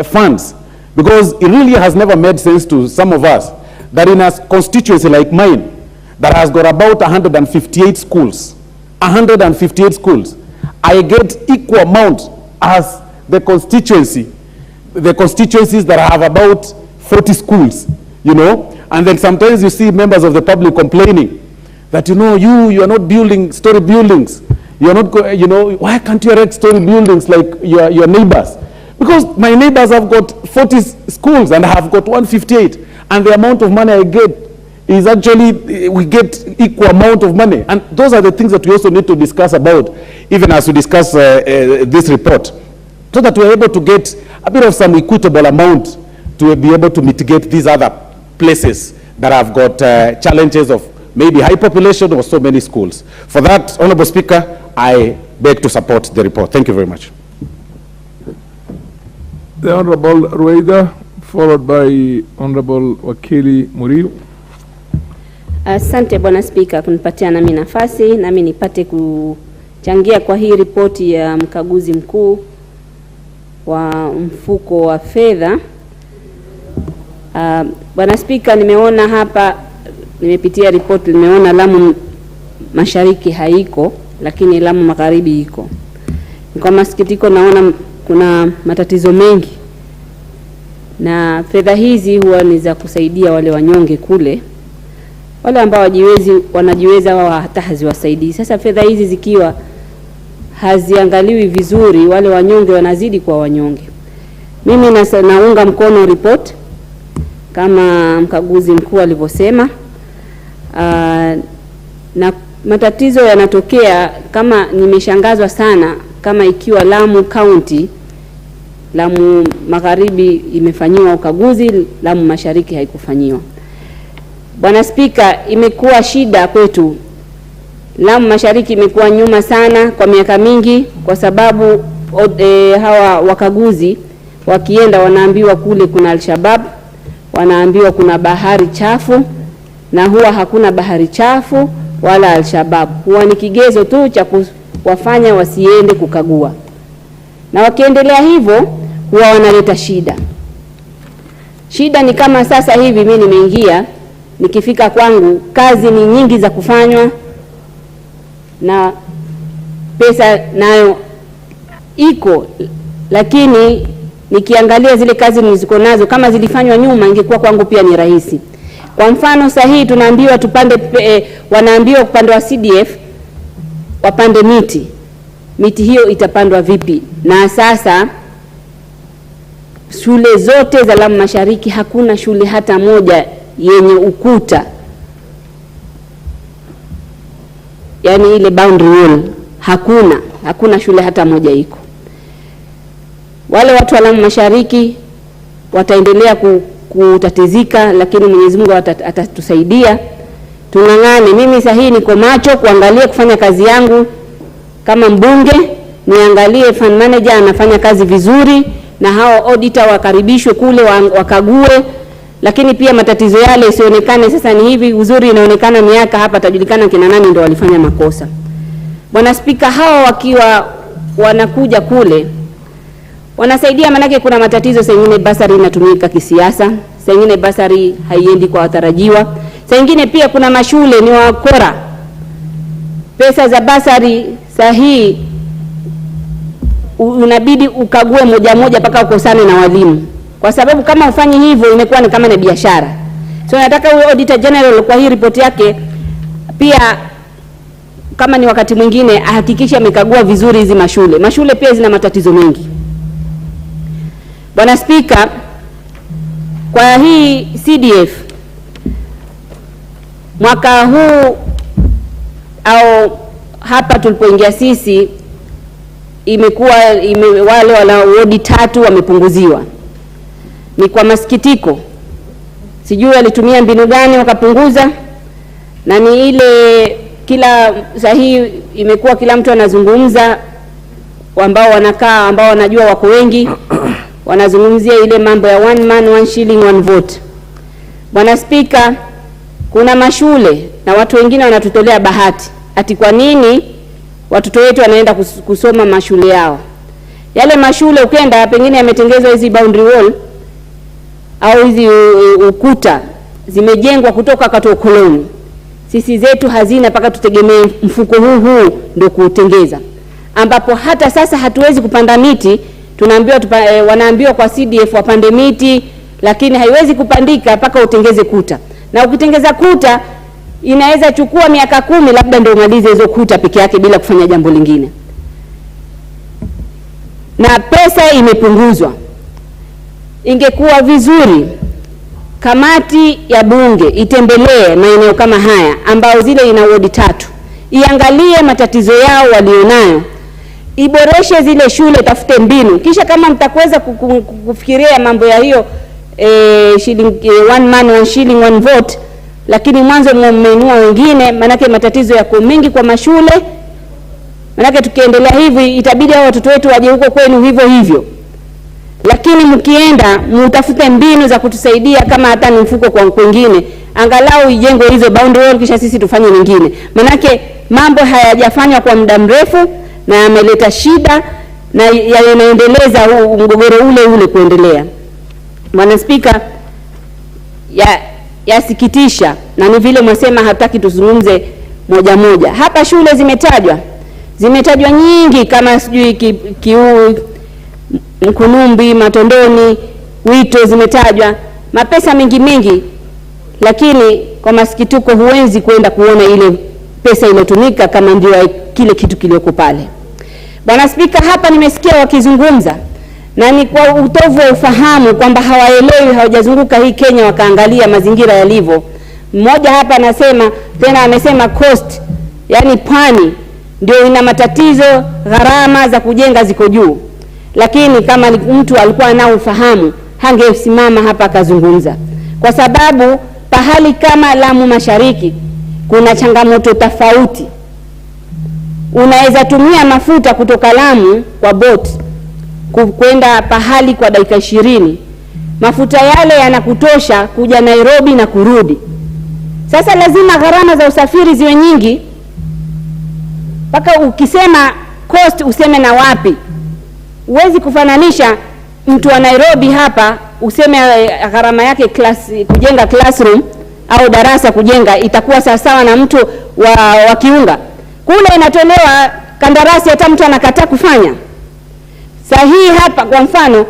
funds. Because it really has never made sense to some of us that in a constituency like mine, that has got about 158 schools, 158 schools, I get equal amount as the constituencies that have about 40 schools, and then sometimes you see members of the public complaining that, you are not building story buildings, you are not, why can't you erect story buildings like your neighbors? Because my neighbors have got 40 schools and I have got 158, and the amount of money I get is actually, we get equal amount of money. And those are the things that we also need to discuss about, even as we discuss this report, so that we're able to get a bit of some equitable amount to be able to mitigate these other places that have got challenges of maybe high population or so many schools. For that, Honorable Speaker, I beg to support the report. Thank you very much. The Honorable Rueda, followed by Honorable Wakili Muriu. Asante Bwana Spika kunipatia nami nafasi nami nipate kuchangia kwa hii ripoti ya mkaguzi mkuu wa mfuko wa fedha. Bwana Spika, nimeona hapa, nimepitia ripoti, nimeona Lamu Mashariki haiko, lakini Lamu Magharibi iko. Kwa masikitiko naona kuna matatizo mengi, na fedha hizi huwa ni za kusaidia wale wanyonge kule. Wale ambao wanajiweza wao hata haziwasaidii. Sasa fedha hizi zikiwa haziangaliwi vizuri, wale wanyonge wanazidi kwa wanyonge. Mimi naunga mkono report kama mkaguzi mkuu alivyosema. Na matatizo yanatokea, kama nimeshangazwa sana kama ikiwa Lamu County, Lamu Magharibi imefanyiwa ukaguzi, Lamu Mashariki haikufanyiwa. Bwana Spika, imekuwa shida kwetu. Lamu Mashariki imekuwa nyuma sana kwa miaka mingi, kwa sababu hawa wakaguzi wakienda wanaambiwa kule kuna Al-Shabaab, wanaambiwa kuna bahari chafu, na huwa hakuna bahari chafu wala Al-Shabaab. Huwa ni kigezo tu cha kuwafanya wasiende kukagua. Na wakiendelea hivyo huwa wanaleta shida. Shida ni kama sasa hivi mimi nimeingia, nikifika kwangu kazi ni nyingi za kufanywa na pesa nayo iko, lakini nikiangalia zile kazi nilizoko nazo kama zilifanywa nyuma ingekuwa kwangu pia ni rahisi. Kwa mfano sahihi tunaambiwa tupande wanaambiwa upande wa CDF wapande miti. Miti hiyo itapandwa vipi? Na sasa shule zote za Lamu Mashariki hakuna shule hata moja yenye ukuta, yani ile boundary wall, hakuna shule hata moja iko. Wale watu wa Lamu Mashariki wataendelea kutatizika, lakini Mwenyezi Mungu atatusaidia. Tungangane. Mimi sahihi niko macho kuangalia kufanya kazi yangu kama mbunge, niangalie fund manager anafanya kazi vizuri, na hao auditor wakaribishwe kule wakague, lakini pia matatizo yale isionekane sasa ni hivi uzuri inaonekana miaka hapa tajulikana kina nani ndio walifanya makosa. Bwana Spika, hao wakiwa wanakuja kule wanasaidia, manake kuna matatizo sengine basari inatumika kisiasa, sengine basari haiendi kwa watarajiwa, sengine pia kuna mashule ni wakora. Pesa za basari sahihi unabidi ukague moja moja mpaka ukosane na walimu, kwa sababu kama ufanyi hivyo imekuwa ni kama ni biashara. So nataka huyo Auditor General kwa hii report yake pia, kama ni wakati mwingine ahakikisha amekagua vizuri hizi mashule. Mashule pia zina matatizo mengi. Bwana Spika, kwa hii CDF mwaka huu au hapa tulipoingia sisi imekuwa wale wala wodi 3 wamepunguziwa. Ni kwa masikitiko. Sijui alitumia mbinu gani wakapunguza, na ni ile kila sahihi imekuwa kila mtu anazungumza, ambao wanakaa ambao wanajua wako wengi wanazungumzia ile mambo ya one man one shilling one vote. Bwana Spika, kuna mashule na watu wengine wanatutolea bahati ati kwa nini watoto wetu wanaenda kusoma mashule yao. Yale mashule ukenda pengine yametengezwa hizi boundary wall au hizi ukuta zimejengwa kutoka katika ukoloni. Sisi zetu hazina paka tutegemee mfuko huu ndio kuutengeza, ambapo hata sasa hatuwezi kupanda miti. Tunaambiwa wanaambiwa kwa CDF wapande miti, lakini haiwezi kupandika paka utengeze kuta, na ukitengeza kuta inaweza chukua miaka 10 labda ndio umalize hizo kuta peke yake bila kufanya jambo lingine, na pesa imepunguzwa. Ingekuwa vizuri kamati ya bunge itembelee maeneo kama haya ambao zile ina wodi 3, iangalie matatizo yao walionayo, iboreshe zile shule, tafute mbinu, kisha kama mtakweza kufikiria mambo ya hiyo one man one shilling one vote, lakini mwanzo mmeinua wengine, manake matatizo yako mengi kwa mashule. Manake tukiendelea hivi itabidi hao watoto wetu waje huko kwenu hivyo hivyo, lakini mkienda mutafute mbinu za kutusaidia, kama hata ni mfuko kwa kwingine, angalau ijengwe hizo boundary wall, kisha sisi tufanye nyingine. Manake mambo hayajafanywa kwa muda mrefu na yameleta shida na yanaendeleza mgogoro ule kuendelea. Bwana Spika, yasikitisha na ni vile mwasema hataki tuzungumze moja moja. Hapa shule zimetajwa nyingi, kama sijui Mkunumbi, Matondoni, Wito zimetajwa, mapesa mengi, lakini kwa masikitiko huwezi kwenda kuona ile pesa iliyotumika kama ndio kile kitu kilioko pale. Bwana Spika, hapa nimesikia wakizungumza na ni kwa utovu wa ufahamu kwamba hawaelewi, hawajazunguka hii Kenya wakaangalia mazingira yalivyo. Mmoja hapa anasema tena, amesema coast, yani pwani ndio ina matatizo, gharama za kujenga ziko juu. Lakini kama mtu alikuwa na ufahamu hangesimama hapa akazungumza, kwa sababu pahali kama Lamu Mashariki kuna changamoto tofauti. Unaweza tumia mafuta kutoka Lamu kwa boat kwenda pahali kwa dakika 20. Mafuta yale yanakutosha kuja Nairobi na kurudi. Sasa lazima gharama za usafiri ziwe nyingi. Paka ukisema cost useme na wapi. Uwezi kufananisha mtu wa Nairobi hapa useme gharama yake kujenga classroom au darasa kujenga itakuwa sawa na mtu wa Kiunga. Kule inatolewa kandarasi hata mtu anakataa kufanya. Sahihi hapa kwa mfano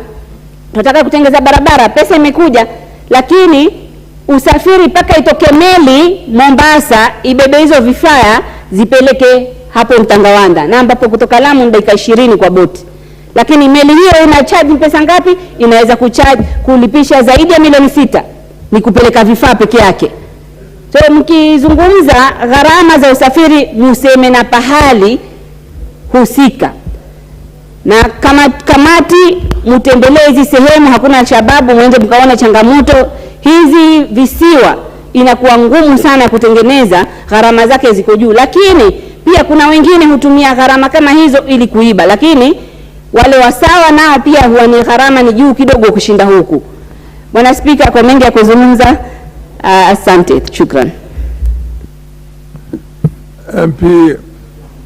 tunataka kutengeza barabara, pesa imekuja, lakini usafiri paka itoke meli Mombasa ibebe hizo vifaa zipeleke hapo Mtangawanda, na ambapo kutoka Lamu dakika 20 kwa boti. Lakini meli hiyo ina charge pesa ngapi? Inaweza kulipisha zaidi ya milioni 6 ni kupeleka vifaa peke yake. So mkizungumza gharama za usafiri museme na pahali husika. Na kama kamati mutembelee hizi sehemu, hakuna sababu mwende mkaona changamoto hizi. Visiwa inakuwa ngumu sana kutengeneza, gharama zake ziko juu, lakini pia kuna wengine hutumia gharama kama hizo ili kuiba, lakini wale wasawa nao pia huwa ni gharama ni juu kidogo kushinda huku. Bwana Spika, kwa mengi ya kuzungumza, asante, shukran. MP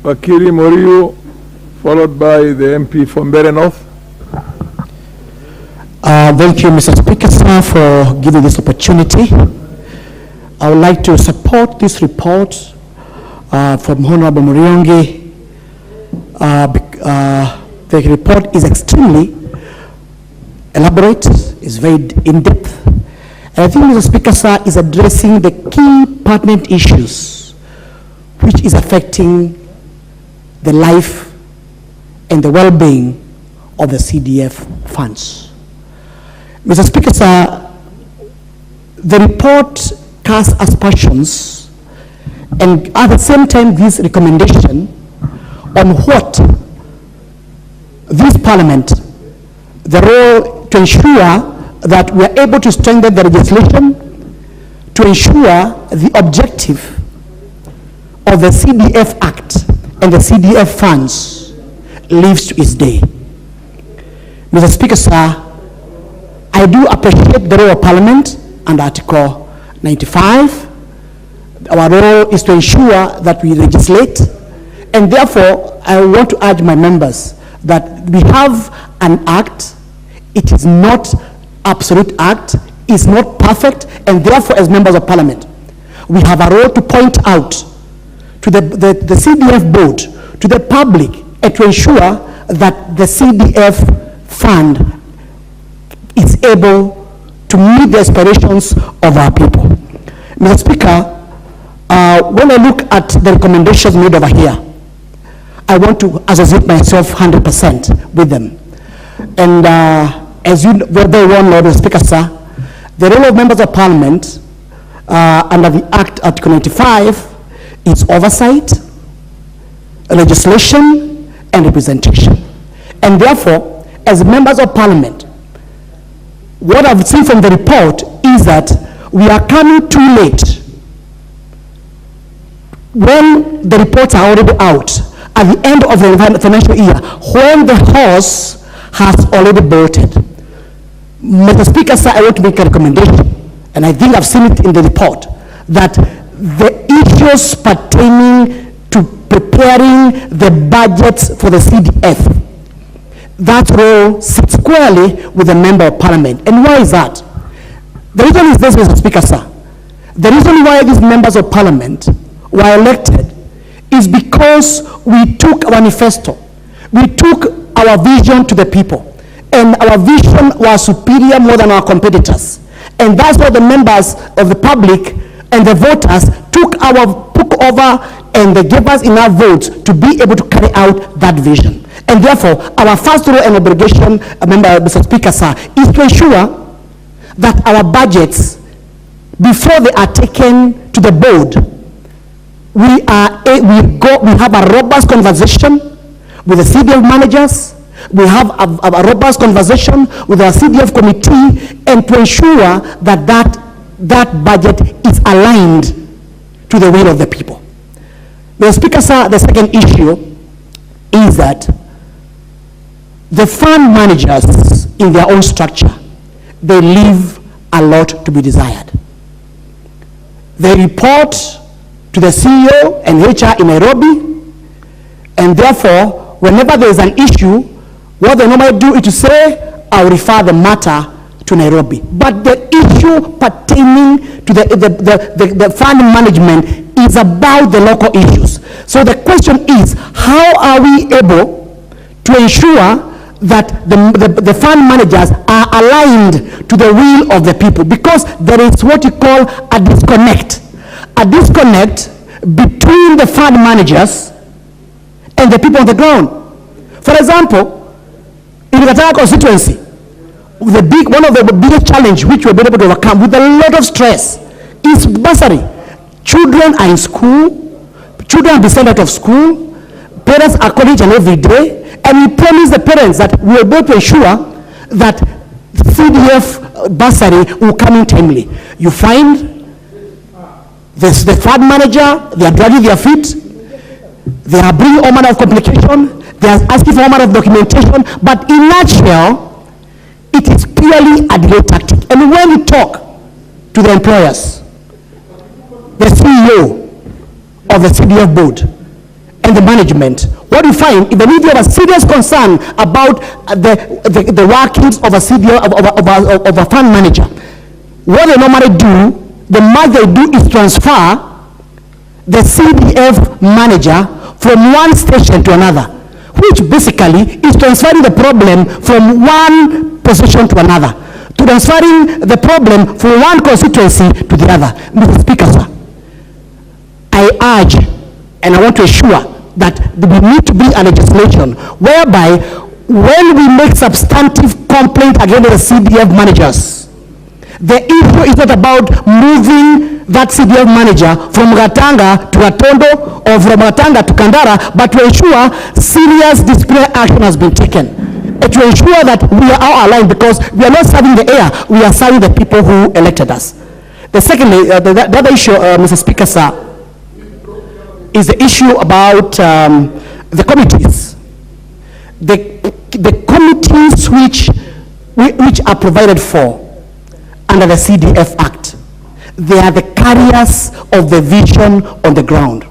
Wakili Moriu, followed by the MP from Mbeere North. Thank you, Mr. Speaker, sir, for giving this opportunity. I would like to support this report from Honorable Muriungi. The report is extremely elaborate, is very in-depth. And I think, Mr. Speaker, sir, is addressing the key pertinent issues which is affecting the life and the well-being of the CDF funds. Mr. Speaker, sir, the report casts aspersions and at the same time gives recommendation on what this parliament, the role to ensure that we are able to strengthen the legislation, to ensure the objective of the CDF Act and the CDF funds lives to its day. Mr. Speaker, sir, I do appreciate the role of Parliament under Article 95. Our role is to ensure that we legislate, and therefore I want to urge my members that we have an act. It is not absolute act, it's not perfect, and therefore as members of Parliament, we have a role to point out to the CDF board, to the public, and to ensure that the CDF fund is able to meet the aspirations of our people. Mr. Speaker, when I look at the recommendations made over here, I want to associate myself 100% with them. And as you very well know, Mr. Speaker, sir, the role of members of Parliament under the Act Article 95 is oversight, legislation, and representation. And therefore, as members of Parliament, what I've seen from the report is that we are coming too late when the reports are already out at the end of the financial year, when the horse has already bolted. Mr. Speaker, sir, I want to make a recommendation, and I think I've seen it in the report, that the issues pertaining to preparing the budgets for the CDF, that role sits squarely with the member of Parliament. And why is that? The reason is this, Mr. Speaker, sir. The reason why these members of Parliament were elected is because we took our manifesto, we took our vision to the people, and our vision was superior more than our competitors. And that's why the members of the public and the voters took over and they gave us enough votes to be able to carry out that vision. And therefore, our first role and obligation, Mr. Speaker, sir, is to ensure that our budgets, before they are taken to the board, we have a robust conversation with the CDF managers, we have a robust conversation with our CDF committee, and to ensure that that budget is aligned to the will of the people. Mr. Speaker, sir, the second issue is that the fund managers in their own structure, they leave a lot to be desired. They report to the CEO and HR in Nairobi, and therefore, whenever there is an issue, what they normally do is to say, I'll refer the matter to Nairobi. But the issue pertaining to the fund management is about the local issues. So the question is, how are we able to ensure that the fund managers are aligned to the will of the people? Because there is what you call a disconnect between the fund managers and the people on the ground. For example, in the Katanga constituency, one of the biggest challenge which we've been able to overcome with a lot of stress is bursary. Children are in school, children are sent out of school, parents are calling each and every day, and we promise the parents that we will be able to ensure that CDF bursary will come in timely. You find the fund manager, they are dragging their feet, they are bringing all manner of complication, they are asking for all manner of documentation, but in a nutshell, it is purely a delay tactic. And when you talk to the employers, the CEO of the CDF board, and the management, what you find, even if you have a serious concern about the workings of a CDF, of a fund manager, what they normally do, the most they do is transfer the CDF manager from one station to another, which basically is transferring the problem from one position to another, to transferring the problem from one constituency to the other. Mr. Speaker, sir, I urge and I want to assure that there need to be a legislation whereby when we make substantive complaint against the CDF managers, the issue is not about moving that CDF manager from Gatanga to Atondo or from Gatanga to Kandara, but to ensure serious disciplinary action has been taken. And to ensure that we are all aligned, because we are not serving the air, we are serving the people who elected us. The other issue, Mr. Speaker, sir, is the issue about the committees. The committees which are provided for under the CDF Act, they are the carriers of the vision on the ground.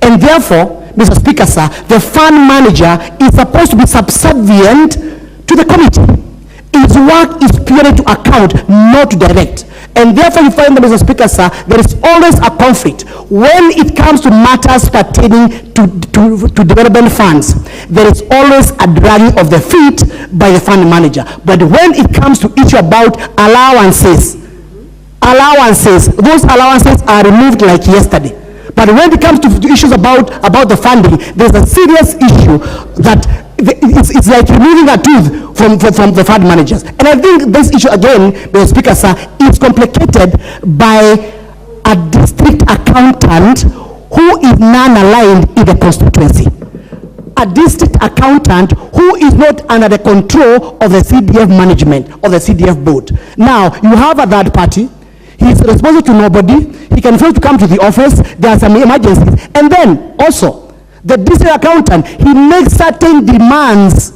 And therefore, Mr. Speaker, sir, the fund manager is supposed to be subservient to the committee. His work is purely to account, not to direct. And therefore, you find that, Mr. Speaker, sir, there is always a conflict. When it comes to matters pertaining to development funds, there is always a dragging of the feet by the fund manager. But when it comes to issue about allowances, those allowances are removed like yesterday. But when it comes to issues about the funding, there's a serious issue that it's like removing a tooth from the fund managers. And I think this issue, again, Mr. Speaker, sir, is complicated by a district accountant who is non-aligned in the constituency. A district accountant who is not under the control of the CDF management, or the CDF board. Now, you have a third party. He is responsible to nobody. He can fail to come to the office. There are some emergencies. And then, also, the district accountant, he makes certain demands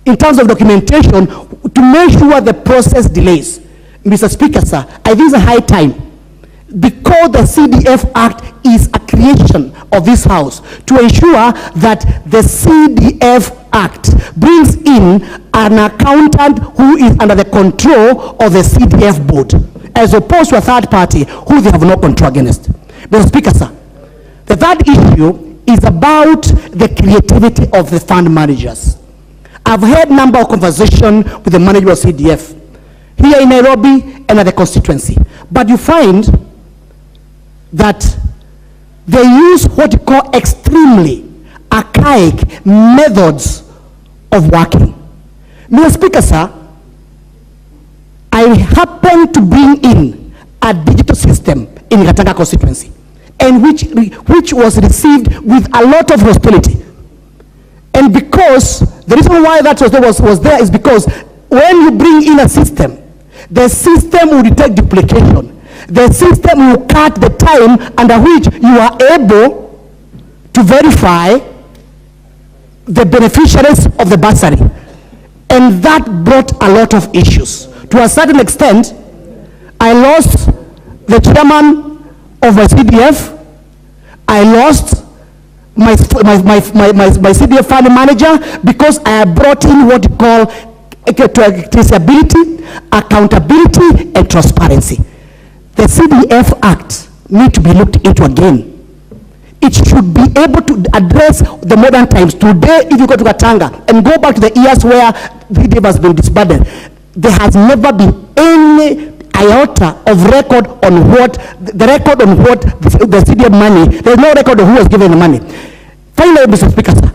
in terms of documentation to make sure the process delays. Mr. Speaker, sir, I think it's a high time, because the CDF Act is a creation of this House, to ensure that the CDF Act brings in an accountant who is under the control of the CDF board, as opposed to a third party who they have no control against. Mr. Speaker, sir, the third issue is about the creativity of the fund managers. I've had a number of conversations with the manager of CDF here in Nairobi and at the constituency. But you find that they use what you call extremely archaic methods of working. Mr. Speaker, sir, I happen to bring in a digital system in Gatanga constituency, and which was received with a lot of hostility. And because the reason why that was there is because when you bring in a system, the system will detect duplication. The system will cut the time under which you are able to verify the beneficiaries of the bursary. And that brought a lot of issues. To a certain extent, I lost the chairman of my CDF. I lost my CDF fund manager because I brought in what you call traceability, accountability, and transparency. The CDF Act needs to be looked into again. It should be able to address the modern times. Today, if you go to Gatanga and go back to the years where CDF has been disbanded, there has never been any iota of record on what the CDF money. There's no record of who was given the money. Finally, Mr. Speaker, sir,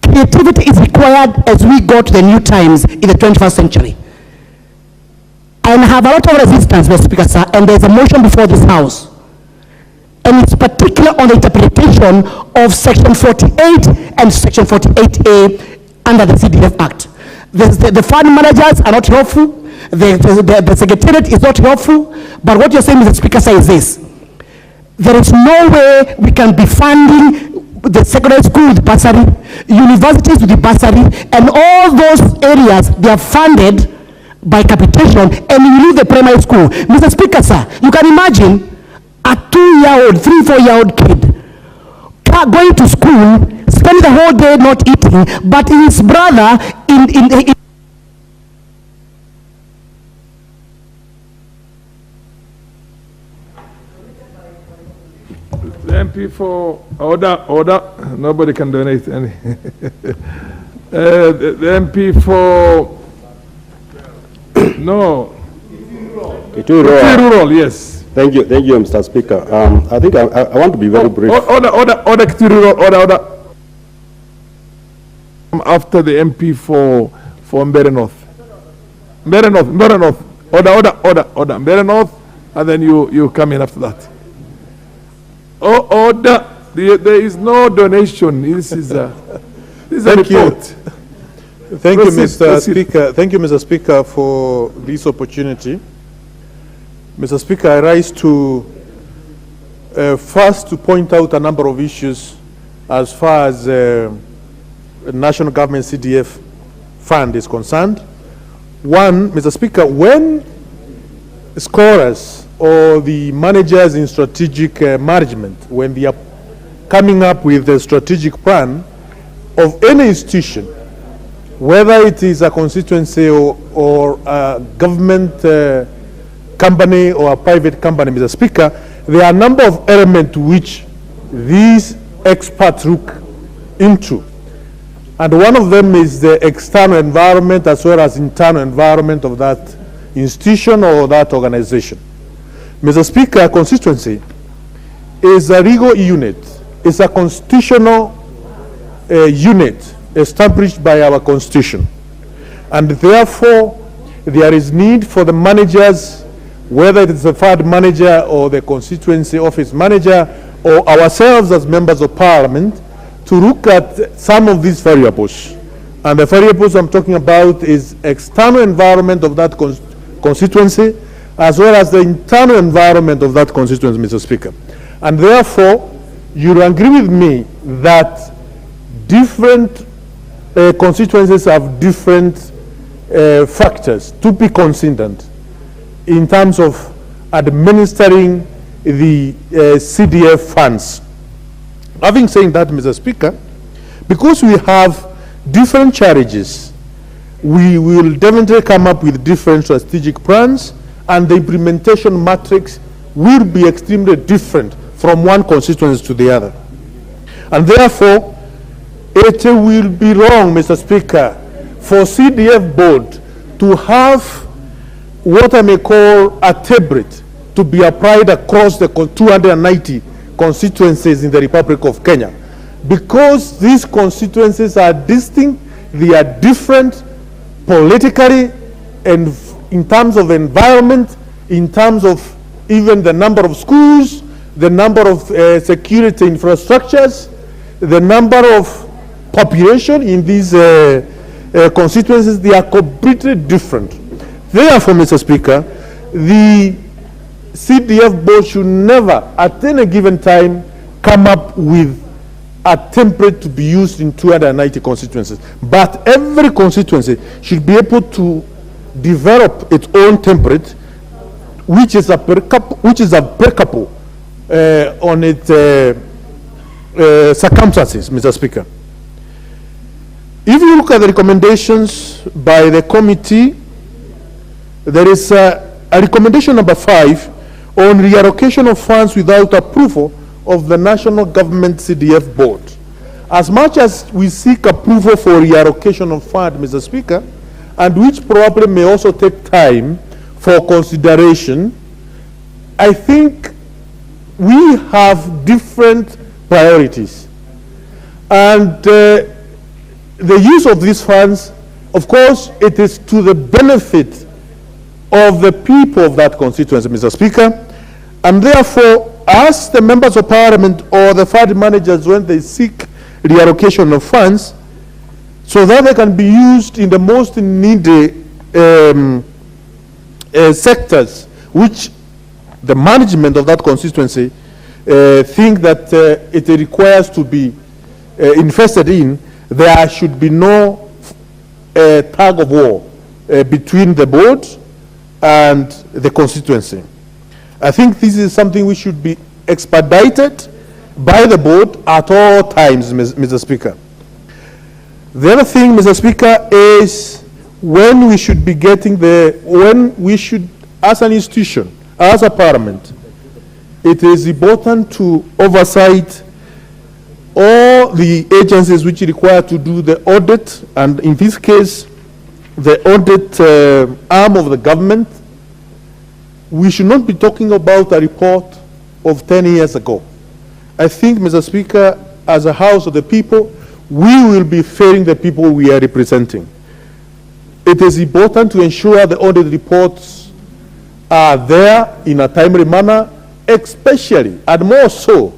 creativity is required as we go to the new times in the 21st century. And I have a lot of resistance, Mr. Speaker, sir, and there's a motion before this House. And it's particular on the interpretation of Section 48 and Section 48A under the CDF Act. The fund managers are not helpful. The secretariat is not helpful. But what you're saying, Mr. Speaker, sir, is this. There is no way we can be funding the secondary school with bursary, universities with the bursary, and all those areas, they are funded by capitation, and you leave the primary school. Mr. Speaker, sir, you can imagine a 2-year-old, 3-4-year-old kid going to school, spending the whole day not eating, but his brother in The MP for order. Nobody can donate any. The MP for no. Rural, yes. Thank you, Mr. Speaker. I think I want to be very brief. Order. After the MP for Mbere North. Mbere North. Order. Mbere North, and then you come in after that. Order. There is no donation. This is a report. Thank you, Mr. Speaker. Thank you, Mr. Speaker, for this opportunity. Mr. Speaker, I rise to first to point out a number of issues as far as national government CDF fund is concerned. One, Mr. Speaker, when scorers or the managers in strategic management, when they are coming up with a strategic plan of any institution, whether it is a constituency or a government company or a private company, Mr. Speaker, there are a number of elements which these experts look into. And one of them is the external environment as well as internal environment of that institution or that organization. Mr. Speaker, a constituency is a legal unit, it's a constitutional unit established by our constitution. And therefore, there is need for the managers, whether it is the third manager or the constituency office manager or ourselves as members of parliament, to look at some of these variables. And the variables I'm talking about is external environment of that constituency, as well as the internal environment of that constituency, Mr. Speaker. And therefore, you agree with me that different constituencies have different factors to be considered in terms of administering the CDF funds. Having said that, Mr. Speaker, because we have different challenges, we will definitely come up with different strategic plans, and the implementation matrix will be extremely different from one constituency to the other. And therefore, it will be wrong, Mr. Speaker, for CDF board to have what I may call a template to be applied across the 290 constituencies in the Republic of Kenya. Because these constituencies are distinct, they are different politically and in terms of environment, in terms of even the number of schools, the number of security infrastructures, the number of population in these constituencies, they are completely different. Therefore, Mr. Speaker, the CDF board should never, at any given time, come up with a template to be used in 290 constituencies. But every constituency should be able to develop its own template, which is applicable on its circumstances, Mr. Speaker. If you look at the recommendations by the committee, there is a recommendation number 5 on reallocation of funds without approval of the national government CDF board. As much as we seek approval for reallocation of funds, Mr. Speaker, and which probably may also take time for consideration, I think we have different priorities. And the use of these funds, of course, it is to the benefit of the people of that constituency, Mr. Speaker. And therefore, as the members of parliament or the fund managers, when they seek reallocation of funds, so that they can be used in the most needy sectors, which the management of that constituency think that it requires to be invested in, there should be no tug of war between the board and the constituency. I think this is something which should be expedited by the board at all times, Mr. Speaker. The other thing, Mr. Speaker, is when we should be getting when we should, as an institution, as a parliament, it is important to oversight all the agencies which require to do the audit, and in this case, the audit arm of the government. We should not be talking about a report of 10 years ago. I think, Mr. Speaker, as a House of the People, we will be failing the people we are representing. It is important to ensure the audit reports are there in a timely manner, especially and more so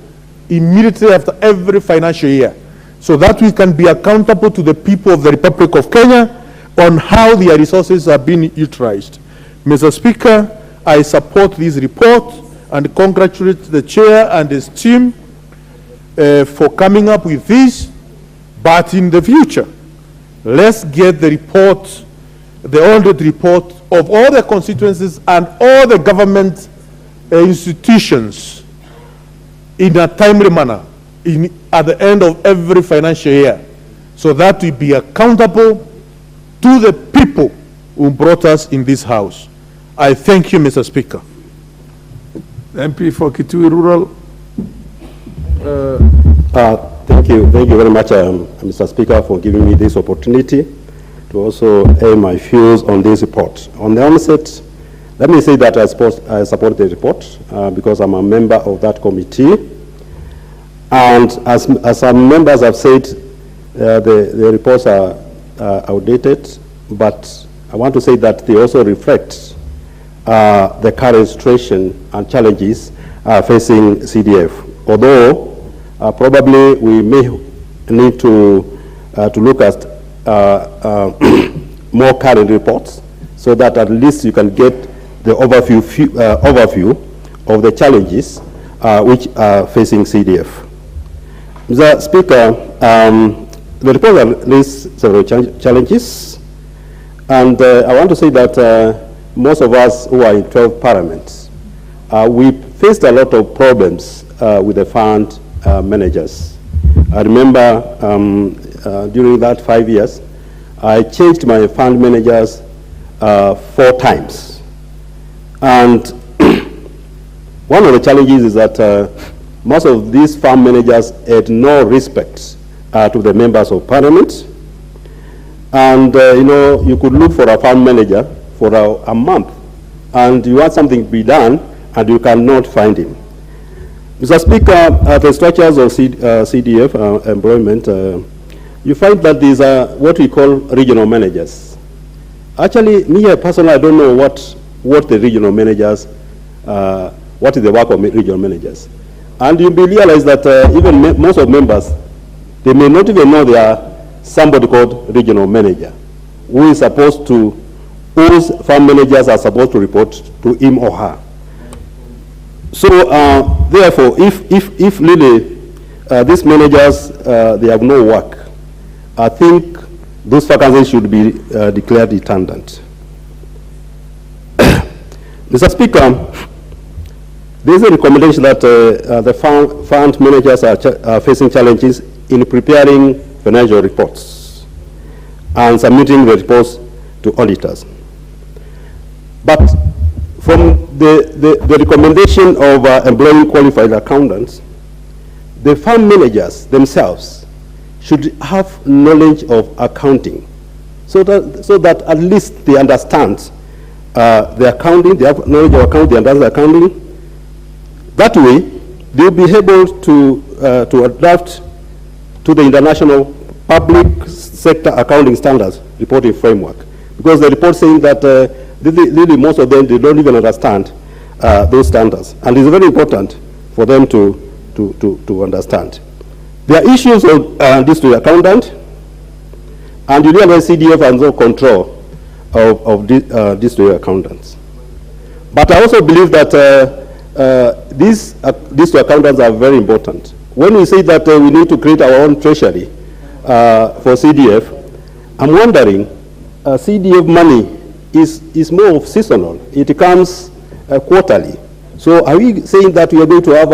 immediately after every financial year, so that we can be accountable to the people of the Republic of Kenya on how their resources are being utilized. Mr. Speaker, I support this report, and congratulate the chair and his team for coming up with this. But in the future, let's get the report, the audit report of all the constituencies and all the government institutions in a timely manner at the end of every financial year, so that we be accountable to the people who brought us in this house. I thank you, Mr. Speaker. MP for Kitui Rural. Thank you very much, Mr. Speaker, for giving me this opportunity to also air my views on this report. On the onset, let me say that I support the report because I'm a member of that committee. And as some members have said, the reports are outdated, but I want to say that they also reflect the current situation and challenges facing CDF. Although probably we may need to look at more current reports, so that at least you can get the overview of the challenges which are facing CDF. Mr. Speaker, the report lists several challenges, and I want to say that most of us who are in 12 parliaments, we faced a lot of problems with the fund managers. I remember during that 5 years, I changed my fund managers 4 times. And one of the challenges is that most of these fund managers had no respect to the members of parliament. And you know, you could look for a fund manager for a month, and you want something to be done, and you cannot find him. Mr. Speaker, the structures of CDF employment, you find that these are what we call regional managers. Actually, me personally, I don't know what the regional managers, what is the work of regional managers. And you will realize that even most of members, they may not even know they are somebody called regional manager, who is supposed to, whose farm managers are supposed to report to him or her. So therefore, if really these managers, they have no work, I think those vacancies should be declared redundant. Mr. Speaker, there is a recommendation that the fund managers are facing challenges in preparing financial reports and submitting the reports to auditors. But from the recommendation of employing qualified accountants, the fund managers themselves should have knowledge of accounting, so that at least they understand the accounting, they have knowledge of accounting, they understand the accounting. That way, they'll be able to adapt to the international public sector accounting standards reporting framework. Because the report saying that really most of them, they don't even understand those standards. And it's very important for them to understand. There are issues of this to the accountant, and you realize CDF has no control of this to the accountants. But I also believe that these two accountants are very important. When we say that we need to create our own treasury for CDF, I'm wondering, CDF money is more of seasonal. It comes quarterly. So are we saying that we are going to have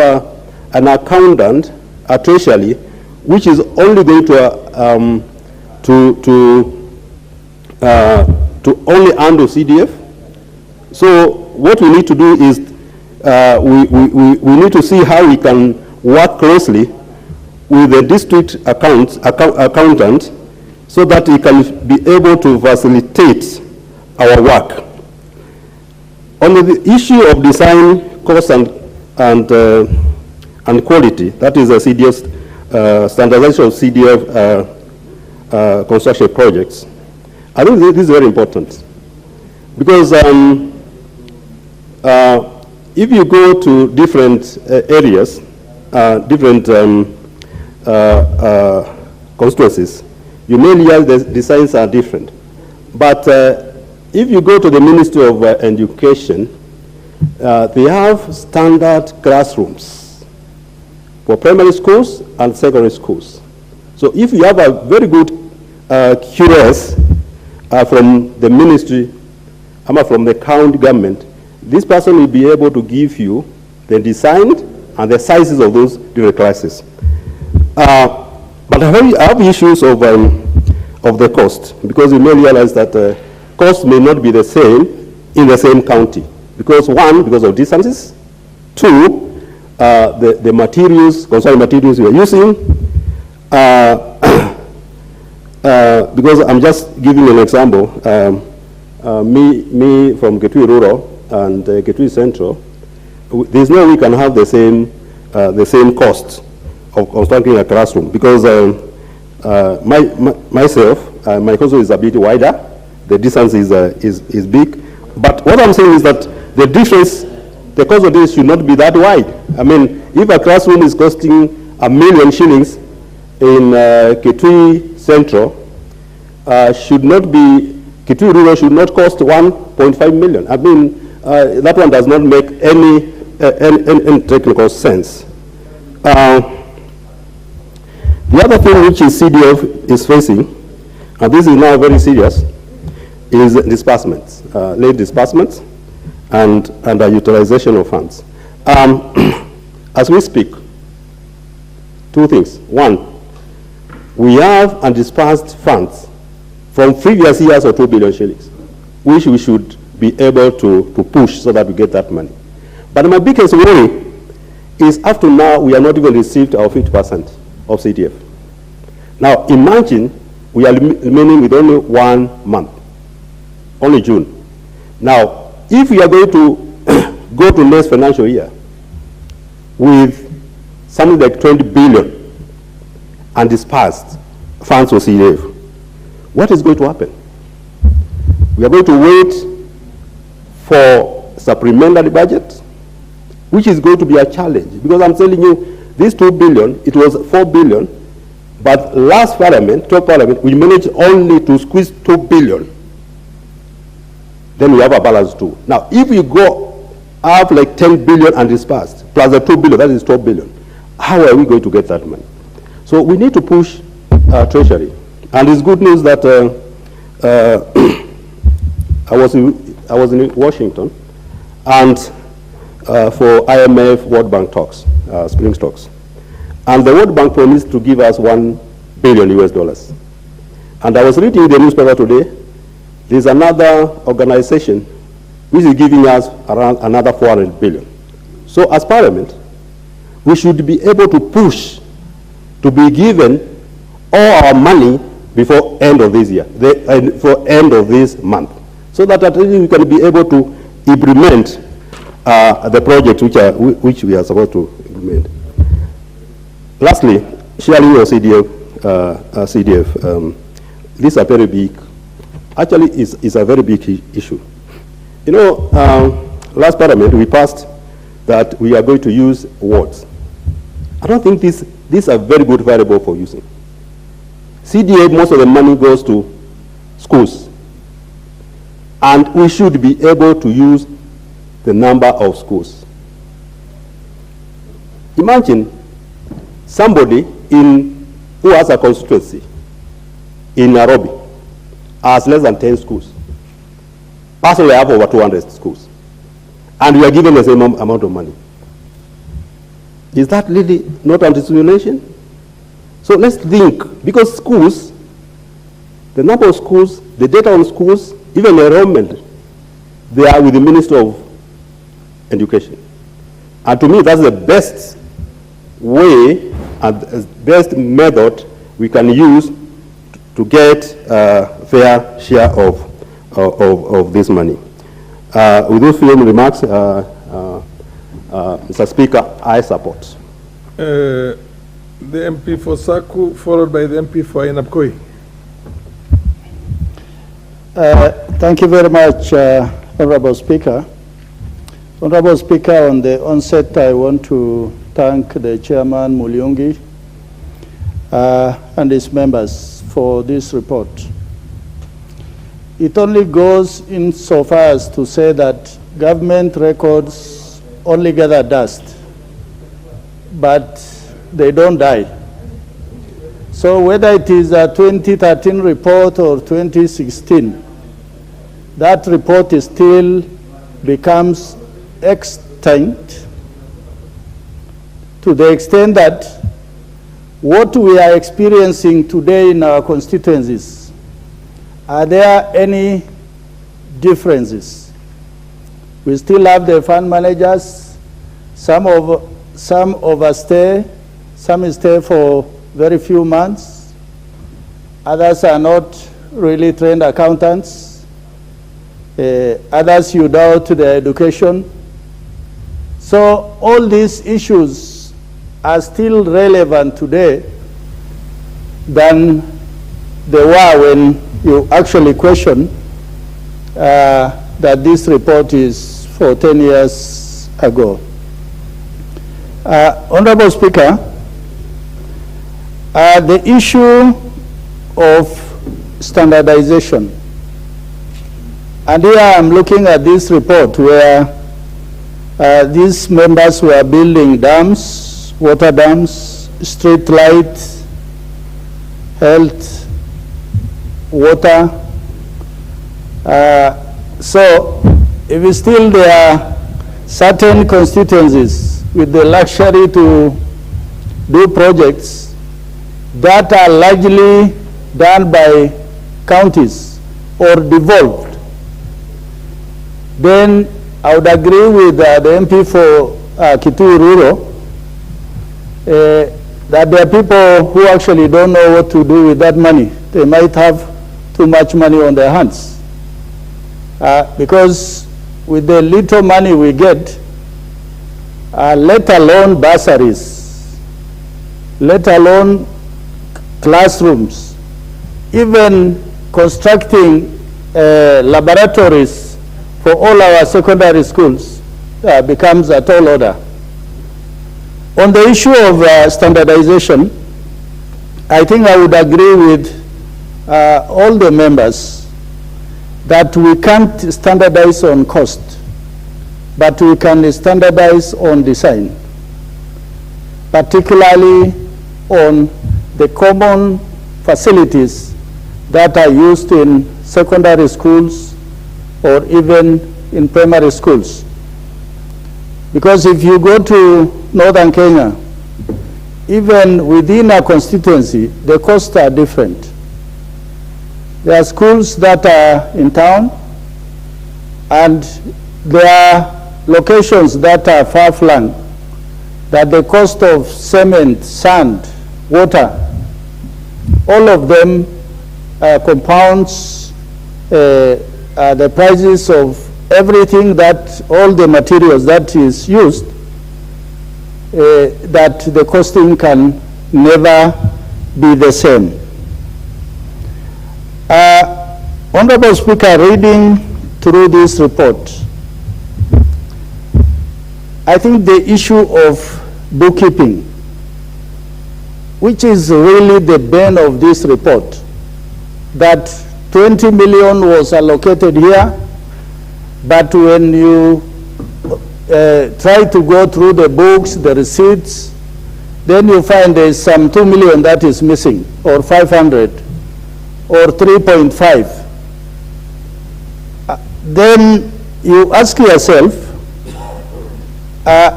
an accountant, a treasury, which is only going to only handle CDF? So what we need to do is we need to see how we can work closely with the district accountant so that he can be able to facilitate our work. On the issue of design, cost, and quality, that is a CDF standardization of CDF construction projects. I think this is very important because if you go to different areas, different constituencies, you may realize the designs are different. But if you go to the Ministry of Education, They have standard classrooms for primary schools and secondary schools. So if you have a very good QS from the ministry, from the county government, this person will be able to give you the design and the sizes of those different classes. But I have issues of the cost, because you may realize that cost may not be the same in the same county. Because one, because of distances. Two, the materials, concerning materials we are using. Because I'm just giving an example. Me from Kitui Rural and Kitui Central, there's no way we can have the same cost of constructing a classroom, because my course is a bit wider, the distance is big. But what I'm saying is that the difference, the cost of this should not be that wide. I mean, if a classroom is costing 1 million shillings in Kitui Central, Kitui Rural should not cost 1.5 million. I mean, that one does not make any technical sense. The other thing which is CDF is facing, and this is now very serious, is disbursements, late disbursements, and utilization of funds. As we speak, two things. One, we have undisbursed funds from previous years of 2 billion shillings, which we should be able to push so that we get that money. But my biggest worry is up to now we have not even received our 50% of CDF. Now imagine we are remaining with only 1 month, only June. Now, if we are going to go to next financial year with something like 20 billion undisbursed funds for CDF, what is going to happen? We are going to wait for supplementary budget, which is going to be a challenge, because I'm telling you, this 2 billion, it was 4 billion, but last parliament, 12th parliament, we managed only to squeeze 2 billion. Then we have a balance too. Now, if we go up like 10 billion undisbursed, plus the 2 billion, that is 12 billion, how are we going to get that money? So we need to push Treasury. And it's good news that I was in Washington, and for IMF World Bank talks, spring talks. And the World Bank promised to give us $1 billion US. And I was reading the newspaper today, there's another organization which is giving us around another 400 billion. So as Parliament, we should be able to push to be given all our money before end of this year, for end of this month, so that at least we can be able to implement the projects which we are supposed to implement. Lastly, sharing your CDF, these are very big. Actually, it's a very big issue. You know, last Parliament we passed that we are going to use wards. I don't think these are very good variable for using. CDF, most of the money goes to schools, and we should be able to use the number of schools. Imagine somebody who has a constituency in Nairobi has less than 10 schools. Personally, I have over 200 schools, and we are given the same amount of money. Is that really not anti-discrimination? So let's think, because schools, the number of schools, the data on schools, even enrollment, they are with the Minister of Education. And to me, that's the best way and best method we can use to get fair share of this money. With those few remarks, Mr. Speaker, I support. The MP for Saku, followed by the MP for Ainabkoi. Thank you very much, Honorable Speaker. Honorable Speaker, on the onset, I want to thank the Chairman Mulyungi and his members for this report. It only goes insofar as to say that government records only gather dust, but they don't die. So whether it is a 2013 report or 2016, that report is still becomes extinct to the extent that what we are experiencing today in our constituencies, are there any differences? We still have the fund managers, some overstay, some stay for very few months, others are not really trained accountants, others you doubt their education. So all these issues are still relevant today than they were when you actually question that this report is for 10 years ago. Honorable Speaker, the issue of standardization, and here I'm looking at this report where these members were building dams, water dams, street lights, health, water. So if still there are certain constituencies with the luxury to do projects that are largely done by counties or devolved, then I would agree with the MP for Kitui Rural that there are people who actually don't know what to do with that money. They might have too much money on their hands. Because with the little money we get, let alone bursaries, let alone classrooms, even constructing laboratories for all our secondary schools becomes a tall order. On the issue of standardization, I think I would agree with all the members that we can't standardize on cost, but we can standardize on design, particularly on the common facilities that are used in secondary schools or even in primary schools. Because if you go to Northern Kenya, even within a constituency, the costs are different. There are schools that are in town, and there are locations that are far-flung, that the cost of cement, sand, water, all of them compounds the prices of everything, that all the materials that is used, that the costing can never be the same. Honorable Speaker, reading through this report, I think the issue of bookkeeping, which is really the bane of this report, that 20 million was allocated here, but when you try to go through the books, the receipts, then you find there's some 2 million that is missing, or 500, or 3.5. Then you ask yourself,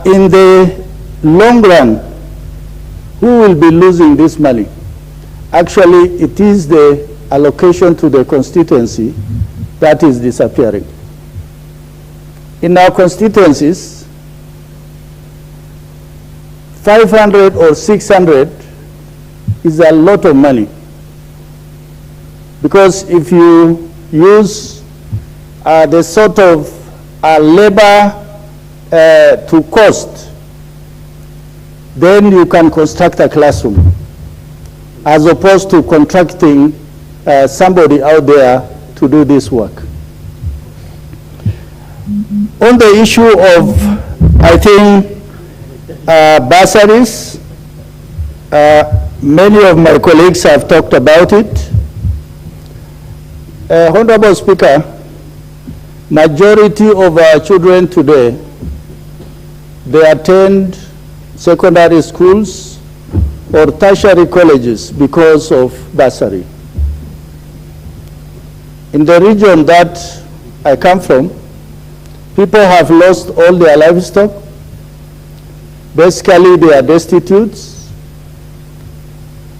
in the long run, who will be losing this money? Actually, it is the allocation to the constituency that is disappearing. In our constituencies, 500 or 600 is a lot of money. Because if you use the sort of labor to cost, then you can construct a classroom, as opposed to contracting somebody out there to do this work. On the issue of, I think, bursaries, many of my colleagues have talked about it. Honorable Speaker, majority of our children today, they attend secondary schools or tertiary colleges because of bursary. In the region that I come from, people have lost all their livestock. Basically, they are destitute,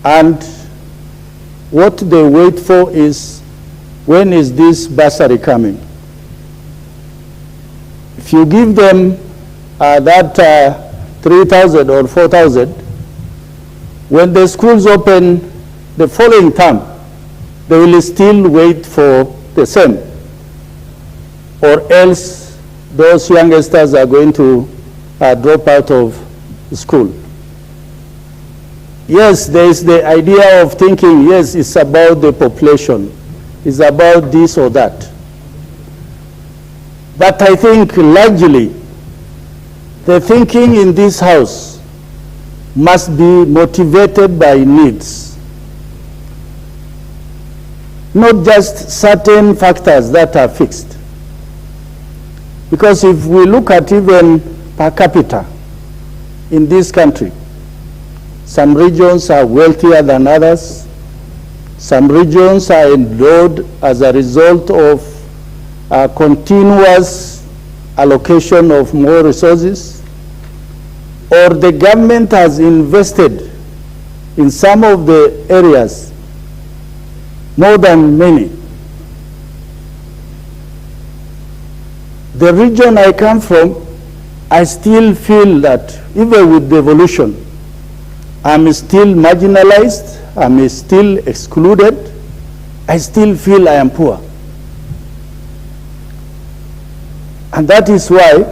and what they wait for is, when is this bursary coming? If you give them that 3,000 or 4,000, when the schools open the following term, they will still wait for the same, or else those youngsters are going to drop out of school. Yes, there is the idea of thinking, yes, it's about the population, it's about this or that. But I think largely, the thinking in this house must be motivated by needs, not just certain factors that are fixed. Because if we look at even per capita in this country, some regions are wealthier than others. Some regions are endowed as a result of a continuous allocation of more resources, or the government has invested in some of the areas more than many. The region I come from, I still feel that even with devolution, I'm still marginalized, I'm still excluded, I still feel I am poor. And that is why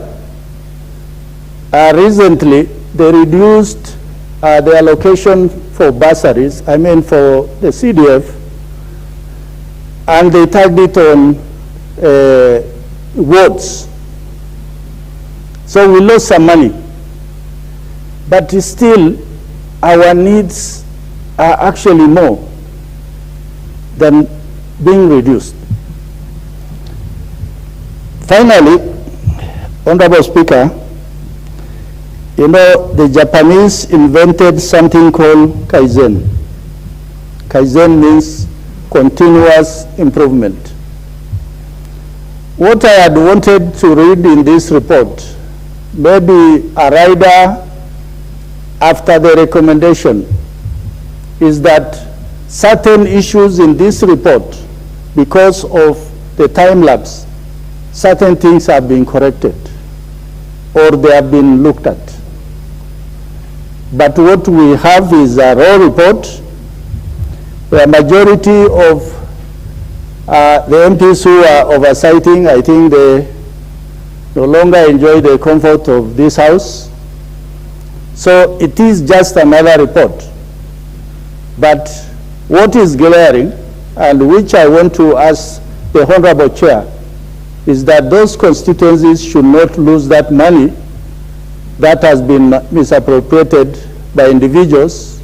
recently they reduced the allocation for bursaries, for the CDF, and they tagged it on wards. So we lost some money, but still our needs are actually more than being reduced. Finally, Honorable Speaker, you know, the Japanese invented something called Kaizen. Kaizen means continuous improvement. What I had wanted to read in this report, maybe a rider after the recommendation, is that certain issues in this report, because of the time lapse, certain things have been corrected or they have been looked at. But what we have is a raw report where majority of the MPs who are oversighting, I think they no longer enjoy the comfort of this house. So it is just another report. But what is glaring, and which I want to ask the Honorable Chair, is that those constituencies should not lose that money that has been misappropriated by individuals,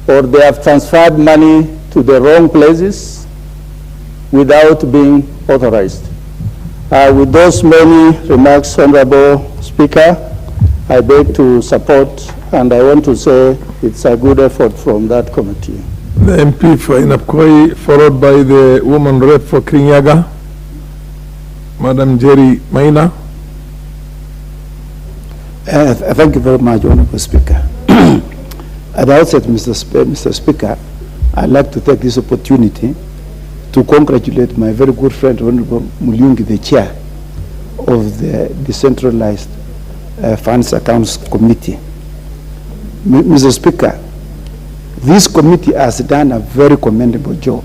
or they have transferred money to the wrong places without being authorized. With those many remarks, Honorable Speaker, I beg to support, and I want to say it's a good effort from that committee. The MP for Inapkoi, followed by the woman rep for Kirinyaga, Madam Jerry Maina. Thank you very much, Honorable Speaker. At the outset, Mr. Speaker, I'd like to take this opportunity to congratulate my very good friend, Honorable Mulyungi, the chair of the Decentralized Funds Accounts Committee. Mr. Speaker, this committee has done a very commendable job.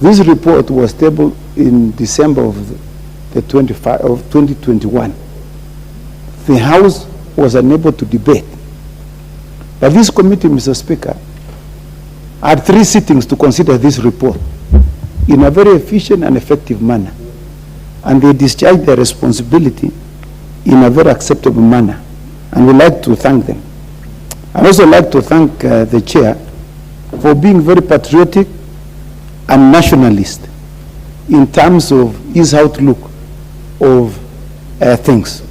This report was tabled in December of 2021. The House was unable to debate. But this committee, Mr. Speaker, had 3 sittings to consider this report in a very efficient and effective manner. And they discharged their responsibility in a very acceptable manner. And we'd like to thank them. I'd also like to thank the chair for being very patriotic and nationalist in terms of his outlook of things.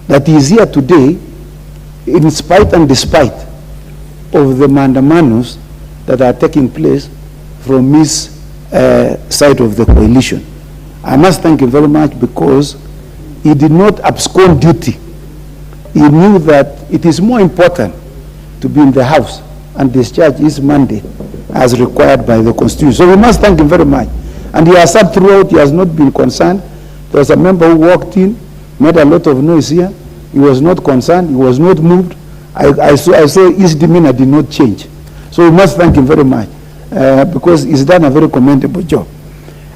That he is here today in spite and despite of the maandamanos that are taking place from his side of the coalition. I must thank him very much because he did not abscond duty. He knew that it is more important to be in the House and discharge his mandate as required by the Constitution. So we must thank him very much. And he has sat throughout, he has not been concerned. There was a member who walked in, made a lot of noise here. He was not concerned, he was not moved. I say his demeanor did not change. So we must thank him very much because he's done a very commendable job.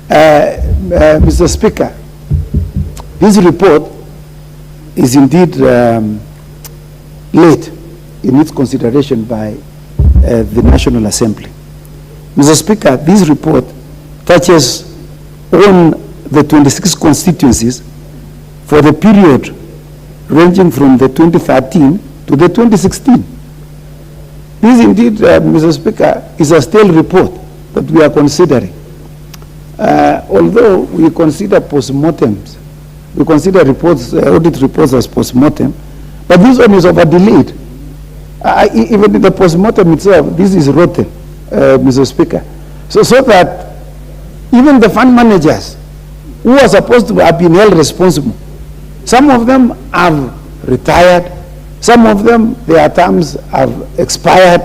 Mr. Speaker, this report is indeed late in its consideration by the National Assembly. Mr. Speaker, this report touches on the 26 constituencies for the period ranging from the 2013 to the 2016. This indeed, Mr. Speaker, is a stale report that we are considering. Although we consider post-mortems, we consider reports, audit reports as post-mortem, but this one is over-delayed. Even in the post-mortem itself, this is rotten, Mr. Speaker. So that even the fund managers who are supposed to have been held responsible, some of them have retired, some of them, their terms have expired,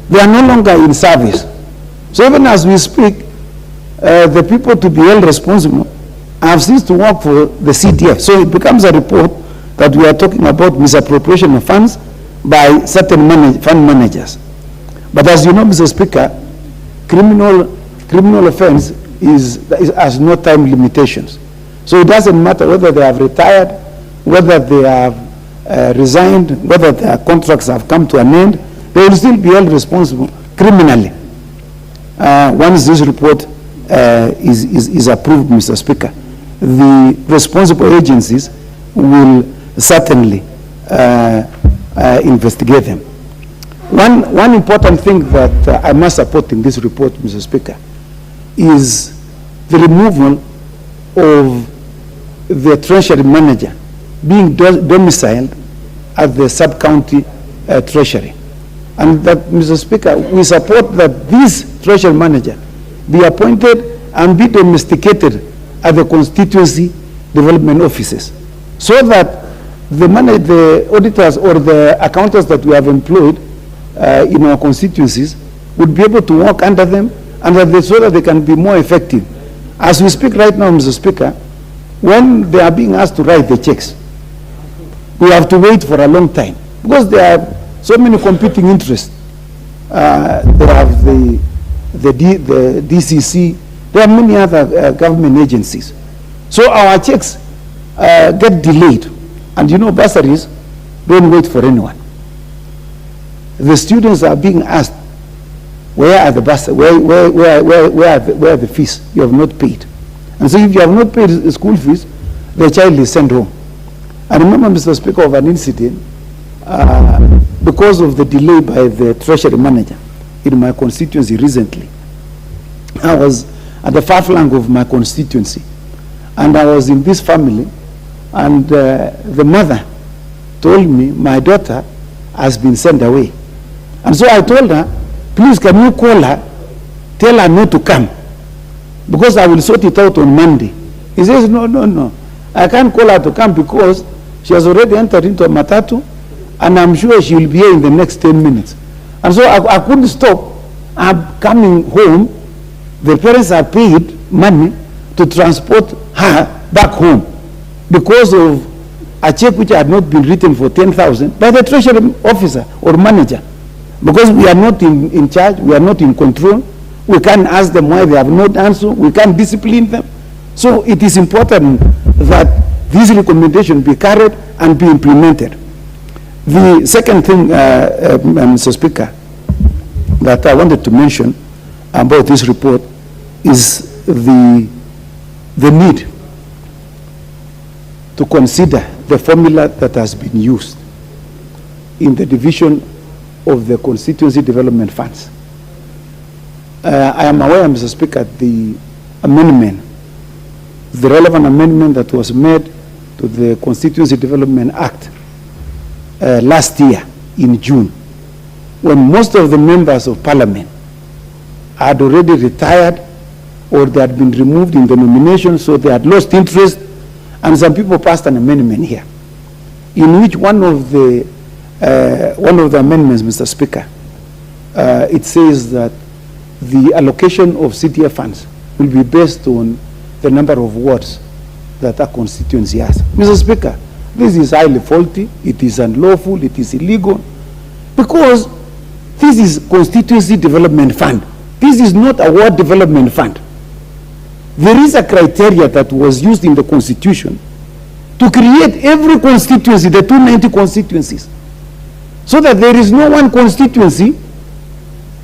they are no longer in service. So even as we speak, the people to be held responsible have ceased to work for the CDF. So it becomes a report that we are talking about misappropriation of funds by certain fund managers. But as you know, Mr. Speaker, criminal offense has no time limitations. So it doesn't matter whether they have retired, whether they have resigned, whether their contracts have come to an end, they will still be held responsible criminally once this report is approved, Mr. Speaker. The responsible agencies will certainly investigate them. One important thing that I must support in this report, Mr. Speaker, is the removal of the Treasury manager being domiciled at the sub-county treasury. And that, Mr. Speaker, we support that this Treasury manager be appointed and be domesticated at the constituency development offices, so that the auditors or the accountants that we have employed in our constituencies would be able to work under them, and so that they can be more effective. As we speak right now, Mr. Speaker, when they are being asked to write the checks, we have to wait for a long time because there are so many competing interests. They have the DCC, there are many other government agencies. So our checks get delayed. And you know, bursaries don't wait for anyone. The students are being asked, where are the bursaries? Where are the fees you have not paid? And so if you have not paid the school fees, the child is sent home. I remember, Mr. Speaker, of an incident because of the delay by the Treasury manager in my constituency recently. I was at the far flank of my constituency, and I was in this family, and the mother told me my daughter has been sent away. And so I told her, please, can you call her, tell her not to come, because I will sort it out on Monday. He says, no, I can't call her to come because she has already entered into a matatu, and I'm sure she will be here in the next 10 minutes. And so I couldn't stop. I'm coming home. The parents are paid money to transport her back home because of a check which had not been written for 10,000 by the treasury officer or manager. Because we are not in charge, we are not in control, we can't ask them why they have not done so, we can't discipline them. So it is important that this recommendation be carried and be implemented. The second thing, Mr. Speaker, that I wanted to mention about this report is the need to consider the formula that has been used in the division of the constituency development funds. I am aware, Mr. Speaker, the amendment the relevant amendment that was made to the Constituency Development Act last year in June, when most of the members of parliament had already retired or they had been removed in the nomination, so they had lost interest, and some people passed an amendment here, in which one of the amendments, Mr. Speaker, it says that the allocation of CDF funds will be based on the number of wards that a constituency has. Mr. Speaker, this is highly faulty, it is unlawful, it is illegal, because this is constituency development fund. This is not a ward development fund. There is a criteria that was used in the Constitution to create every constituency, the 290 constituencies, so that there is no one constituency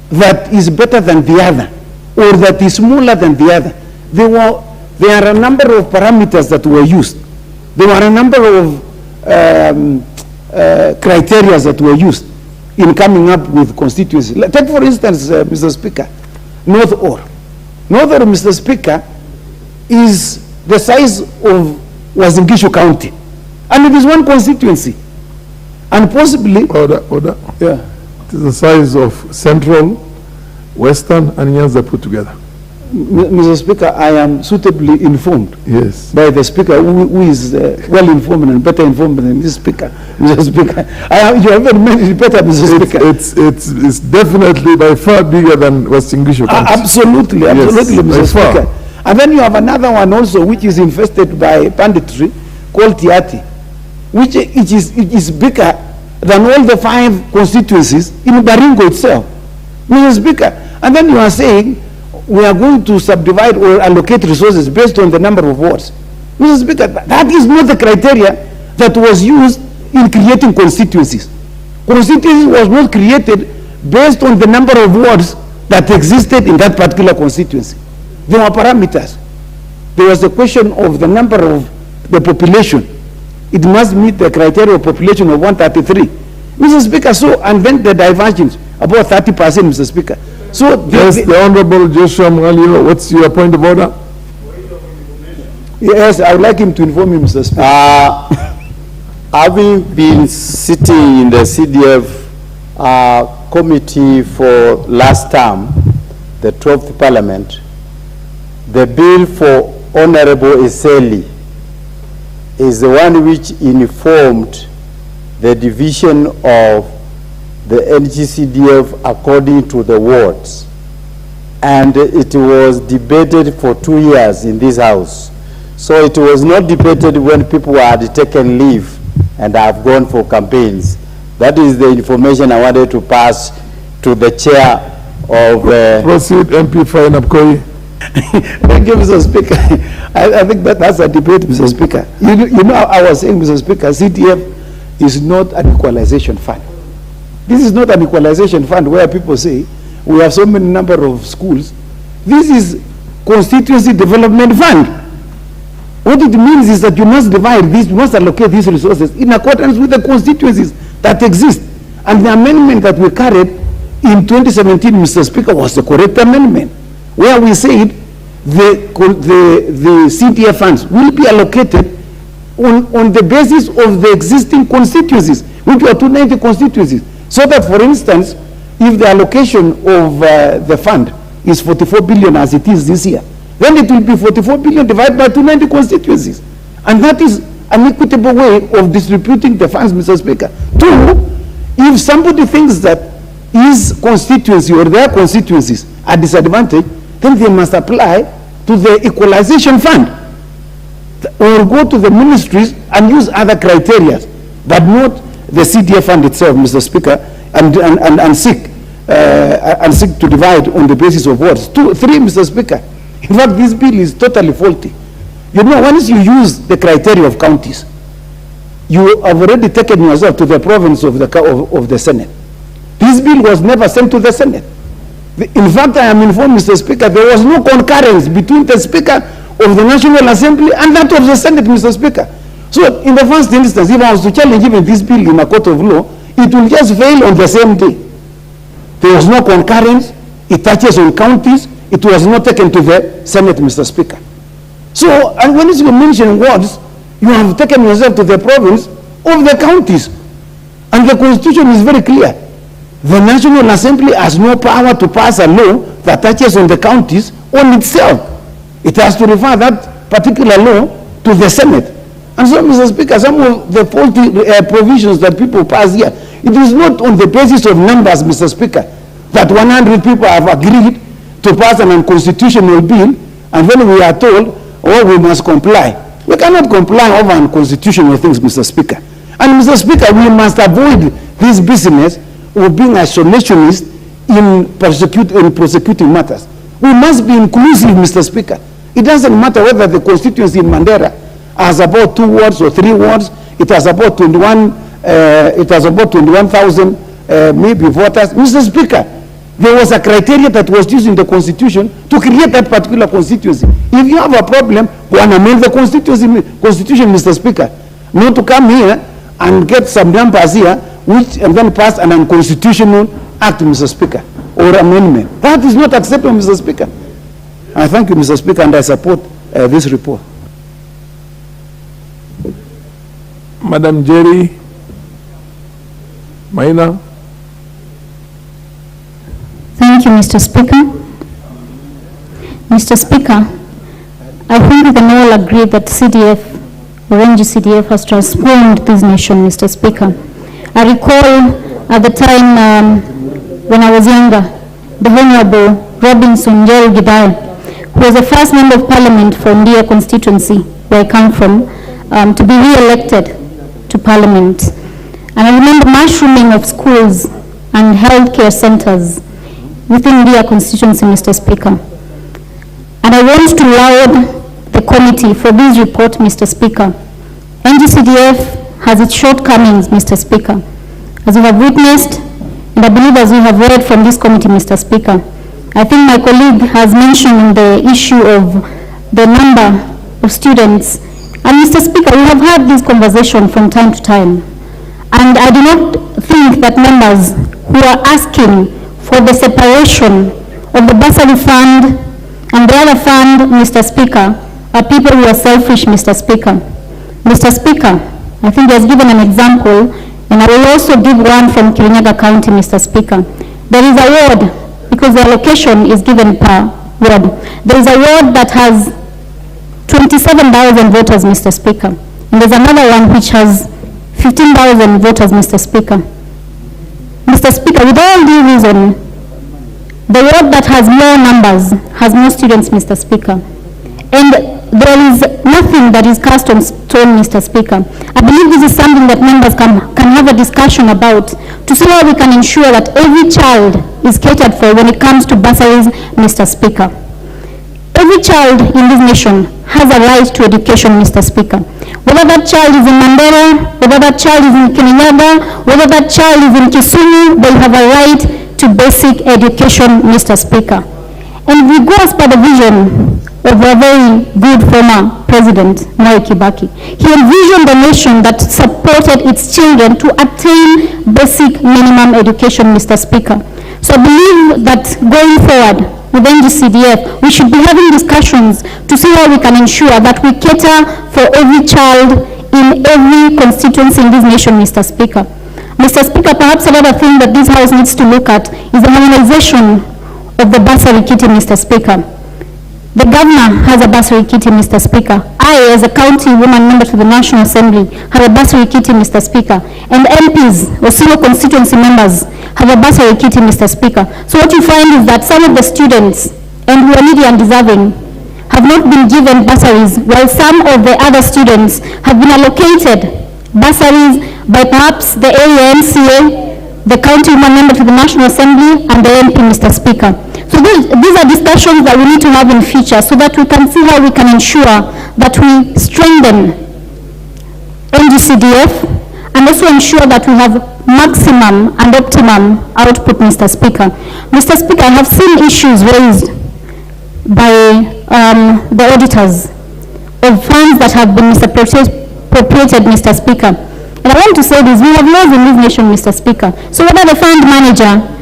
that is better than the other or that is smaller than the other. There are a number of parameters that were used. There were a number of criteria that were used in coming up with constituencies. Take for instance, Mr. Speaker, North Orr. North Orr, Mr. Speaker, is the size of Wazingishu County, and it is one constituency. And possibly... Order. Yeah. It is the size of Central, Western, and Nyanza put together. Mr. Speaker, I am suitably informed. Yes. By the Speaker, who is well informed and better informed than this Speaker. Mr. Speaker, you haven't made it better, Mr. Speaker. It's definitely by far bigger than Wazingishu County. Absolutely, yes, Mr. Speaker. And then you have another one also which is infested by banditry called Tiati, which it is bigger than all the 5 constituencies in Baringo itself. Mr. Speaker, and then you are saying we are going to subdivide or allocate resources based on the number of wards. Mr. Speaker, that is not the criteria that was used in creating constituencies. Constituency was not created based on the number of wards that existed in that particular constituency. There were parameters. There was the question of the number of the population. It must meet the criteria of population of 133. Mr. Speaker, so, and then the divergence, about 30%, Mr. Speaker. So the Honorable Joshua Mgalio, what's your point of order? Yes, I would like him to inform me, Mr. Speaker. Having been sitting in the CDF committee for last term, the 12th Parliament, the bill for Honorable Eseli is the one which informed the division of the NGCDF according to the wards. And it was debated for 2 years in this house. So it was not debated when people had taken leave and have gone for campaigns. That is the information I wanted to pass to the chair of... Proceed, MP Fainapkoi. Thank you, Mr. Speaker. I think that's a debate, Mr. Speaker. You know, I was saying, Mr. Speaker, CDF is not an equalization fund. This is not an equalization fund where people say, we have so many number of schools. This is constituency development fund. What it means is that you must divide this, you must allocate these resources in accordance with the constituencies that exist. And the amendment that we carried in 2017, Mr. Speaker, was the correct amendment, where we said the CDF funds will be allocated on the basis of the existing constituencies, which are 290 constituencies. So that, for instance, if the allocation of the fund is 44 billion as it is this year, then it will be 44 billion divided by 290 constituencies. And that is an equitable way of distributing the funds, Mr. Speaker. 2, if somebody thinks that his constituency or their constituencies are disadvantaged, then they must apply to the equalization fund or go to the ministries and use other criteria, but not the CDF fund itself, Mr. Speaker, and seek to divide on the basis of wards. 2, 3, Mr. Speaker. In fact, this bill is totally faulty. You know, once you use the criteria of counties, you have already taken yourself to the province of the Senate. This bill was never sent to the Senate. In fact, I am informed, Mr. Speaker, there was no concurrence between the Speaker of the National Assembly and that of the Senate, Mr. Speaker. So, in the first instance, if I was to challenge even this bill in a court of law, it will just fail on the same day. There was no concurrence. It touches on counties. It was not taken to the Senate, Mr. Speaker. So, and when you mention wards, you have taken yourself to the province of the counties. And the constitution is very clear. The National Assembly has no power to pass a law that touches on the counties on itself. It has to refer that particular law to the Senate. And so, Mr. Speaker, some of the faulty provisions that people pass here, it is not on the basis of numbers, Mr. Speaker, that 100 people have agreed to pass an unconstitutional bill, and then we are told, oh, we must comply. We cannot comply over unconstitutional things, Mr. Speaker. And Mr. Speaker, we must avoid this business of being isolationist in prosecuting matters. We must be inclusive, Mr. Speaker. It doesn't matter whether the constituency in Mandera has about 2 wards or 3 wards. It has about 21,000 maybe voters. Mr. Speaker, there was a criteria that was used in the constitution to create that particular constituency. If you have a problem, go and amend the constitution, Mr. Speaker. Not to come here and get some numbers here, and then pass an unconstitutional act, Mr. Speaker, or amendment. That is not acceptable, Mr. Speaker. I thank you, Mr. Speaker, and I support this report. Madam Jerry Maina. Thank you, Mr. Speaker. Mr. Speaker, I think we can all agree that CDF, Orange CDF, has transformed this nation, Mr. Speaker. I recall at the time when I was younger, the Honorable Robinson Jerry Gidai, who was the first member of Parliament for Ndia constituency, where I come from, to be re-elected to Parliament. And I remember mushrooming of schools and healthcare centers within Ndia constituency, Mr. Speaker. And I want to laud the committee for this report, Mr. Speaker. NGCDF has its shortcomings, Mr. Speaker. As we have witnessed, and I believe as we have read from this committee, Mr. Speaker, I think my colleague has mentioned the issue of the number of students. And Mr. Speaker, we have had this conversation from time to time. And I do not think that members who are asking for the separation of the bursary fund and the other fund, Mr. Speaker, are people who are selfish, Mr. Speaker. Mr. Speaker, I think he has given an example, and I will also give one from Kirinyaga County, Mr. Speaker. There is a ward, because the allocation is given per ward. There is a ward that has 27,000 voters, Mr. Speaker. And there's another one which has 15,000 voters, Mr. Speaker. Mr. Speaker, with all due reason, the ward that has more numbers has more students, Mr. Speaker. And there is nothing that is cast on stone, Mr. Speaker. I believe this is something that members can have a discussion about to see how we can ensure that every child is catered for when it comes to bursaries, Mr. Speaker. Every child in this nation has a right to education, Mr. Speaker. Whether that child is in Mandera, whether that child is in Kirinyaga, whether that child is in Kisumu, they have a right to basic education, Mr. Speaker. And we go as per the vision of a very good former president, Mwai Kibaki. He envisioned a nation that supported its children to attain basic minimum education, Mr. Speaker. So I believe that going forward with NGCDF, we should be having discussions to see how we can ensure that we cater for every child in every constituency in this nation, Mr. Speaker. Mr. Speaker, perhaps another thing that this House needs to look at is the harmonization of the bursary kitty, Mr. Speaker. The governor has a bursary kitty, Mr. Speaker. I, as a county woman member to the National Assembly, have a bursary kitty, Mr. Speaker. And MPs, or senior constituency members, have a bursary kitty, Mr. Speaker. So what you find is that some of the students, and who are needy and deserving, have not been given bursaries, while some of the other students have been allocated bursaries by perhaps the area MCA, the county woman member to the National Assembly, and the MP, Mr. Speaker. So these are discussions that we need to have in future so that we can see how we can ensure that we strengthen NGCDF and also ensure that we have maximum and optimum output, Mr. Speaker. Mr. Speaker, I have seen issues raised by the auditors of funds that have been misappropriated, Mr. Speaker. And I want to say this, we have laws in this nation, Mr. Speaker. So whether the fund manager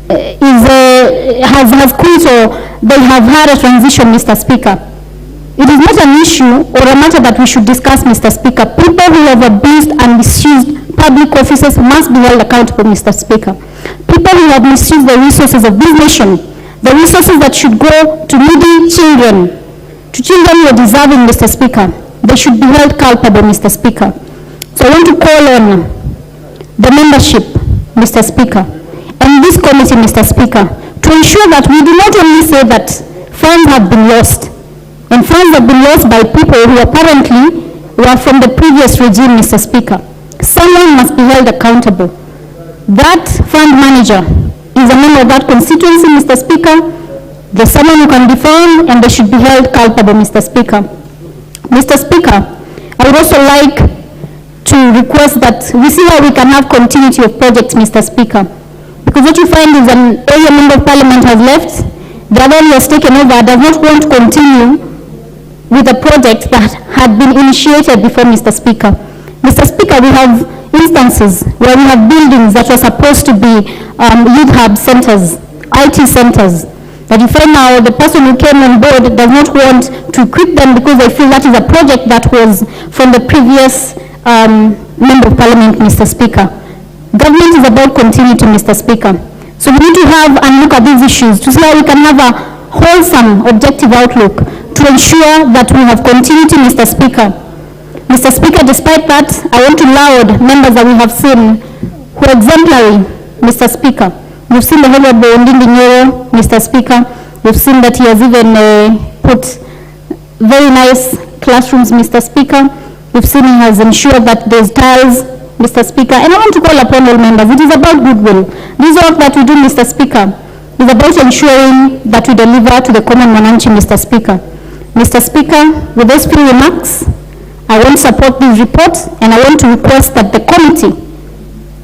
has quit or they have had a transition, Mr. Speaker, It is not an issue or a matter that we should discuss, Mr. Speaker. People who have abused and misused public offices must be held accountable, Mr. Speaker. People who have misused the resources of this nation, the resources that should go to needy children, to children who are deserving, Mr. Speaker, they should be held culpable, Mr. Speaker. So I want to call on the membership, Mr. Speaker, and this committee, Mr. Speaker, to ensure that we do not only say that funds have been lost, and funds have been lost by people who apparently were from the previous regime, Mr. Speaker. Someone must be held accountable. That fund manager is a member of that constituency, Mr. Speaker. There's someone who can be found and they should be held culpable, Mr. Speaker. Mr. Speaker, I would also like to request that we see how we can have continuity of projects, Mr. Speaker. Because what you find is an area member of parliament has left, the other one has taken over, does not want to continue with a project that had been initiated before, Mr. Speaker. Mr. Speaker, we have instances where we have buildings that were supposed to be youth hub centers, IT centers, that you find now the person who came on board does not want to equip them because they feel that is a project that was from the previous member of parliament, Mr. Speaker. Government is about continuity, Mr. Speaker. So we need to have and look at these issues to see how we can have a wholesome, objective outlook to ensure that we have continuity, Mr. Speaker. Mr. Speaker, despite that, I want to laud members that we have seen who are exemplary, Mr. Speaker. We've seen the Honorable Ndinginyoro, Mr. Speaker. We've seen that he has even put very nice classrooms, Mr. Speaker. We've seen he has ensured that there's tiles, Mr. Speaker. And I want to call upon all members. It is about goodwill. This work that we do, Mr. Speaker, is about ensuring that we deliver to the common mwananchi, Mr. Speaker. Mr. Speaker, with those few remarks, I want to support this report and I want to request that the committee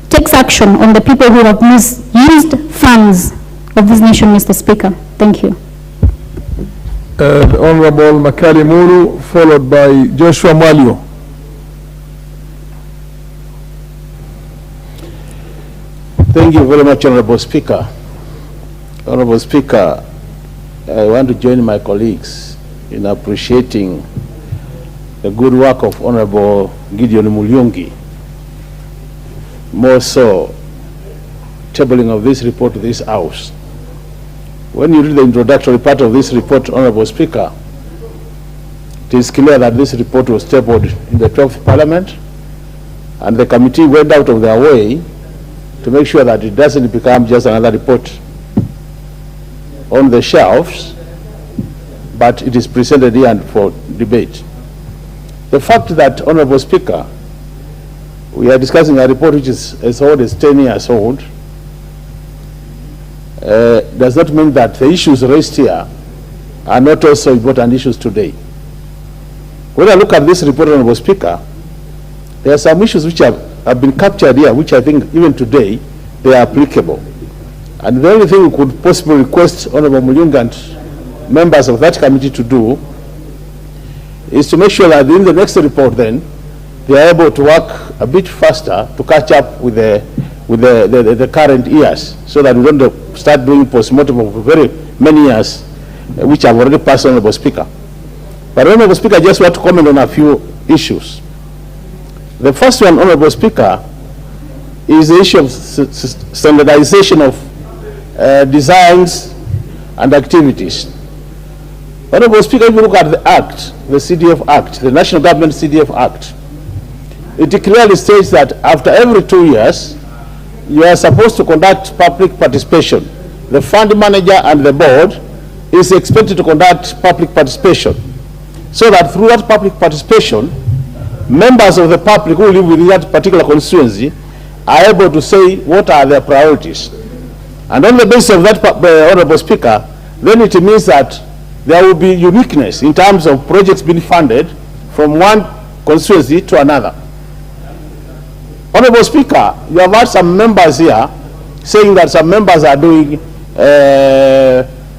takes action on the people who have misused funds of this nation, Mr. Speaker. Thank you. The Honorable Makali Muru, followed by Joshua Mwalio. Thank you very much, Honorable Speaker. Honorable Speaker, I want to join my colleagues in appreciating the good work of Honorable Gideon Mulyungi. More so, tabling of this report to this House. When you read the introductory part of this report, Honorable Speaker, it is clear that this report was tabled in the 12th Parliament, and the committee went out of their way to make sure that it doesn't become just another report on the shelves, but it is presented here for debate. The fact that, Honorable Speaker, we are discussing a report which is as old as 10 years old does not mean that the issues raised here are not also important issues today. When I look at this report, Honorable Speaker, there are some issues which have been captured here, which I think even today they are applicable. And the only thing we could possibly request Honorable Mulyungi and members of that committee to do is to make sure that in the next report then, they are able to work a bit faster to catch up with the current years, so that we don't start doing post-mortem of very many years which have already passed, Honorable Speaker. But Honorable Speaker, I just want to comment on a few issues. The first one, Honorable Speaker, is the issue of standardization of designs and activities. Honorable Speaker, if you look at the Act, the CDF Act, the National Government CDF Act, it clearly states that after every 2 years, you are supposed to conduct public participation. The fund manager and the board is expected to conduct public participation, so that through that public participation, members of the public who live within that particular constituency are able to say what are their priorities. And on the basis of that, Honorable Speaker, then it means that there will be uniqueness in terms of projects being funded from one constituency to another. Honorable Speaker, you have had some members here saying that some members are doing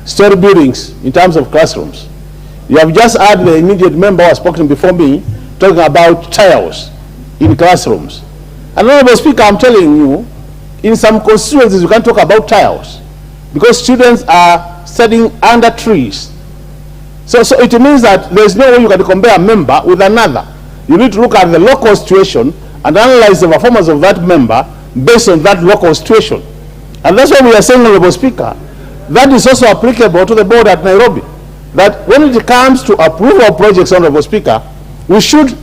story buildings in terms of classrooms. You have just had the immediate member who has spoken before me talking about tiles in classrooms. And Honorable Speaker, I'm telling you, in some constituencies you can talk about tiles because students are studying under trees. So it means that there's no way you can compare a member with another. You need to look at the local situation and analyze the performance of that member based on that local situation. And that's why we are saying, Honorable Speaker, that is also applicable to the board at Nairobi. That when it comes to approval of projects, Honorable Speaker, we should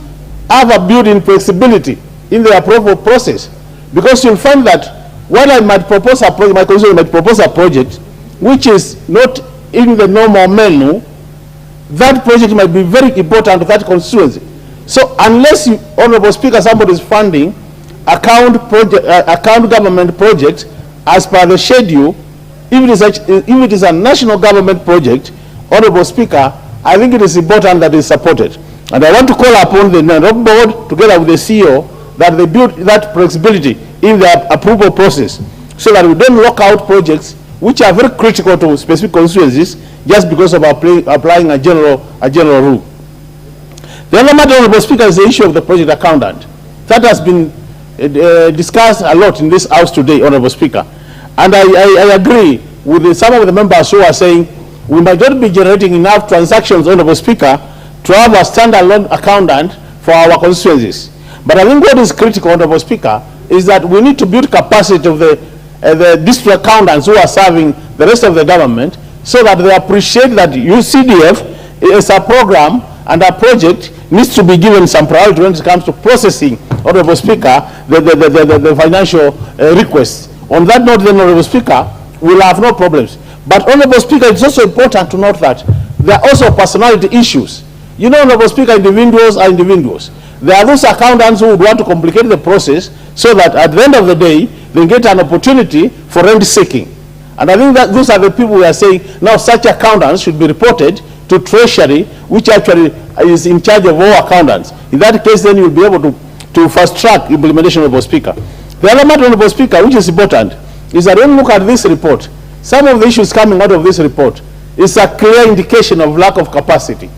have a built-in flexibility in the approval process. Because you'll find that while I might propose a project, my constituent might propose a project which is not in the normal menu, that project might be very important to that constituency. So unless you, Honorable Speaker, somebody is funding account government project as per the schedule, if it is a national government project, Honorable Speaker, I think it is important that it is supported. And I want to call upon the Nairobi board, together with the CEO, that they build that flexibility in the approval process, so that we don't lock out projects which are very critical to specific constituencies just because of applying a general rule. The other matter, Honorable Speaker, is the issue of the project accountant. That has been discussed a lot in this House today, Honorable Speaker. And I agree with some of the members who are saying we might not be generating enough transactions, Honorable Speaker, to have a standalone accountant for our constituencies. But I think what is critical, Honorable Speaker, is that we need to build capacity of the district accountants who are serving the rest of the government, so that they appreciate that UCDF is a program and a project needs to be given some priority when it comes to processing, Honorable Speaker, the financial requests. On that note, then, Honorable Speaker, we'll have no problems. But, Honorable Speaker, it's also important to note that there are also personality issues. You know, Honorable Speaker, individuals are individuals. There are those accountants who would want to complicate the process so that at the end of the day, they get an opportunity for rent seeking. And I think that those are the people we are saying, now such accountants should be reported to Treasury, which actually is in charge of all accountants. In that case, then you'll be able to fast-track implementation, Honorable Speaker. The other matter, Honorable Speaker, which is important, is that when you look at this report, some of the issues coming out of this report is a clear indication of lack of capacity,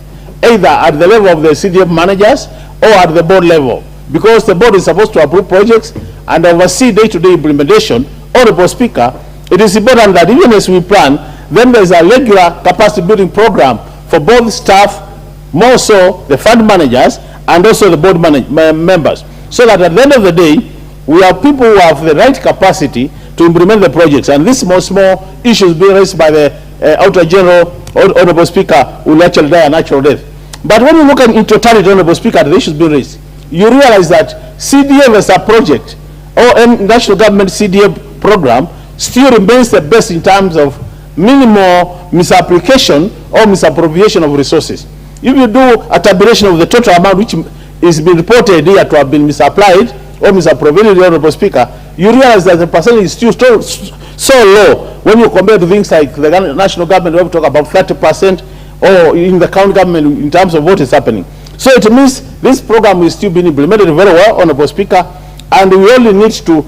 either at the level of the CDF managers or at the board level. Because the board is supposed to approve projects and oversee day-to-day implementation, Honorable Speaker, it is important that even as we plan, then there is a regular capacity building program for both staff, more so the fund managers, and also the board members, so that at the end of the day, we have people who have the right capacity to implement the projects. And these small issues being raised by the Auditor General, Honorable Speaker, will actually die a natural death. But when you look at in totality, Honorable Speaker, the issues being raised, you realize that CDF as a project, or any national government CDF program, still remains the best in terms of minimal misapplication or misappropriation of resources. If you do a tabulation of the total amount which is being reported here to have been misapplied or misappropriated, Honorable Speaker, you realize that the percentage is still so low when you compare to things like the national government, where we talk about 30%, or in the county government in terms of what is happening. So it means this program is still being implemented very well, Honorable Speaker, and we only need to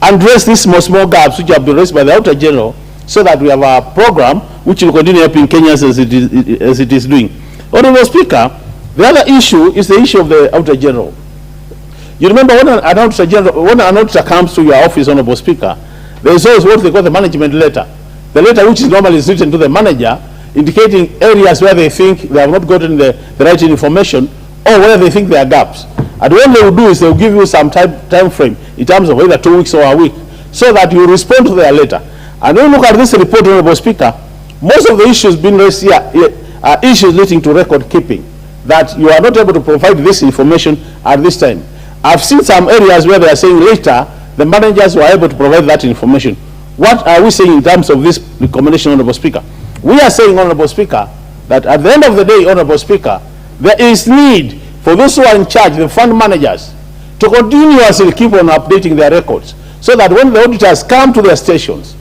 address these small gaps which have been raised by the Auditor General, so that we have a program which will continue helping Kenyans as it is doing. Honorable Speaker, the other issue is the issue of the Auditor General. You remember when an auditor comes to your office, Honorable Speaker, there is always what they call the management letter. The letter which is normally written to the manager, indicating areas where they think they have not gotten the right information, or where they think there are gaps. And what they will do is they will give you some time frame in terms of either 2 weeks or a week, so that you respond to their letter. And when you look at this report, Honorable Speaker, most of the issues being raised here are issues relating to record keeping, that you are not able to provide this information at this time. I've seen some areas where they are saying later the managers were able to provide that information. What are we saying in terms of this recommendation, Honorable Speaker? We are saying, Honorable Speaker, that at the end of the day, Honorable Speaker, there is need for those who are in charge, the fund managers, to continuously keep on updating their records, so that when the auditors come to their stations,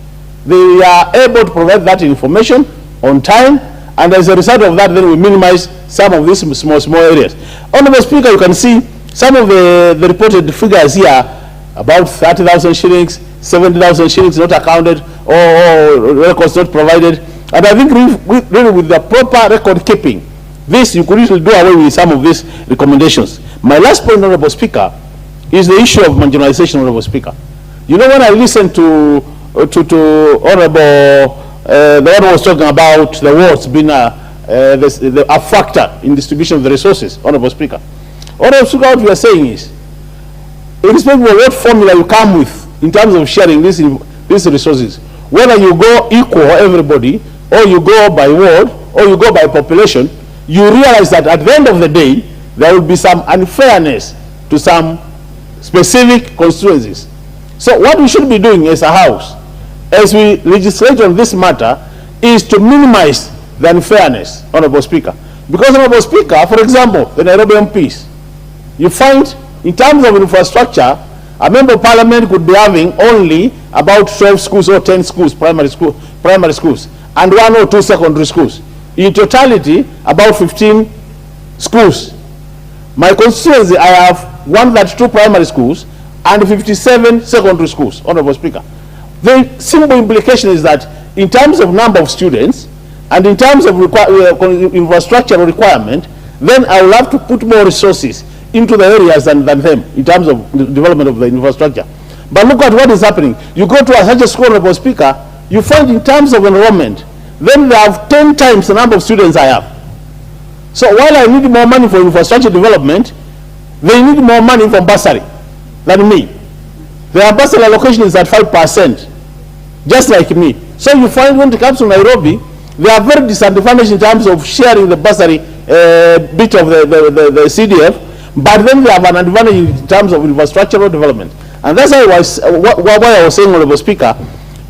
they are able to provide that information on time, and as a result of that, then we minimize some of these small areas. Honorable Speaker, you can see some of the reported figures here, about 30,000 shillings, 70,000 shillings not accounted, or records not provided. And I think really with the proper record keeping, this you could easily do away with some of these recommendations. My last point, Honorable Speaker, is the issue of marginalization, Honorable Speaker. You know, when I listened to Honorable, the one who was talking about the wards being a factor in distribution of the resources, Honorable Speaker. Honorable Speaker, what we are saying is, irrespective of what formula you come with in terms of sharing these resources, whether you go equal everybody, or you go by ward, or you go by population, you realize that at the end of the day, there will be some unfairness to some specific constituencies. So what we should be doing as a house, as we legislate on this matter, is to minimize the unfairness, Honorable Speaker. Because, Honorable Speaker, for example, the Nairobi MPs, you find in terms of infrastructure, a member of parliament could be having only about 12 schools or 10 schools, primary schools, and 1 or 2 secondary schools. In totality, about 15 schools. My constituency, I have 132 primary schools and 57 secondary schools, Honorable Speaker. The simple implication is that in terms of number of students and in terms of infrastructure requirement, then I will have to put more resources into the areas than them in terms of the development of the infrastructure. But look at what is happening. You go to such a school, Honorable Speaker, you find in terms of enrollment, then they have 10 times the number of students I have. So while I need more money for infrastructure development, they need more money from bursary than me. Their bursary allocation is at 5%, just like me. So you find when it comes to Nairobi, they are very disadvantaged in terms of sharing the bursary bit of the CDF, but then they have an advantage in terms of infrastructural development. And that's why I was saying, Honorable Speaker,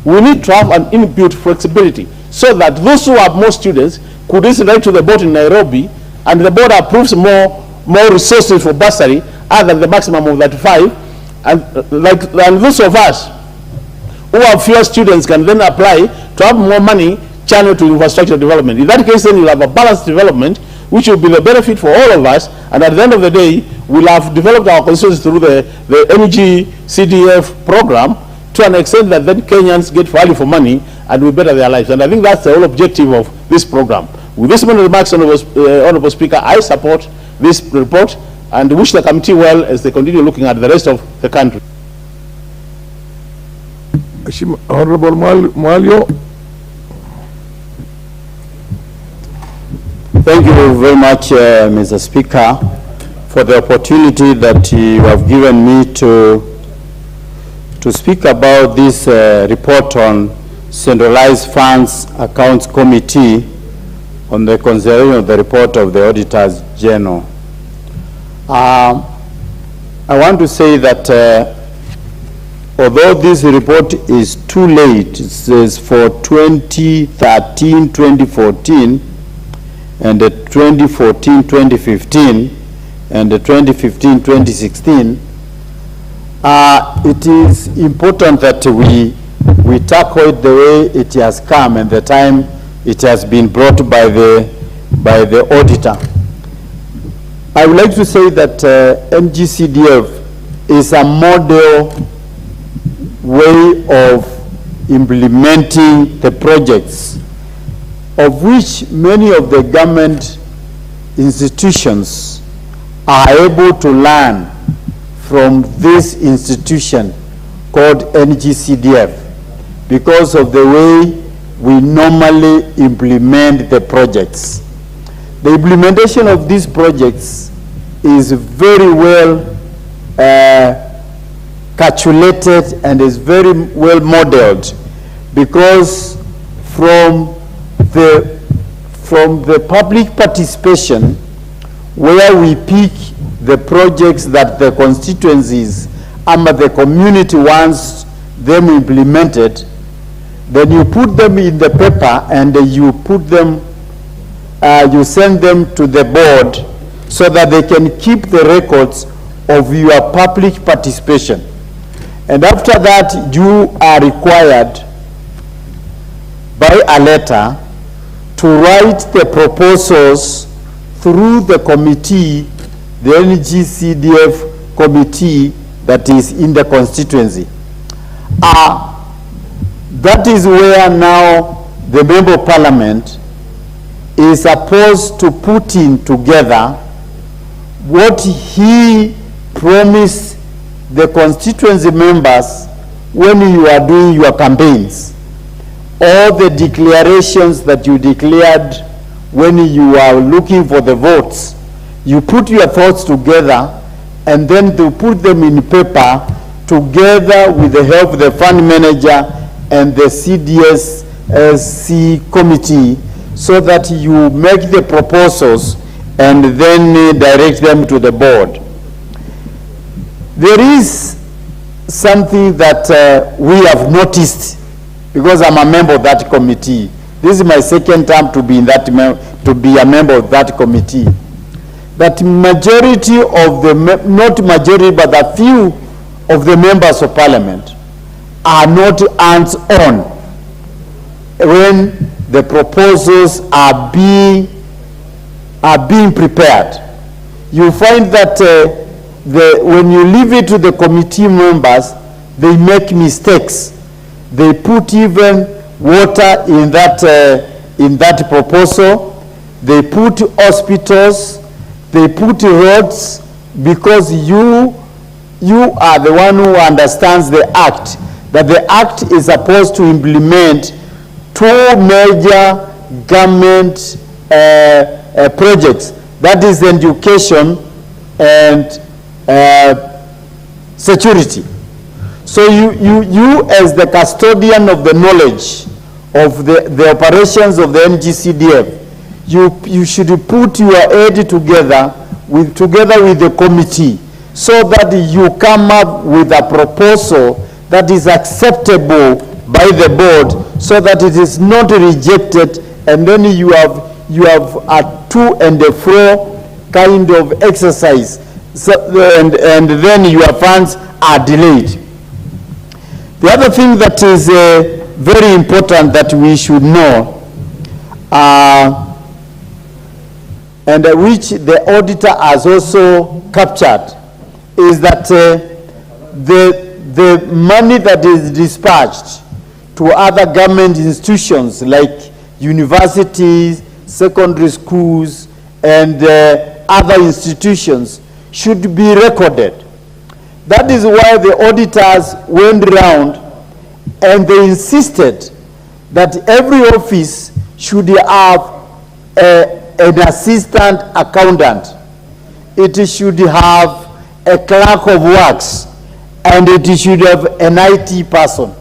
we need to have an inbuilt flexibility so that those who have more students could easily write to the board in Nairobi, and the board approves more resources for bursary other than the maximum of that 5, and those of us who have fewer students can then apply to have more money channeled to infrastructure development. In that case, then you'll have a balanced development, which will be the benefit for all of us, and at the end of the day, we'll have developed our constituency through the energy CDF program to an extent that then Kenyans get value for money and we better their lives. And I think that's the whole objective of this program. With this many remarks, Honorable Speaker, I support this report and wish the committee well as they continue looking at the rest of the country. Honorable Mwalio. Thank you very much, Mr. Speaker, for the opportunity that you have given me to speak about this report on Centralized Funds Accounts Committee on the consideration of the report of the Auditors General. I want to say that although this report is too late, it says for 2013-2014, and the 2014-2015, and the 2015-2016, it is important that we tackle it the way it has come and the time it has been brought by the auditor. I would like to say that NGCDF is a model way of implementing the projects, of which many of the government institutions are able to learn from this institution called NGCDF because of the way we normally implement the projects. The implementation of these projects is very well calculated and is very well modeled, because from the public participation, where we pick the projects that the constituencies and the community wants them implemented, then you put them in the paper and you put them, you send them to the board so that they can keep the records of your public participation. And after that, you are required by a letter to write the proposals through the committee, the NGCDF committee that is in the constituency. That is where now the member of parliament is supposed to put in together what he promised the constituency members when you are doing your campaigns. All the declarations that you declared when you are looking for the votes, you put your thoughts together and then to put them in paper together with the help of the fund manager and the CDSC committee, so that you make the proposals and then direct them to the board. There is something that we have noticed, because I'm a member of that committee. This is my second term to be in that to be a member of that committee. That majority of the not majority, but a few of the members of parliament are not hands-on when the proposals are being prepared. You find that when you leave it to the committee members, they make mistakes. They put even water in that proposal. They put hospitals. They put roads, because you are the one who understands the act. That the act is supposed to implement 2 major government projects. That is education and security. So you as the custodian of the knowledge of the operations of the NGCDF, you should put your head together with the committee, so that you come up with a proposal that is acceptable by the board, so that it is not rejected, and then you have a to and fro kind of exercise, so, and then your funds are delayed. The other thing that is very important that we should know, and which the auditor has also captured, is that the money that is dispatched to other government institutions like universities, secondary schools, and other institutions should be recorded. That is why the auditors went round and they insisted that every office should have an assistant accountant. It should have a clerk of works, and it should have an IT person.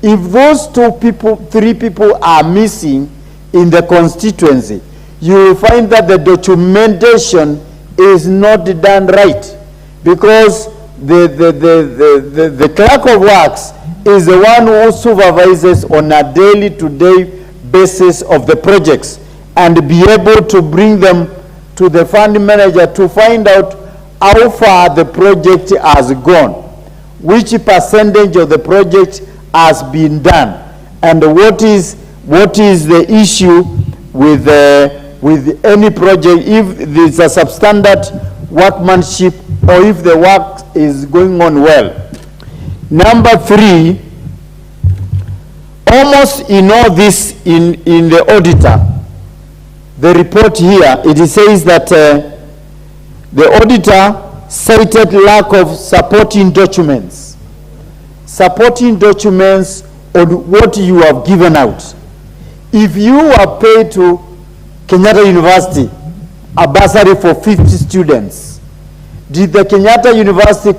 If those 3 people are missing in the constituency, you will find that the documentation is not done right, because the clerk of works is the one who supervises on a day-to-day basis of the projects, and be able to bring them to the fund manager to find out how far the project has gone, which percentage of the project has been done, and what is the issue with any project, if there's a substandard workmanship or if the work is going on well. Number 3, almost in all this in the auditor, the report here, it says that the auditor cited lack of supporting documents. Supporting documents on what you have given out. If you are paid to Kenyatta University a bursary for 50 students, did the Kenyatta University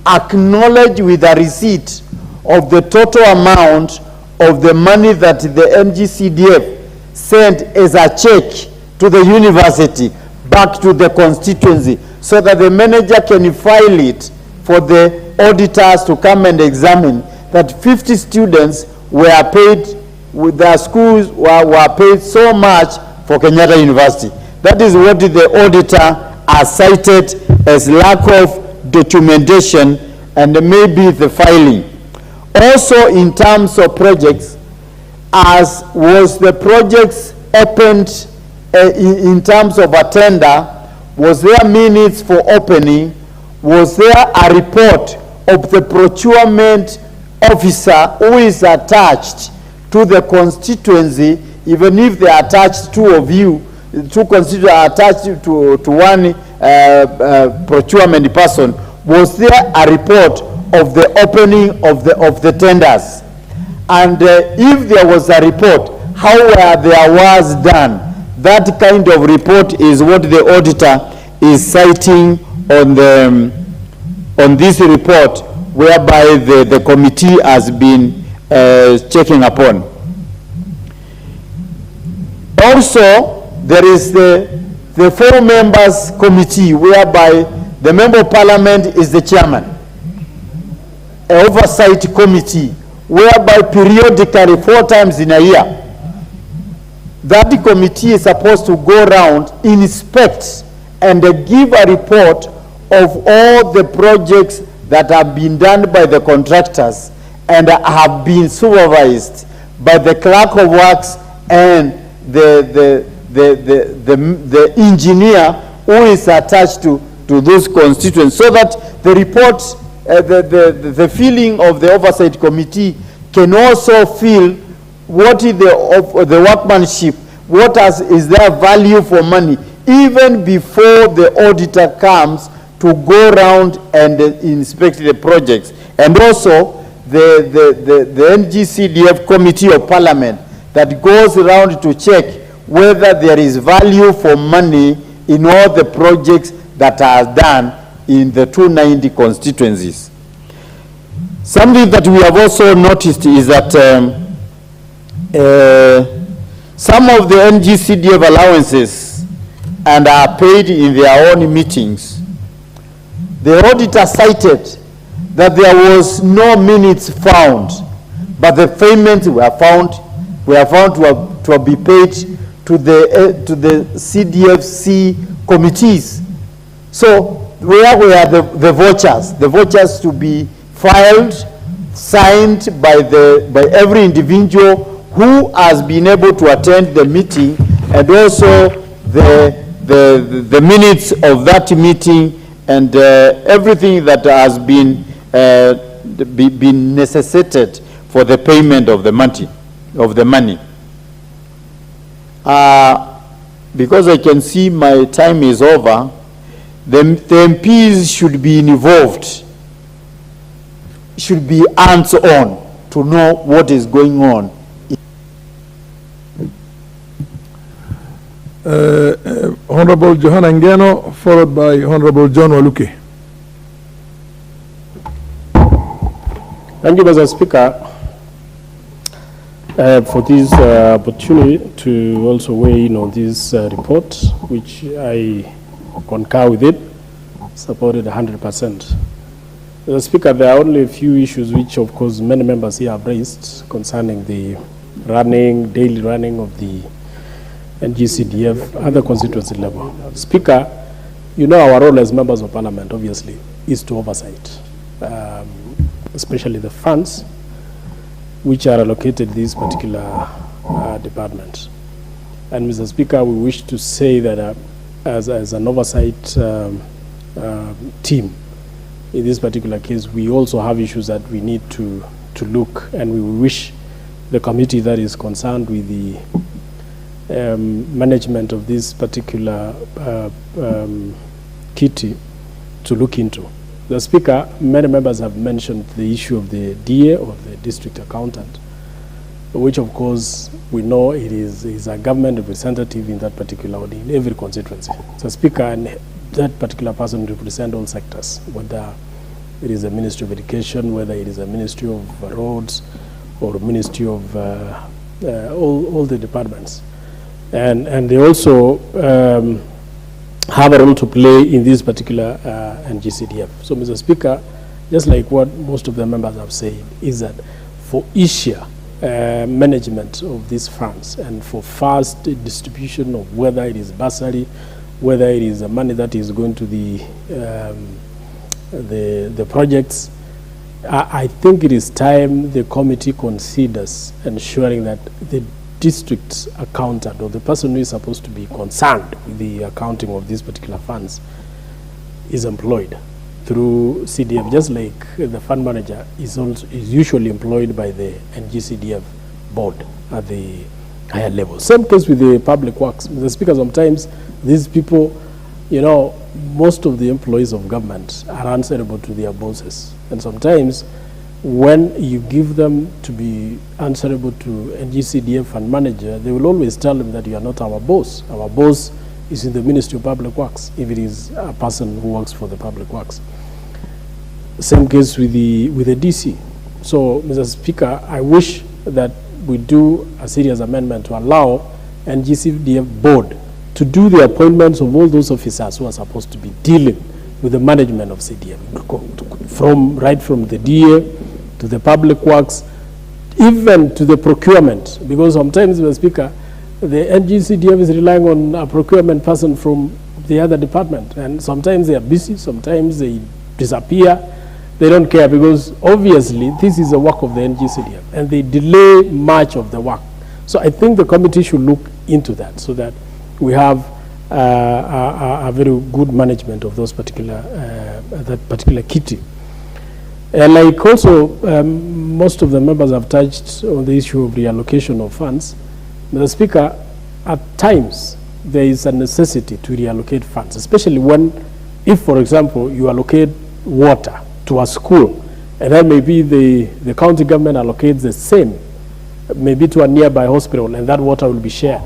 acknowledge with a receipt of the total amount of the money that the NGCDF sent as a check to the university back to the constituency, so that the manager can file it for the auditors to come and examine that 50 students were paid, with their schools were paid so much for Kenyatta University? That is what the auditor has cited as lack of documentation and maybe the filing. Also, in terms of projects, as was the projects opened in terms of a tender, was there minutes for opening? Was there a report of the procurement officer who is attached to the constituency, even if they are attached, 2 of you, 2 constituents are attached to one procurement person? Was there a report of the opening of the tenders? And if there was a report, how were the awards done. That kind of report is what the auditor is citing on this report, whereby the committee has been checking upon. Also, there is the 4 members committee, whereby the member of parliament is the chairman. An oversight committee, whereby periodically 4 times in a year, that committee is supposed to go around, inspect, and give a report of all the projects that have been done by the contractors and have been supervised by the clerk of works and the engineer who is attached to those constituents, so that the report, the feeling of the oversight committee can also feel what is the workmanship, is their value for money, even before the auditor comes to go around and inspect the projects. And also the NGCDF Committee of Parliament that goes around to check whether there is value for money in all the projects that are done in the 290 constituencies. Something that we have also noticed is that some of the NGCDF allowances and are paid in their own meetings. The auditor cited that there was no minutes found, but the payments were found to be paid to the CDFC committees. So where were the vouchers? The vouchers to be filed, signed by every individual who has been able to attend the meeting, and also the minutes of that meeting, and everything that has been necessitated for the payment of the money. Because I can see my time is over, the MPs should be involved, should be hands-on to know what is going on. Honorable Johanna Ngeno, followed by Honorable John Waluke. Thank you, Mr. Speaker, for this opportunity to also weigh in on this report, which I concur with it, supported 100%. Mr. Speaker, there are only a few issues which, of course, many members here have raised concerning the daily running of the NGCDF, other constituency level. Speaker, you know our role as members of parliament, obviously, is to oversight, especially the funds which are allocated this particular department. And Mr. Speaker, we wish to say that as an oversight team, in this particular case, we also have issues that we need to look, and we wish the committee that is concerned with the management of this particular kitty to look into. The Speaker, many members have mentioned the issue of the DA, or the district accountant, which of course we know it is a government representative in that particular, in every constituency. So Speaker, and that particular person represents all sectors, whether it is a Ministry of Education, whether it is a Ministry of Roads, or a Ministry of all the departments. And they also have a role to play in this particular NGCDF. So, Mr. Speaker, just like what most of the members have said, is that for each year, management of these funds and for fast distribution of whether it is bursary, whether it is the money that is going to the projects, I think it is time the committee considers ensuring that the district accountant, or the person who is supposed to be concerned with the accounting of these particular funds, is employed through CDF, just like the fund manager is usually employed by the NGCDF board at the higher level. Same case with the public works. Mr. Speaker, sometimes these people, you know, most of the employees of government are answerable to their bosses, and sometimes when you give them to be answerable to NGCDF fund manager, they will always tell them that you are not our boss. Our boss is in the Ministry of Public Works, if it is a person who works for the Public Works. Same case with the DC. So, Mr. Speaker, I wish that we do a serious amendment to allow NGCDF board to do the appointments of all those officers who are supposed to be dealing with the management of CDF, right from the DA to the Public Works, even to the procurement, because sometimes, Mr. Speaker, the NGCDF is relying on a procurement person from the other department, and sometimes they are busy, sometimes they disappear. They don't care, because obviously this is the work of the NGCDF, and they delay much of the work. So I think the committee should look into that, so that we have a very good management of those particular that particular kitty. Like also, most of the members have touched on the issue of reallocation of funds. Mr. Speaker, at times there is a necessity to reallocate funds, especially when, if for example, you allocate water to a school, and then maybe the county government allocates the same, maybe to a nearby hospital, and that water will be shared.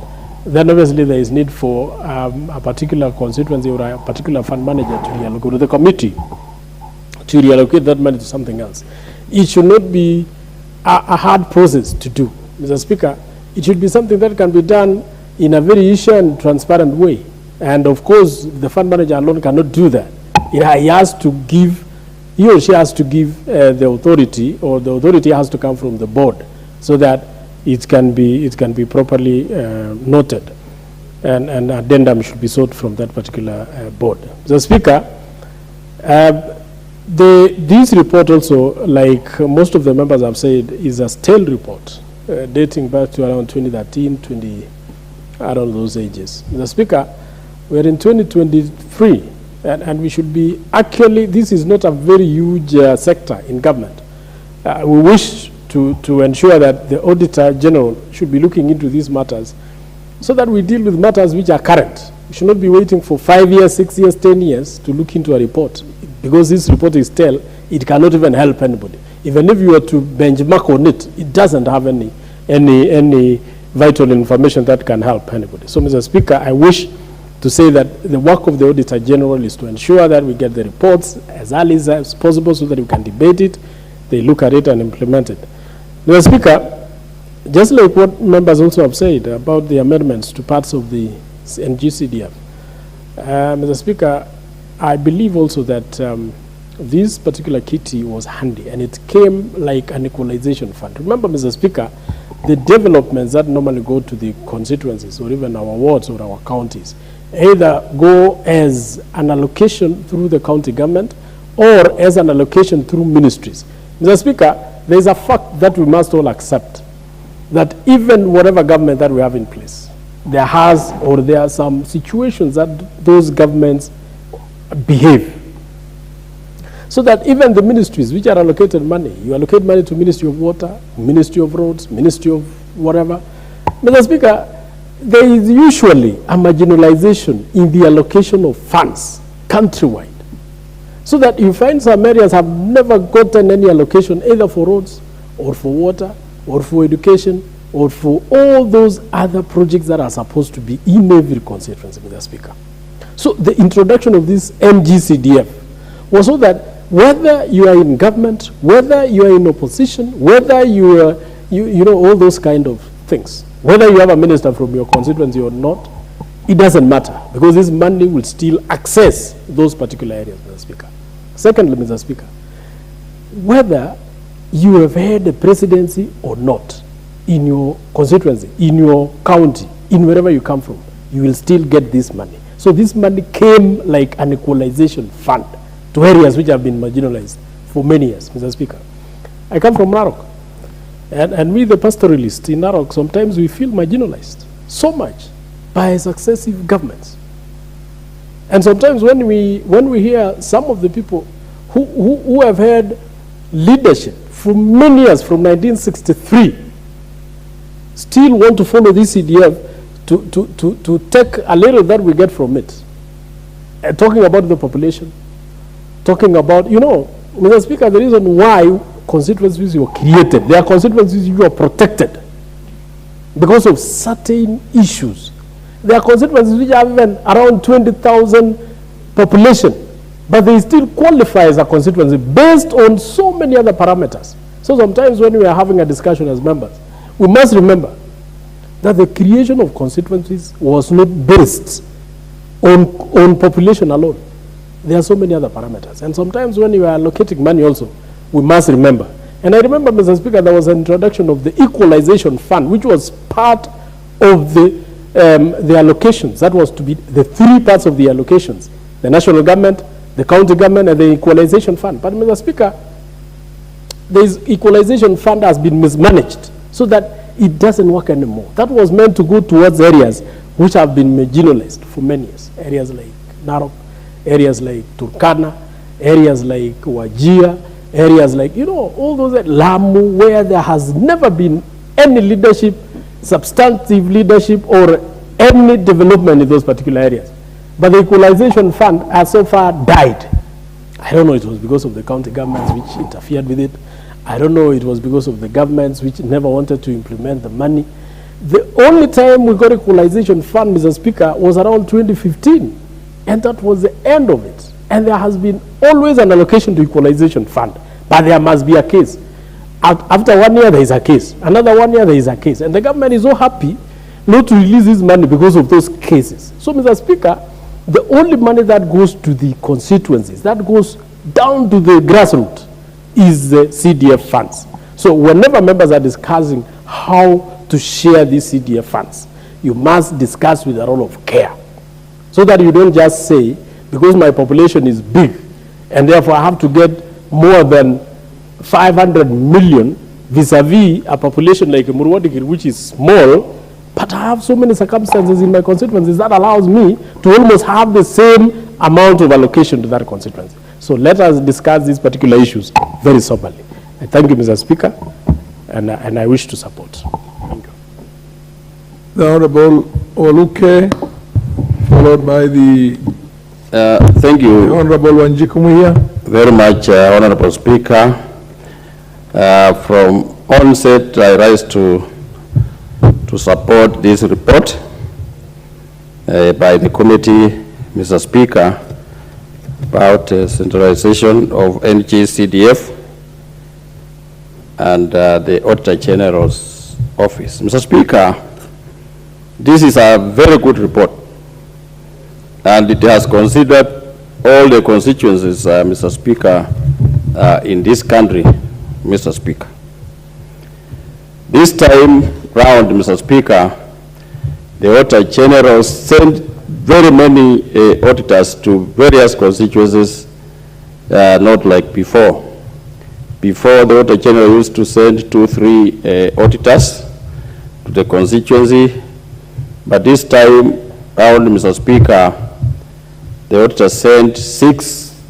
Then obviously there is need for a particular constituency or a particular fund manager to reallocate, to the committee to reallocate that money to something else. It should not be a hard process to do, Mr. Speaker. It should be something that can be done in a very easy and transparent way. And of course, the fund manager alone cannot do that. He has to give, he or she has to give the authority, or the authority has to come from the board, so that it can be properly noted, and addendum should be sought from that particular board. Mr. Speaker, this report also, like most of the members have said, is a stale report dating back to around 2013, around those ages. Mr. Speaker, we're in 2023, and we should be, actually, this is not a very huge sector in government. We wish to ensure that the Auditor General should be looking into these matters, so that we deal with matters which are current. We should not be waiting for 5 years, 6 years, 10 years to look into a report. Because this report is stale, it cannot even help anybody. Even if you were to benchmark on it, it doesn't have any vital information that can help anybody. So, Mr. Speaker, I wish to say that the work of the Auditor General is to ensure that we get the reports as early as possible, so that we can debate it, they look at it and implement it. Mr. Speaker, just like what members also have said about the amendments to parts of the NGCDF, Mr. Speaker, I believe also that this particular kitty was handy, and it came like an equalization fund. Remember, Mr. Speaker, the developments that normally go to the constituencies, or even our wards or our counties, either go as an allocation through the county government or as an allocation through ministries. Mr. Speaker, there is a fact that we must all accept, that even whatever government that we have in place, there are some situations that those governments behave. So that even the ministries which are allocated money, you allocate money to Ministry of Water, Ministry of Roads, Ministry of whatever. Mr. Speaker, there is usually a marginalization in the allocation of funds countrywide. So that you find some areas have never gotten any allocation, either for roads or for water or for education or for all those other projects that are supposed to be in every constituency, Mr. Speaker. So the introduction of this NGCDF was so that whether you are in government, whether you are in opposition, whether you are, you know, all those kind of things, whether you have a minister from your constituency or not, it doesn't matter, because this money will still access those particular areas, Mr. Speaker. Secondly, Mr. Speaker, whether you have had a presidency or not in your constituency, in your county, in wherever you come from, you will still get this money. So this money came like an equalization fund to areas which have been marginalized for many years, Mr. Speaker. I come from Narok, and we, the pastoralists in Narok, sometimes we feel marginalized so much by successive governments. And sometimes when we hear some of the people who have had leadership for many years, from 1963, still want to follow this CDF to take a little that we get from it. Talking about the population, talking about, you know, Mr. Speaker, the reason why constituencies were created. There are constituencies which were protected because of certain issues. There are constituencies which have even around 20,000 population, but they still qualify as a constituency based on so many other parameters. So sometimes when we are having a discussion as members, we must remember that the creation of constituencies was not based on population alone. There are so many other parameters. And sometimes when you are allocating money also, we must remember. And I remember, Mr. Speaker, there was an introduction of the equalization fund, which was part of the allocations. That was to be the three parts of the allocations: the national government, the county government, and the equalization fund. But, Mr. Speaker, this equalization fund has been mismanaged so that it doesn't work anymore. That was meant to go towards areas which have been marginalized for many years. Areas like Narok, areas like Turkana, areas like Wajir, areas like, you know, all those, Lamu, where there has never been any leadership, substantive leadership, or any development in those particular areas. But the equalization fund has so far died. I don't know, it was because of the county governments which interfered with it. I don't know, it was because of the governments which never wanted to implement the money. The only time we got equalization fund, Mr. Speaker, was around 2015. And that was the end of it. And there has been always an allocation to equalization fund. But there must be a case. After 1 year, there is a case. Another 1 year, there is a case. And the government is so happy not to release this money because of those cases. So, Mr. Speaker, the only money that goes to the constituencies, that goes down to the grassroots, is the CDF funds. So whenever members are discussing how to share these CDF funds, you must discuss with a role of care, so that you don't just say, because my population is big, and therefore I have to get more than 500 million vis-a-vis a population like Murwadikir, which is small, but I have so many circumstances in my constituencies that allows me to almost have the same amount of allocation to that constituency. So let us discuss these particular issues very soberly. I thank you, Mr. Speaker, and I wish to support. Thank you. The Honorable Oluke, followed by the thank you. The Honorable Wanjikumuya. Very much, Honorable Speaker. From onset, I rise to support this report by the committee, Mr. Speaker, about centralization of NGCDF and the Auditor General's office. Mr. Speaker, this is a very good report, and it has considered all the constituencies, Mr. Speaker, in this country, Mr. Speaker. This time round, Mr. Speaker, the Auditor General sent very many auditors to various constituencies, not like before. Before, the Auditor General used to send 2 or 3 auditors to the constituency, but this time round, Mr. Speaker, the auditor sent 6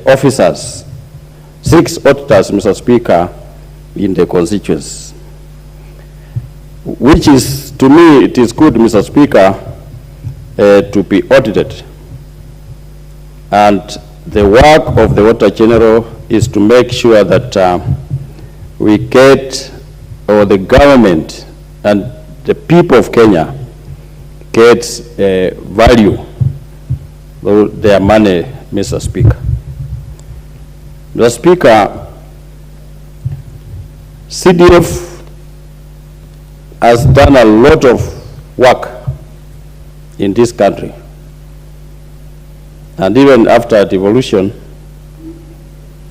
officers, 6 auditors, Mr. Speaker, in the constituencies, which is, to me, it is good, Mr. Speaker, to be audited. And the work of the Auditor General is to make sure that we get, or the government and the people of Kenya gets value of their money, Mr. Speaker. Mr. Speaker, CDF has done a lot of work in this country. And even after devolution,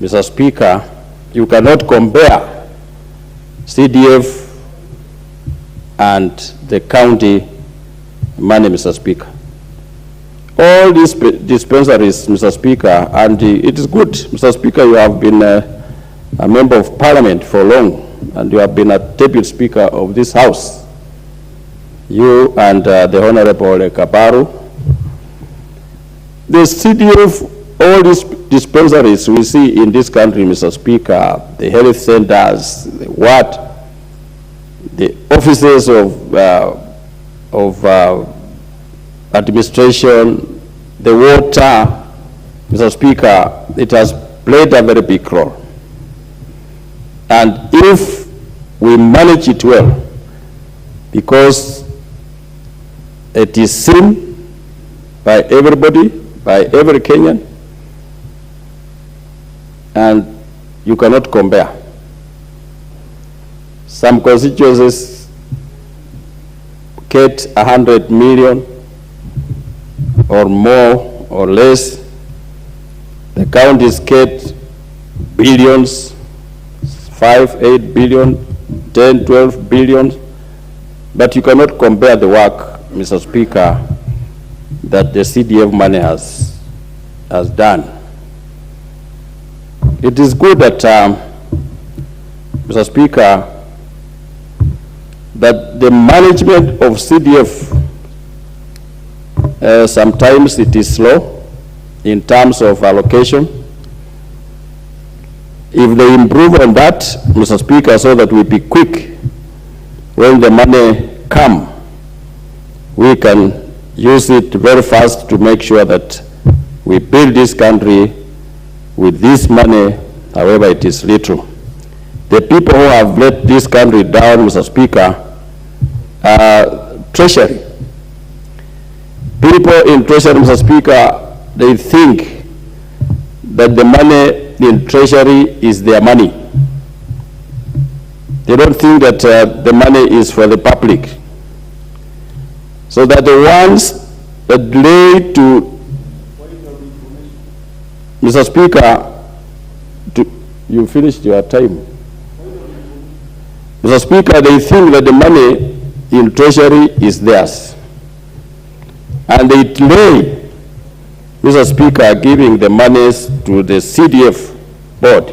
Mr. Speaker, you cannot compare CDF and the county money, Mr. Speaker. All these dispensaries, Mr. Speaker, and it is good, Mr. Speaker, you have been a member of parliament for long, and you have been a deputy speaker of this house. You and the Honorable Kabaru. The CDF, all these dispensaries we see in this country, Mr. Speaker, the health centers, the offices of administration, the water, Mr. Speaker, it has played a very big role. And if we manage it well, because it is seen by everybody, by every Kenyan, and you cannot compare. Some constituencies get 100 million or more or less. The counties get billions, 5, 8 billion, 10, 12 billion, but you cannot compare the work, Mr. Speaker, that the CDF money has done. It is good that, Mr. Speaker, that the management of CDF, sometimes it is slow in terms of allocation. If they improve on that, Mr. Speaker, so that we be quick when the money come, we can use it very fast to make sure that we build this country with this money, however it is little. The people who have let this country down, Mr. Speaker, are Treasury. People in Treasury, Mr. Speaker, they think that the money in Treasury is their money. They don't think that the money is for the public. So that the ones that lay to, Mr. Speaker, you finished your time. Mr. Speaker, they think that the money in Treasury is theirs. And they delay, Mr. Speaker, giving the monies to the CDF board.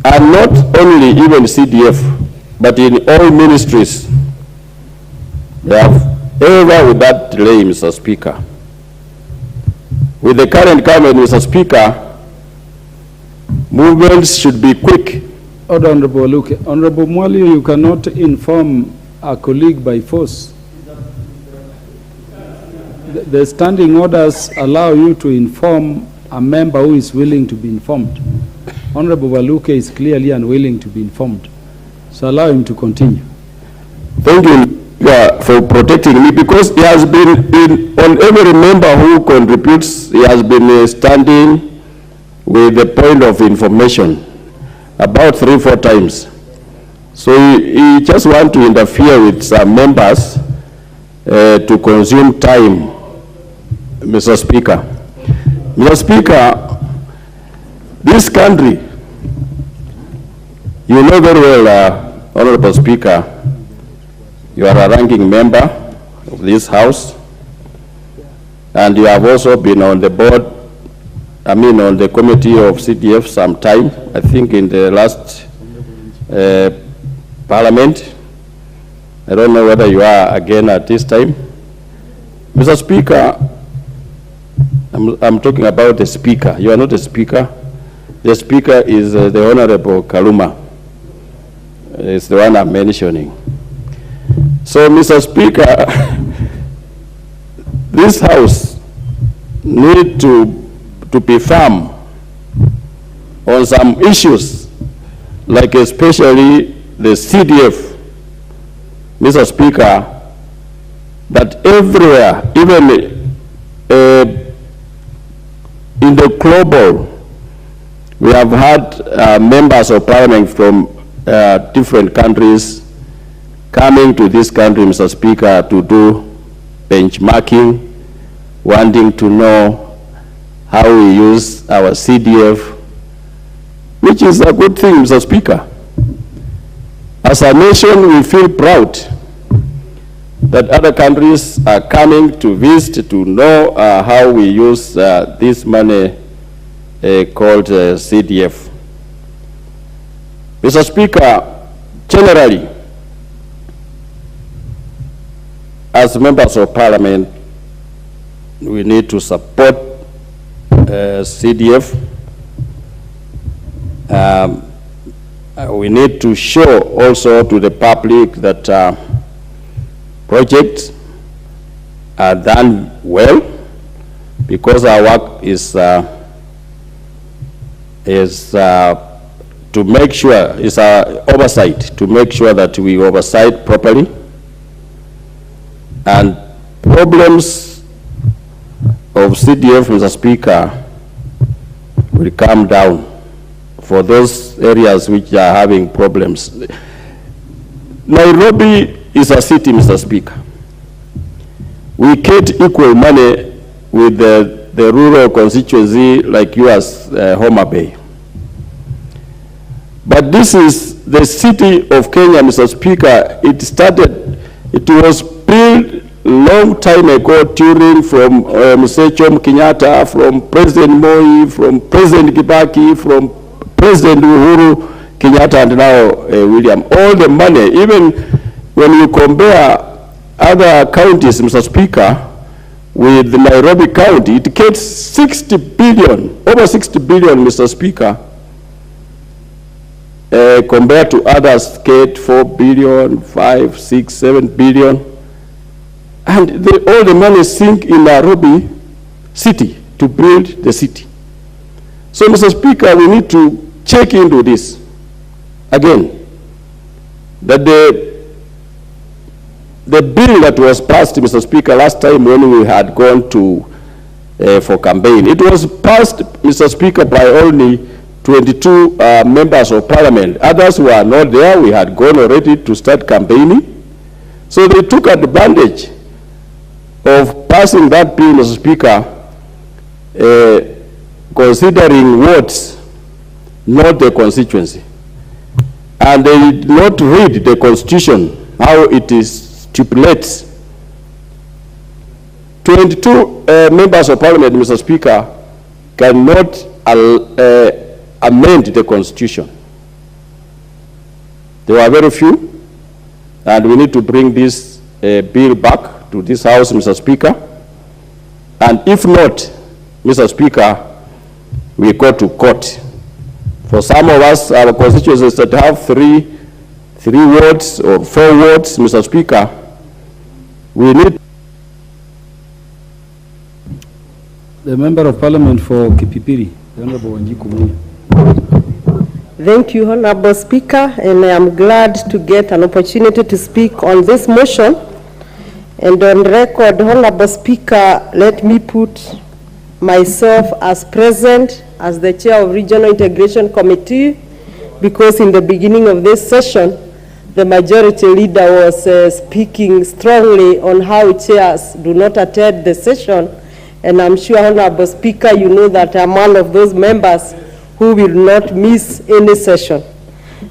And not only even CDF, but in all ministries, they have ever with that delay, Mr. Speaker. With the current government, Mr. Speaker, movements should be quick. Order, Honorable Luke. Honorable Mwali, you cannot inform a colleague by force. The standing orders allow you to inform a member who is willing to be informed. Honorable Waluke is clearly unwilling to be informed. So allow him to continue. Thank you for protecting me, because he has been on every member who contributes, he has been standing with the point of information about 3 or 4 times. So he just wants to interfere with some members to consume time, Mr. Speaker. Mr. Speaker, this country, you know very well, Honorable Speaker, you are a ranking member of this House, and you have also been on the board, on the committee of CDF some time, I think in the last Parliament. I don't know whether you are again at this time. Mr. Speaker, I'm talking about the Speaker. You are not the Speaker. The Speaker is the Honorable Kaluma. It's the one I'm mentioning. So, Mr. Speaker, this House need to be firm on some issues, like especially the CDF, Mr. Speaker, that everywhere, even in the global, we have had members of parliament from different countries coming to this country, Mr. Speaker, to do benchmarking, wanting to know how we use our CDF, which is a good thing, Mr. Speaker. As a nation, we feel proud that other countries are coming to visit to know how we use this money called CDF. Mr. Speaker, generally, as members of parliament, we need to support CDF. We need to show also to the public that projects are done well, because our work is to make sure, it's our oversight, to make sure that we oversight properly, and problems of CDF, Mr. Speaker, will come down for those areas which are having problems. Nairobi is a city, Mr. Speaker. We get equal money with the rural constituency like yours, Mutembei. But this is the city of Kenya, Mr. Speaker. It was built long time ago during from Mr. Kenyatta, from President Moi, from President Kibaki, from President Uhuru Kenyatta, and now William. All the money, even when you compare other counties, Mr. Speaker, with the Nairobi County, it gets 60 billion, over 60 billion, Mr. Speaker, compared to others get 4 billion, 5, 6, 7 billion. And all the money sink in Nairobi city to build the city. So, Mr. Speaker, we need to check into this again, that the bill that was passed, Mr. Speaker, last time when we had gone to for campaign, it was passed, Mr. Speaker, by only 22 members of parliament. Others were not there. We had gone already to start campaigning. So they took advantage of passing that bill, Mr. Speaker, considering votes, not the constituency. And they did not read the constitution, how it stipulates. 22 members of parliament, Mr. Speaker, cannot amend the constitution. There were very few, and we need to bring this bill back to this House, Mr. Speaker. And if not, Mr. Speaker, we go to court. For some of us, our constituencies that have three wards or 4 wards, Mr. Speaker, we need. The Member of Parliament for Kipipiri, the Honorable Wanjiku. Thank you, Honorable Speaker, and I am glad to get an opportunity to speak on this motion. And on record, Honorable Speaker, let me put myself as present as the Chair of Regional Integration Committee, because in the beginning of this session, the majority leader was speaking strongly on how chairs do not attend the session. And I'm sure, Honorable Speaker, you know that I'm one of those members who will not miss any session.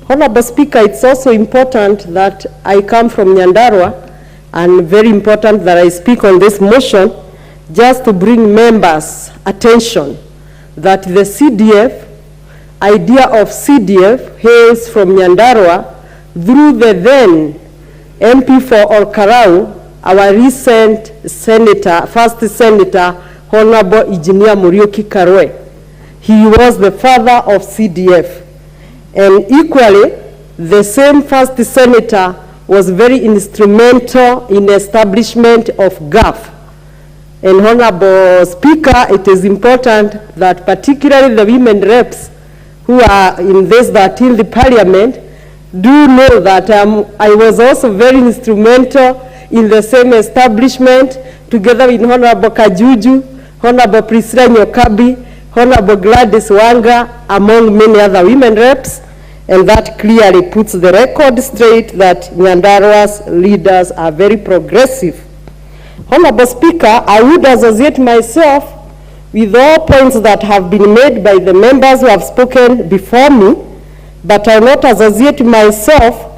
Honorable Speaker, it's also important that I come from Nyandarua, and very important that I speak on this motion, just to bring members' attention that the CDF, idea of CDF, hails from Nyandarua through the then MP for Olkarau, our recent senator, first senator, Honorable Engineer Muriuki Karwe. He was the father of CDF. And equally, the same first senator was very instrumental in the establishment of GAF. And Honorable Speaker, it is important that particularly the women reps who are in this 13th Parliament do know that I was also very instrumental in the same establishment, together with Honorable Kajuju, Honorable Priscilla Nyokabi, Honorable Gladys Wanga, among many other women reps, and that clearly puts the record straight that Nyandarua's leaders are very progressive. Honorable Speaker, I would associate myself with all points that have been made by the members who have spoken before me, but I will not associate myself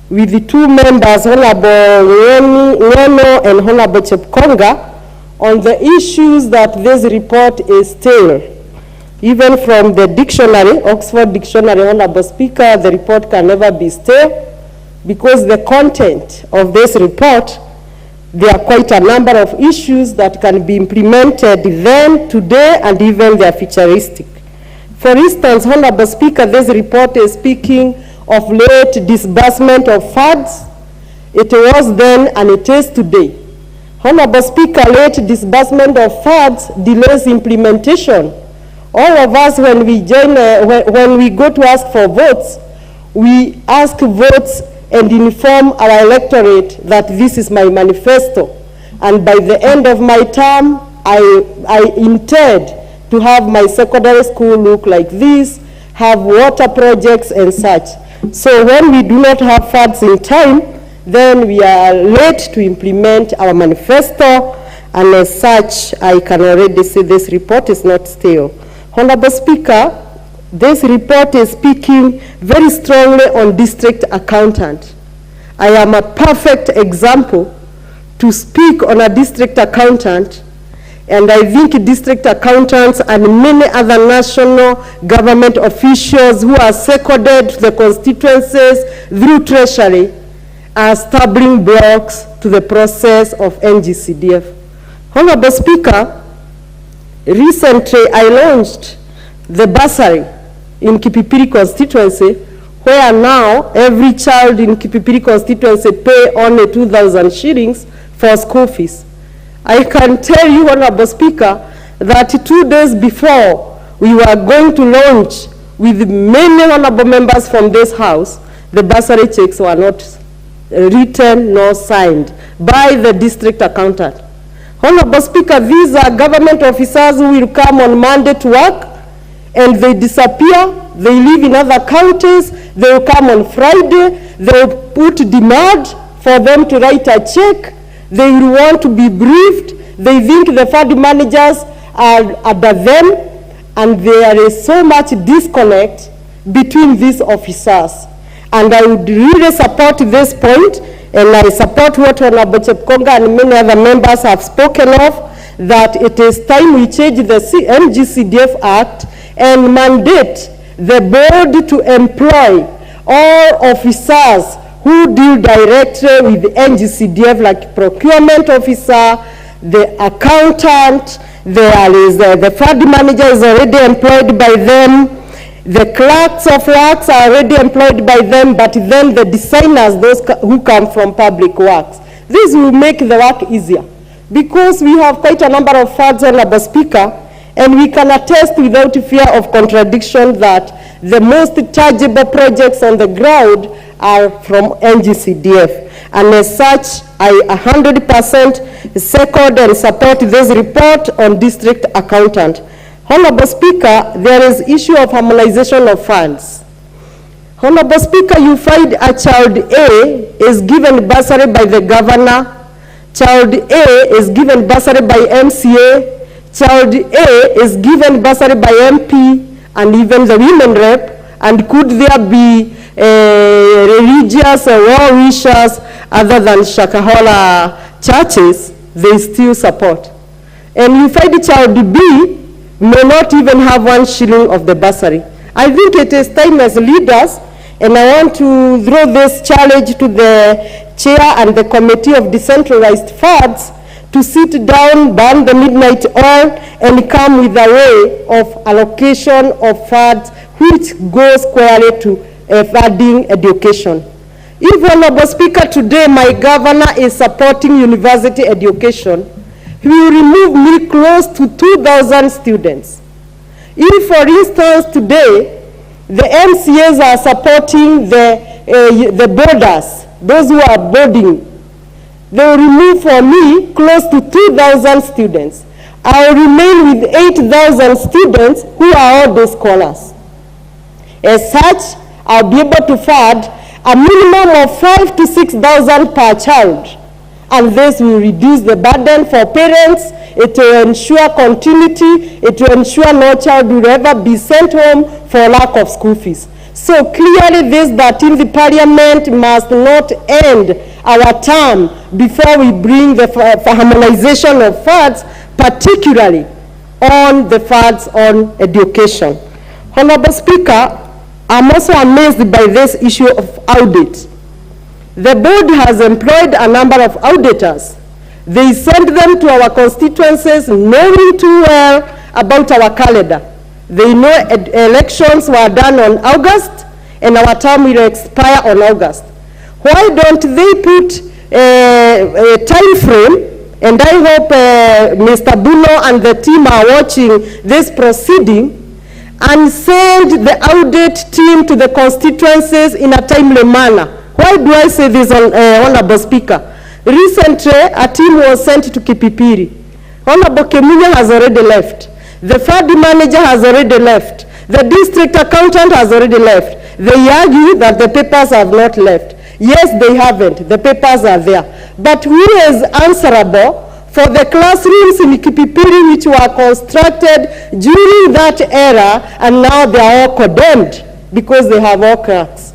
with the 2 members, Honorable Ngono and Honorable Chepkonga, on the issues that this report is stale. Even from the dictionary, Oxford Dictionary, Honorable Speaker, the report can never be stale, because the content of this report, there are quite a number of issues that can be implemented then, today, and even they are futuristic. For instance, Honorable Speaker, this report is speaking of late disbursement of funds. It was then and it is today. Honorable Speaker, late disbursement of funds delays implementation all of us, when we join, when we go to ask for votes, we ask votes and inform our electorate that this is my manifesto. And by the end of my term, I intend to have my secondary school look like this, have water projects and such. So when we do not have funds in time, then we are late to implement our manifesto, and as such, I can already say this report is not stale. Honorable Speaker, this report is speaking very strongly on district accountant. I am a perfect example to speak on a district accountant, and I think district accountants and many other national government officials who are seconded to the constituencies through treasury are stumbling blocks to the process of NGCDF. Honorable Speaker, recently I launched the bursary in Kipipiri constituency, where now every child in Kipipiri constituency pay only 2,000 shillings for school fees. I can tell you, Honorable Speaker, that 2 days before we were going to launch with many honorable members from this house, the bursary checks were not written nor signed by the district accountant. Honorable Speaker, these are government officers who will come on Monday to work and they disappear. They live in other counties. They will come on Friday. They will put demand for them to write a check. They will want to be briefed. They think the fund managers are under them, and there is so much disconnect between these officers. And I would really support this point, and I support what Honorable Chepkonga and many other members have spoken of, that it is time we change the NGCDF Act and mandate the board to employ all officers who deal directly with the NGCDF, like procurement officer, the accountant, there is the fund manager is already employed by them, the clerks of works are already employed by them, but then the designers, those who come from public works. This will make the work easier, because we have quite a number of funds, Honorable Speaker, and we can attest without fear of contradiction that the most tangible projects on the ground are from NGCDF. And as such, I 100% second and support this report on district accountant. Honorable Speaker, there is issue of harmonization of funds. Honorable Speaker, you find a child A is given bursary by the governor, child A is given bursary by MCA, child A is given bursary by MP, and even the women rep, and could there be religious well-wishers other than Shakahola churches, they still support. And you find child B may not even have 1 shilling of the bursary. I think it is time as leaders, and I want to throw this challenge to the chair and the committee of decentralized funds to sit down, burn the midnight oil, and come with a way of allocation of funds which goes squarely to funding education. If, Honorable Speaker, today my governor is supporting university education, he will remove me close to 2,000 students. If, for instance, today the MCAs are supporting the boarders, those who are boarding, they will remove for me close to 2,000 students. I will remain with 8,000 students who are all day scholars. As such, I'll be able to fund a minimum of 5,000 to 6,000 per child. And this will reduce the burden for parents. It will ensure continuity. It will ensure no child will ever be sent home for lack of school fees. So clearly this 13th Parliament must not end our term before we bring the harmonization of funds, particularly on the funds on education. Honorable Speaker, I'm also amazed by this issue of audit. The board has employed a number of auditors. They sent them to our constituencies knowing too well about our calendar. They know elections were done on August and our term will expire on August. Why don't they put a time frame? And I hope Mr. Buno and the team are watching this proceeding, and send the audit team to the constituencies in a timely manner. Why do I say this, Honorable Speaker? Recently, a team was sent to Kipipiri. Honorable Kemunya has already left. The FAD manager has already left. The district accountant has already left. They argue that the papers have not left. Yes, they haven't. The papers are there. But who is answerable for the classrooms in Kipipiri which were constructed during that era and now they are all condemned because they have all cracks?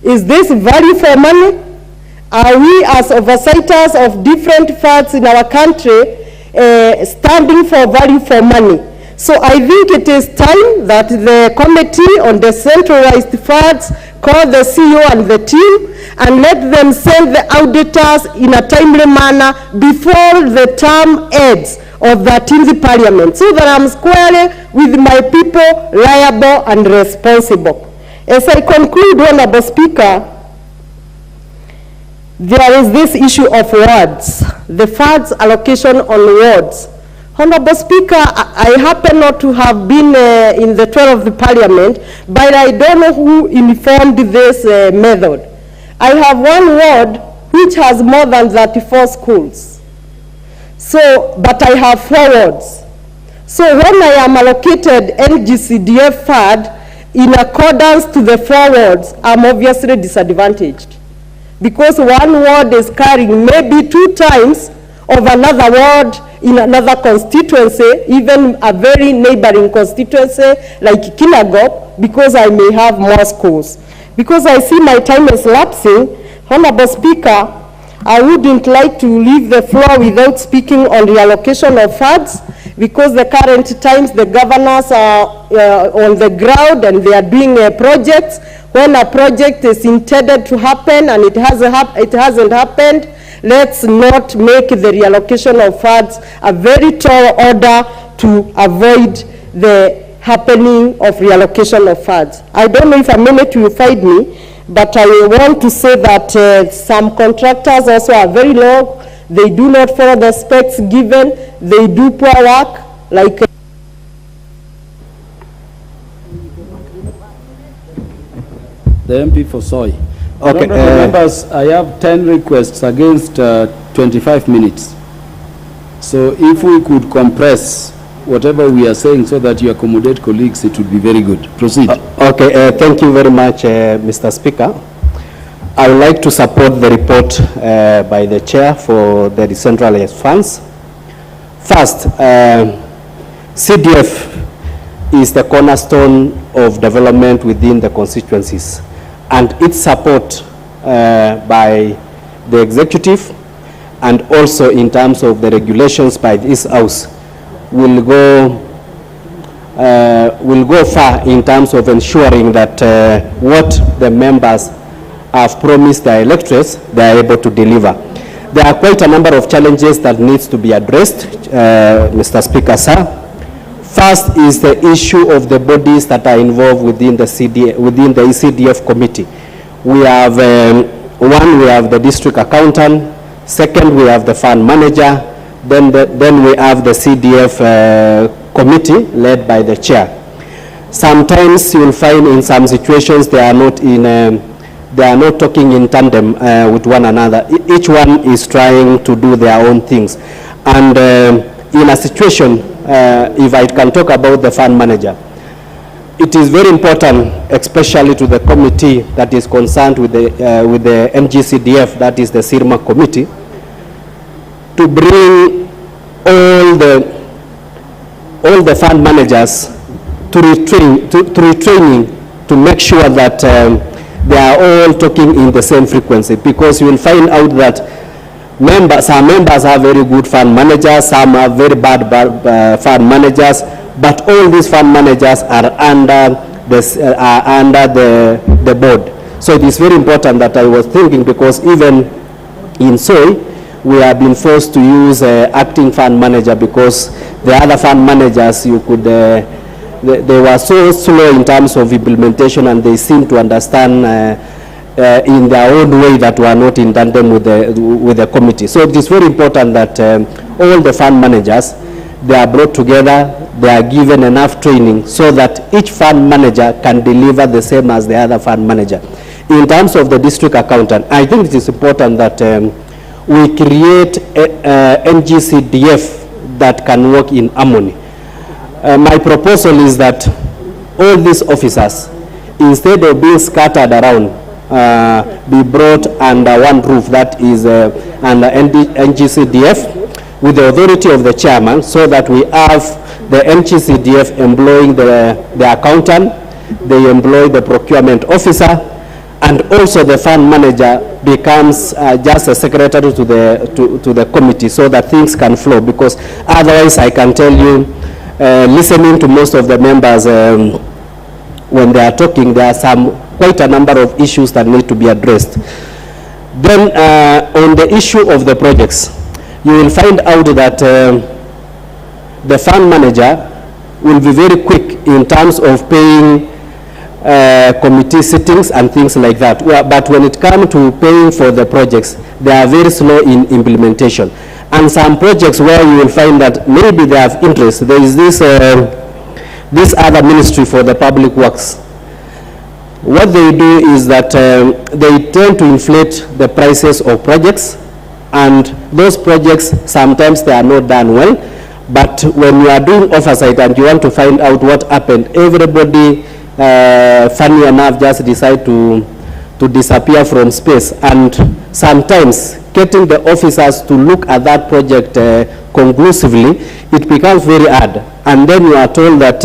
Is this value for money? Are we as oversights of different funds in our country standing for value for money? So I think it is time that the committee on the centralized funds call the CEO and the team and let them send the auditors in a timely manner before the term ends of the 13th Parliament, so that I'm squarely with my people, liable and responsible. As I conclude, Honorable Speaker, there is this issue of wards, the funds allocation on wards. Honorable Speaker, I happen not to have been in the 12th Parliament, but I don't know who informed this method. I have one ward which has more than 34 schools. So, but I have 4 wards. So when I am allocated NGCDF fund in accordance to the 4 wards, I'm obviously disadvantaged. Because one ward is carrying maybe 2 times of another ward in another constituency, even a very neighboring constituency like Kinagop, because I may have more schools. Because I see my time is lapsing, Honorable Speaker, I wouldn't like to leave the floor without speaking on the allocation of funds, because the current times the governors are on the ground and they are doing projects. When a project is intended to happen and it hasn't happened, let's not make the reallocation of funds a very tall order to avoid the happening of reallocation of funds. I don't know if a minute will find me, but I want to say that some contractors also are very low. They do not follow the specs given. They do poor work, like the MP for Soy. Okay, members, I have 10 requests against 25 minutes. So if we could compress whatever we are saying so that you accommodate colleagues, it would be very good. Proceed. Okay, thank you very much, Mr. Speaker. I would like to support the report by the chair for the decentralized funds. First, CDF is the cornerstone of development within the constituencies, and its support by the executive and also in terms of the regulations by this house will go far in terms of ensuring that what the members have promised their electorates, they are able to deliver. There are quite a number of challenges that needs to be addressed, Mr. Speaker, sir. First is the issue of the bodies that are involved within the ECDF committee. We have one, we have the district accountant. Second, we have the fund manager. Then we have the CDF committee led by the chair. Sometimes you will find in some situations they are not talking in tandem with one another. Each one is trying to do their own things. And in a situation, if I can talk about the fund manager, it is very important, especially to the committee that is concerned with the NGCDF, that is the SIRMA committee, to bring all the fund managers to retraining to make sure that they are all talking in the same frequency, because you will find out that some members are very good fund managers, some are very bad fund managers, but all these fund managers are under the board. So it is very important that I was thinking, because even in Soy, we have been forced to use acting fund manager, because the other fund managers, you could, they were so slow in terms of implementation, and they seem to understand in their own way that were not in tandem with the committee. So it is very important that all the fund managers they are brought together, they are given enough training so that each fund manager can deliver the same as the other fund manager. In terms of the district accountant, I think it is important that we create a NGCDF that can work in harmony. My proposal is that all these officers, instead of being scattered around, be brought under one roof, that is under NGCDF, with the authority of the chairman, so that we have the NGCDF employing the accountant, they employ the procurement officer, and also the fund manager becomes just a secretary to the committee, so that things can flow. Because otherwise, I can tell you, listening to most of the members when they are talking, there are quite a number of issues that need to be addressed. Then on the issue of the projects, you will find out that the fund manager will be very quick in terms of paying committee sittings and things like that. But when it comes to paying for the projects, they are very slow in implementation. And some projects where you will find that maybe they have interest. There is this other ministry for the public works. What they do is that they tend to inflate the prices of projects, and those projects, sometimes they are not done well. But when you are doing oversight and you want to find out what happened, everybody, funny enough, just decide to disappear from space. And sometimes getting the officers to look at that project conclusively, it becomes very hard. And then you are told that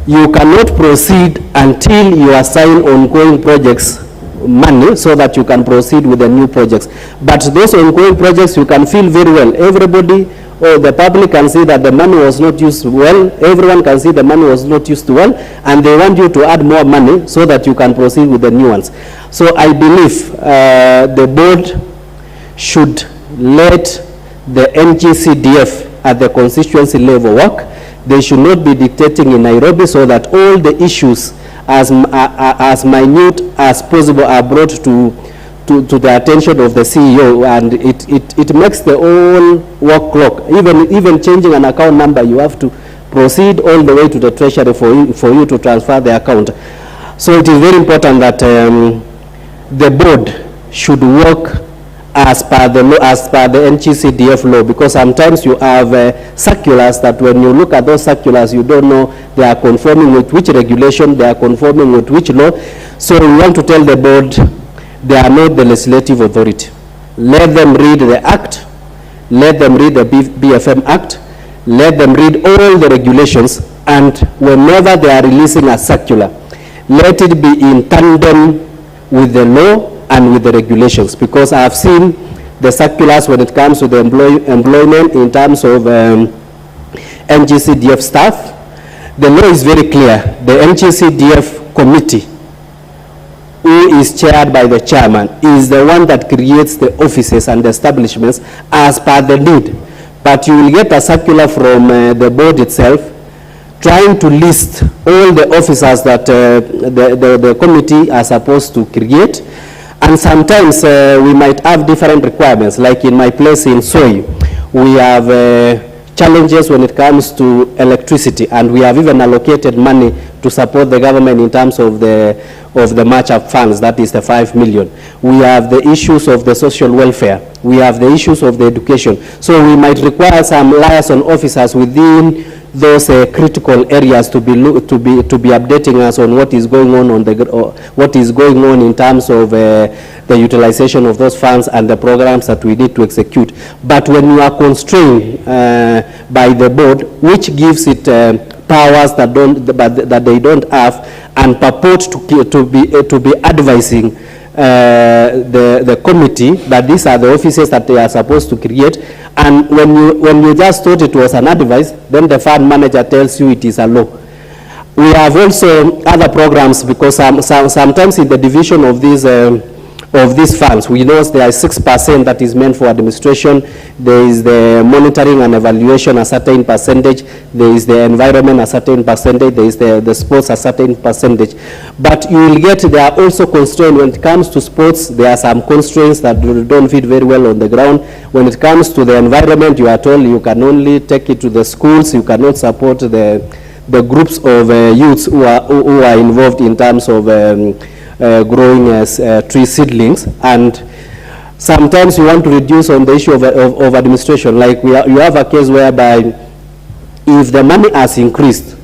you cannot proceed until you assign ongoing projects money so that you can proceed with the new projects. But those ongoing projects, you can feel very well. Everybody, or the public can see that the money was not used well. Everyone can see the money was not used well, and they want you to add more money so that you can proceed with the new ones. So I believe the board should let the NGCDF at the constituency level work. They should not be dictating in Nairobi, so that all the issues as minute as possible are brought to the attention of the CEO, and it makes the whole work clock. Even changing an account number, you have to proceed all the way to the treasury for you to transfer the account. So it is very important that the board should work as per the law, as per the NGCDF law, because sometimes you have circulars that when you look at those circulars, you don't know they are conforming with which regulation, they are conforming with which law. So we want to tell the board they are not the legislative authority. Let them read the act, let them read the BFM Act, let them read all the regulations, and whenever they are releasing a circular, let it be in tandem with the law and with the regulations, because I have seen the circulars when it comes to the employment in terms of NGCDF staff. The law is very clear. The NGCDF committee, who is chaired by the chairman, is the one that creates the offices and the establishments as per the need. But you will get a circular from the board itself trying to list all the officers that the committee are supposed to create. And sometimes we might have different requirements. Like in my place in Soy, we have challenges when it comes to electricity, and we have even allocated money to support the government in terms of the match-up funds, that is the 5 million. We have the issues of the social welfare. We have the issues of the education. So we might require some liaison officers within those critical areas to be updating us on what is going on what is going on in terms of the utilization of those funds and the programs that we need to execute. But when you are constrained by the board, which gives it powers that they don't have, and purport to be advising the committee that these are the offices that they are supposed to create, and when you just thought it was an advice, then the fund manager tells you it is a law. We have also other programs, because sometimes in the division of these of these funds. We know there is 6% that is meant for administration. There is the monitoring and evaluation, a certain percentage. There is the environment, a certain percentage. There is the sports, a certain percentage. But you will get, there are also constraints. When it comes to sports, there are some constraints that don't fit very well on the ground. When it comes to the environment, you are told you can only take it to the schools. You cannot support the groups of youths who are involved in terms of growing tree seedlings. And sometimes you want to reduce on the issue of administration. Like you have a case whereby if the money has increased,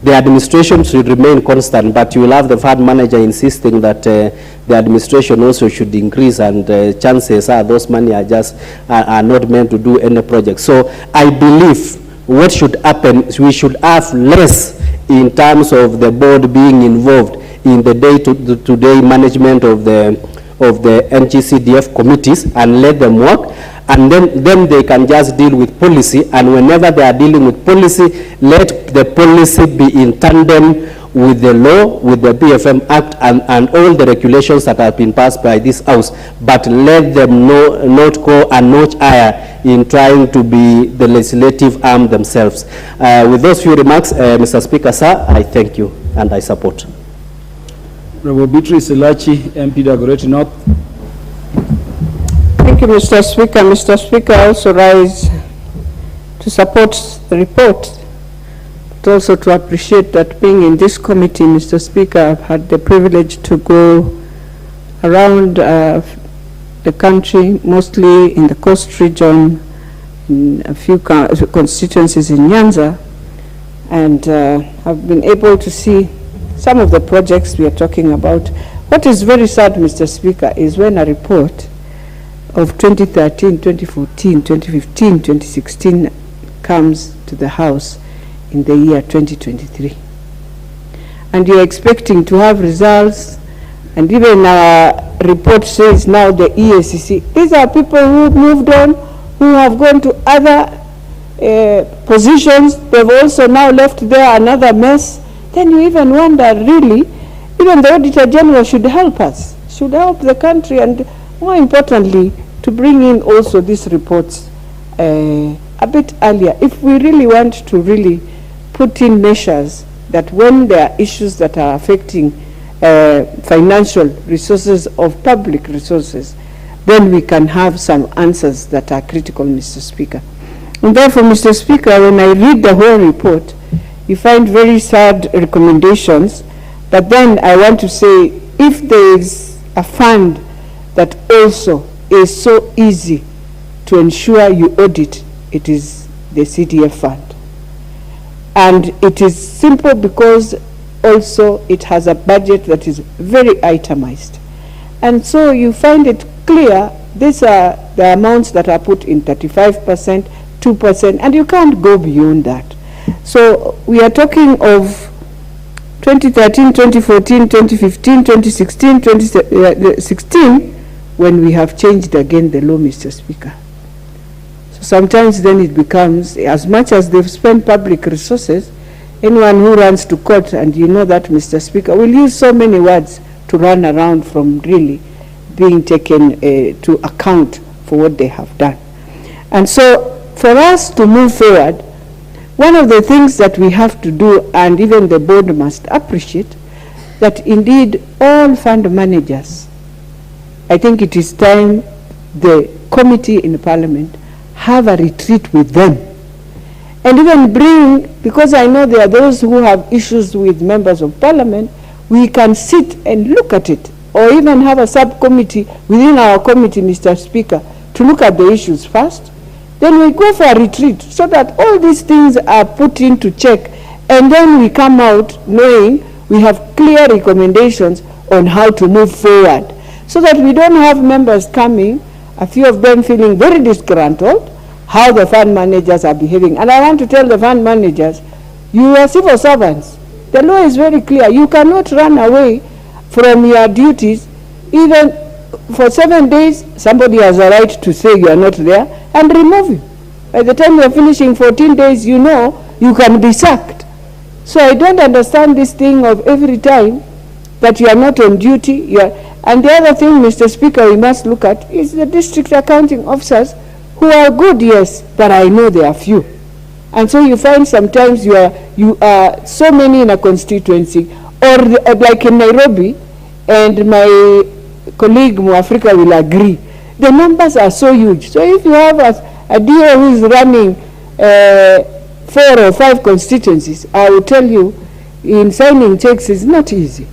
the administration should remain constant, but you will have the fund manager insisting that the administration also should increase, and chances are those money are not meant to do any project. So I believe what should happen is we should have less in terms of the board being involved in the day-to-day management of the NGCDF committees, and let them work, and then they can just deal with policy. And whenever they are dealing with policy, let the policy be in tandem with the law, with the BFM Act, and all the regulations that have been passed by this House, but let them not go a notch higher in trying to be the legislative arm themselves. With those few remarks, Mr. Speaker, sir, I thank you and I support. Beatrice Elachi, MP Dagoretti North. Thank you, Mr. Speaker. Mr. Speaker, I also rise to support the report, but also to appreciate that being in this committee, Mr. Speaker, I've had the privilege to go around the country, mostly in the coast region, in a few constituencies in Nyanza, and I've been able to see some of the projects we are talking about. What is very sad, Mr. Speaker, is when a report of 2013, 2014, 2015, 2016 comes to the House in the year 2023. And you're expecting to have results, and even our report says now the EACC. These are people who moved on, who have gone to other positions. They've also now left there another mess. Then you even wonder, really, even the Auditor General should help us, should help the country, and more importantly, to bring in also these reports a bit earlier. If we really want to really put in measures that when there are issues that are affecting financial resources of public resources, then we can have some answers that are critical, Mr. Speaker. And therefore, Mr. Speaker, when I read the whole report, you find very sad recommendations, but then I want to say, if there is a fund that also is so easy to ensure you audit, it is the CDF fund. And it is simple because also it has a budget that is very itemized. And so you find it clear, these are the amounts that are put in 35%, 2%, and you can't go beyond that. So we are talking of 2013, 2014, 2015, 2016, 2016, when we have changed again the law, Mr. Speaker. So sometimes then it becomes, as much as they've spent public resources, anyone who runs to court, and you know that, Mr. Speaker, will use so many words to run around from really being taken to account for what they have done. And so for us to move forward, one of the things that we have to do, and even the board must appreciate, that indeed all fund managers, I think it is time the committee in Parliament have a retreat with them. And even bring, because I know there are those who have issues with members of Parliament, we can sit and look at it, or even have a subcommittee within our committee, Mr. Speaker, to look at the issues first. Then we go for a retreat so that all these things are put into check, and then we come out knowing we have clear recommendations on how to move forward, so that we don't have members coming, a few of them feeling very disgruntled, how the fund managers are behaving. And I want to tell the fund managers, you are civil servants. The law is very clear. You cannot run away from your duties. Even for 7 days, somebody has a right to say you are not there and remove you. By the time you are finishing 14 days, you know you can be sacked. So I don't understand this thing of every time that you are not on duty. And the other thing, Mr. Speaker, we must look at is the district accounting officers who are good, yes, but I know they are few. And so you find sometimes you are so many in a constituency, or like in Nairobi, and my colleague Muafrika will agree, the numbers are so huge. So if you have a DA who is running 4 or 5 constituencies, I will tell you, in signing checks is not easy.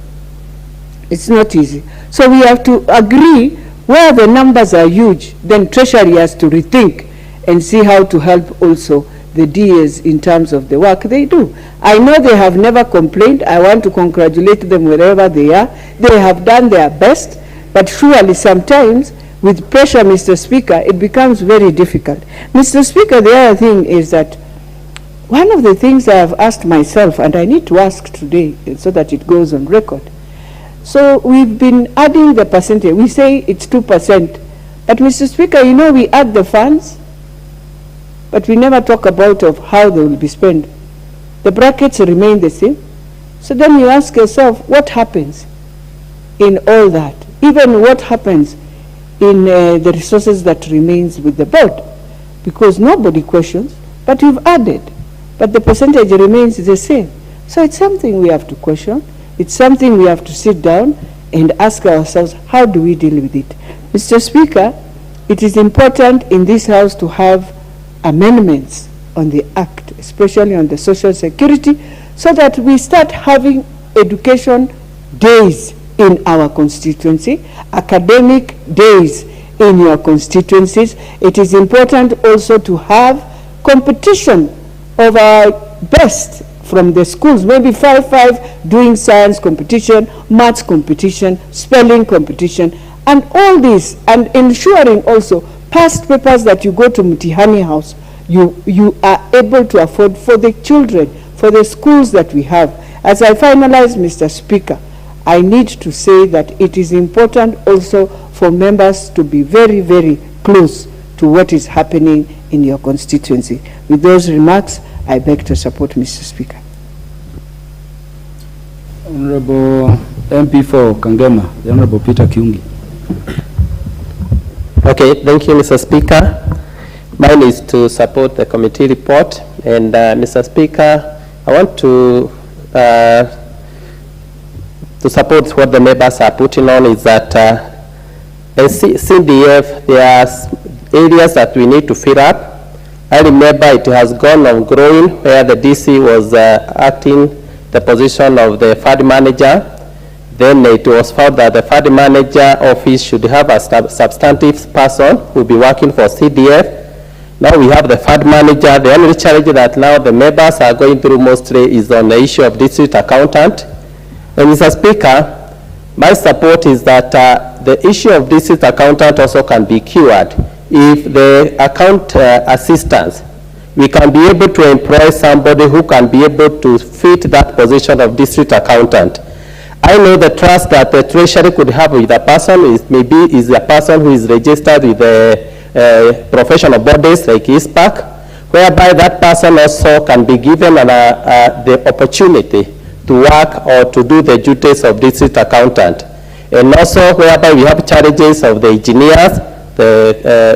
It's not easy. So we have to agree where the numbers are huge, then Treasury has to rethink and see how to help also the DAs in terms of the work they do. I know they have never complained. I want to congratulate them wherever they are. They have done their best, but surely sometimes with pressure, Mr. Speaker, it becomes very difficult. Mr. Speaker, the other thing is that one of the things I have asked myself, and I need to ask today so that it goes on record. So we've been adding the percentage. We say it's 2%. But Mr. Speaker, you know, we add the funds, but we never talk about of how they will be spent. The brackets remain the same. So then you ask yourself, what happens in all that? Even what happens in the resources that remains with the board? Because nobody questions, but you've added, but the percentage remains the same. So it's something we have to question. It's something we have to sit down and ask ourselves, how do we deal with it? Mr. Speaker, it is important in this House to have amendments on the Act, especially on the Social Security, so that we start having education days in our constituency, academic days in your constituencies. It is important also to have competition of our best from the schools, maybe 5-5 doing science competition, maths competition, spelling competition, and all this, and ensuring also past papers that you go to Mutihani House, you are able to afford for the children, for the schools that we have. As I finalize, Mr. Speaker, I need to say that it is important also for members to be very, very close to what is happening in your constituency. With those remarks, I beg to support, Mr. Speaker. Honorable MP for Kangema, the Honorable Peter Kiungi. Okay, thank you, Mr. Speaker. Mine is to support the committee report. And Mr. Speaker, I want to support what the members are putting on is that in CDF, there are areas that we need to fill up. I remember it has gone on growing where the DC was acting the position of the fund manager. Then it was found that the fund manager office should have a substantive person who will be working for CDF. Now we have the fund manager. The only challenge that now the members are going through mostly is on the issue of district accountant. And Mr. Speaker, my support is that the issue of district accountant also can be cured if the account assistants, we can be able to employ somebody who can be able to fit that position of district accountant. I know the trust that the Treasury could have with a person is maybe is a person who is registered with the professional bodies like ISPAC, whereby that person also can be given the opportunity to work or to do the duties of district accountant. And also whereby we have challenges of the engineers,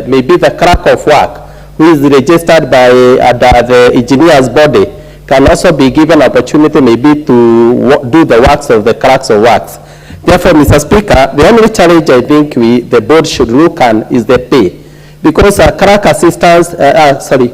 maybe the clerk of work who is registered by the engineer's body can also be given opportunity maybe to do the works of the clerks of works. Therefore, Mr. Speaker, the only challenge I think the board should look at is the pay. Because clerk assistants, the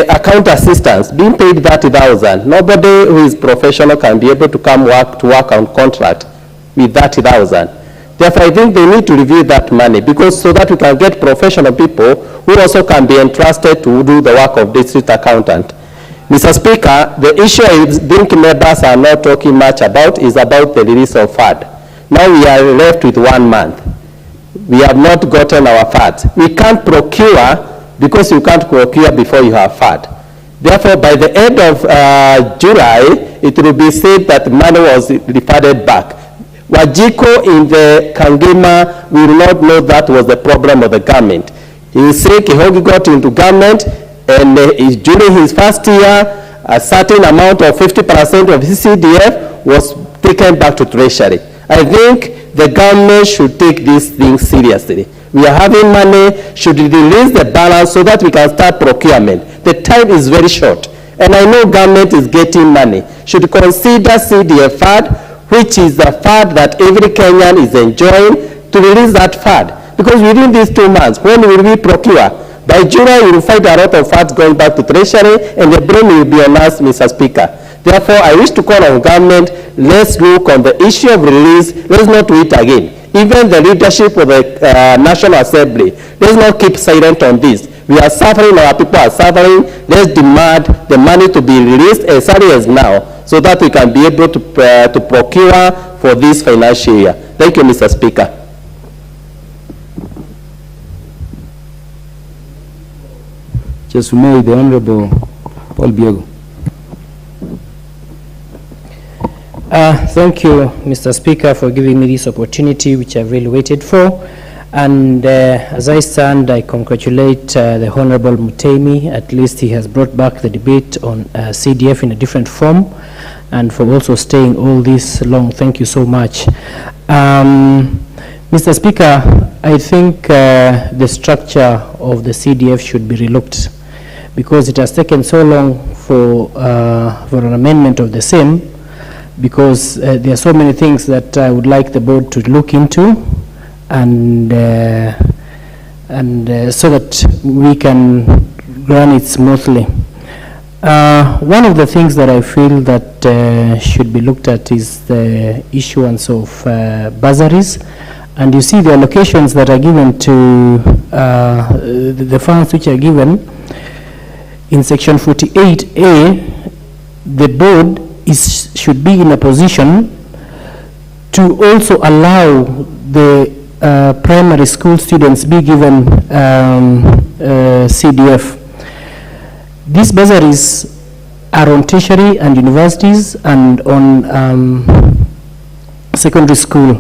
account assistants being paid 30,000, nobody who is professional can be able to come work on contract with 30,000. Therefore, I think they need to review that money because so that we can get professional people who also can be entrusted to do the work of district accountant. Mr. Speaker, the issue I think members are not talking much about is about the release of FAD. Now we are left with 1 month. We have not gotten our FAD. We can't procure because you can't procure before you have FAD. Therefore, by the end of July, it will be said that money was refunded back. Wajiko in the Kangema will not know that was the problem of the government. He will say Kihogi got into government and during his first year, a certain amount of 50% of his CDF was taken back to Treasury. I think the government should take these things seriously. We are having money, should release the balance so that we can start procurement. The time is very short, and I know government is getting money. Should consider CDF fund, which is the fund that every Kenyan is enjoying, to release that fund. Because within these 2 months, when will we procure? By July, you will find a lot of funds going back to Treasury, and the blame will be on us, Mr. Speaker. Therefore, I wish to call on government, let's look on the issue of release, let's not wait again. Even the leadership of the National Assembly, let's not keep silent on this. We are suffering, our people are suffering, let's demand the money to be released as early as now, so that we can be able to procure for this financial year. Thank you, Mr. Speaker. Just remain the Honorable Paul Biego. Thank you, Mr. Speaker, for giving me this opportunity, which I've really waited for. And as I stand, I congratulate the Honorable Mutembei. At least he has brought back the debate on CDF in a different form, and for also staying all this long. Thank you so much. Mr. Speaker, I think the structure of the CDF should be relooked, because it has taken so long for an amendment of the same, because there are so many things that I would like the board to look into, and so that we can run it smoothly. One of the things that I feel that should be looked at is the issuance of bursaries. And you see the allocations that are given to the funds which are given in section 48A. The board should be in a position to also allow the primary school students be given CDF. These bursaries are on tertiary and universities and on secondary school.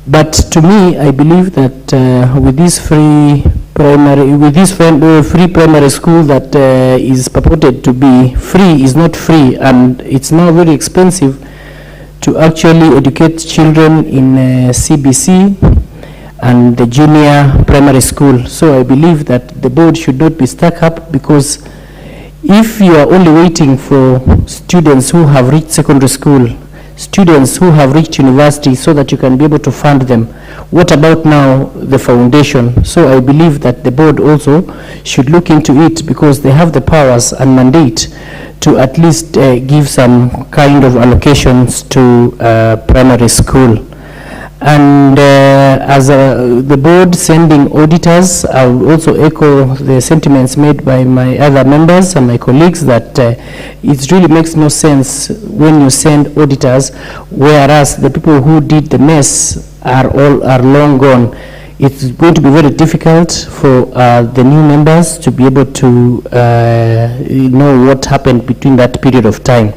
But to me, I believe that with this free primary school that is purported to be free is not free, and it's now very expensive to actually educate children in CBC and the junior primary school. So I believe that the board should not be stuck up, because if you are only waiting for students who have reached secondary school, students who have reached university, so that you can be able to fund them, what about now the foundation? So I believe that the board also should look into it, because they have the powers and mandate to at least give some kind of allocations to primary school. And as the board sending auditors, I will also echo the sentiments made by my other members and my colleagues that it really makes no sense when you send auditors, whereas the people who did the mess are long gone. It's going to be very difficult for the new members to be able to know what happened between that period of time.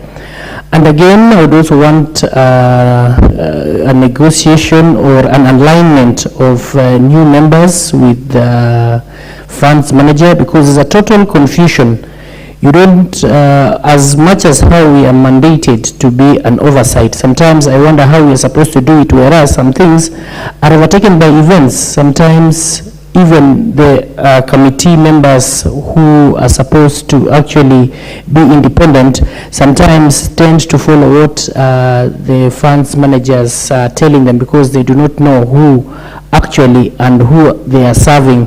And again, I would also want a negotiation or an alignment of new members with the funds manager, because there's a total confusion. You don't, as much as how we are mandated to be an oversight, sometimes I wonder how we are supposed to do it, whereas some things are overtaken by events. Sometimes even the committee members who are supposed to actually be independent sometimes tend to follow what the funds managers are telling them, because they do not know who actually and who they are serving.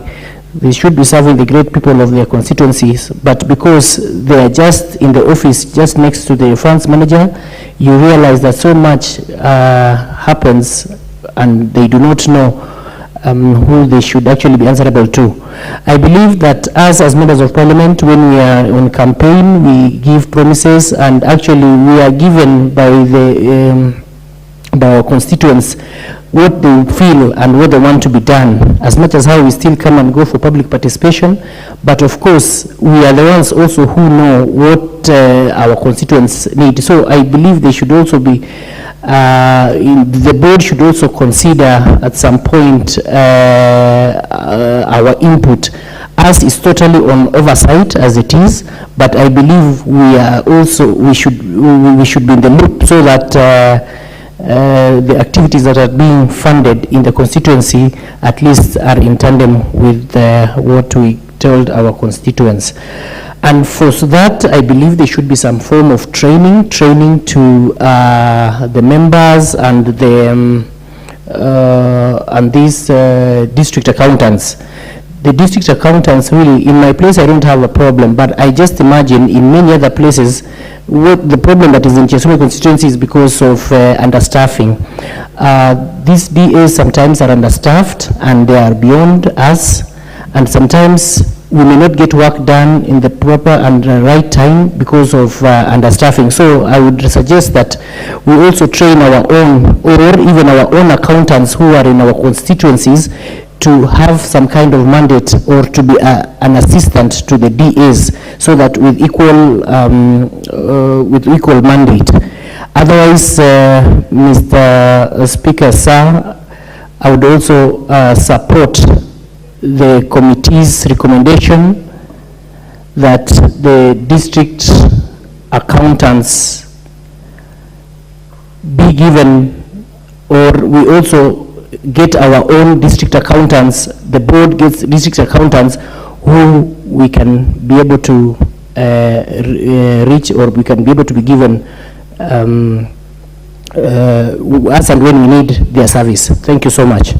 They should be serving the great people of their constituencies, but because they are just in the office just next to the funds manager, you realize that so much happens and they do not know who they should actually be answerable to. I believe that us as members of parliament, when we are on campaign, we give promises, and actually we are given by our constituents what they feel and what they want to be done, as much as how we still come and go for public participation. But of course, we are the ones also who know what our constituents need. So I believe they should also be, the board should also consider at some point our input, as is totally on oversight as it is, but I believe we are also, we should be in the loop, so that the activities that are being funded in the constituency at least are in tandem with what we told our constituents. And for that, I believe there should be some form of training to the members and these district accountants. The district accountants, really, in my place I don't have a problem, but I just imagine in many other places, what the problem that is in Chesumei constituency is because of understaffing. These DAs sometimes are understaffed and they are beyond us, and sometimes we may not get work done in the proper and right time because of understaffing. So I would suggest that we also train our own, or even our own accountants who are in our constituencies, to have some kind of mandate or to be an assistant to the DAs, so that with equal mandate. Otherwise, Mr. Speaker, sir, I would also support the committee's recommendation that the district accountants be given, or we also get our own district accountants, the board gets district accountants who we can be able to reach, or we can be able to be given as and when we need their service. Thank you so much.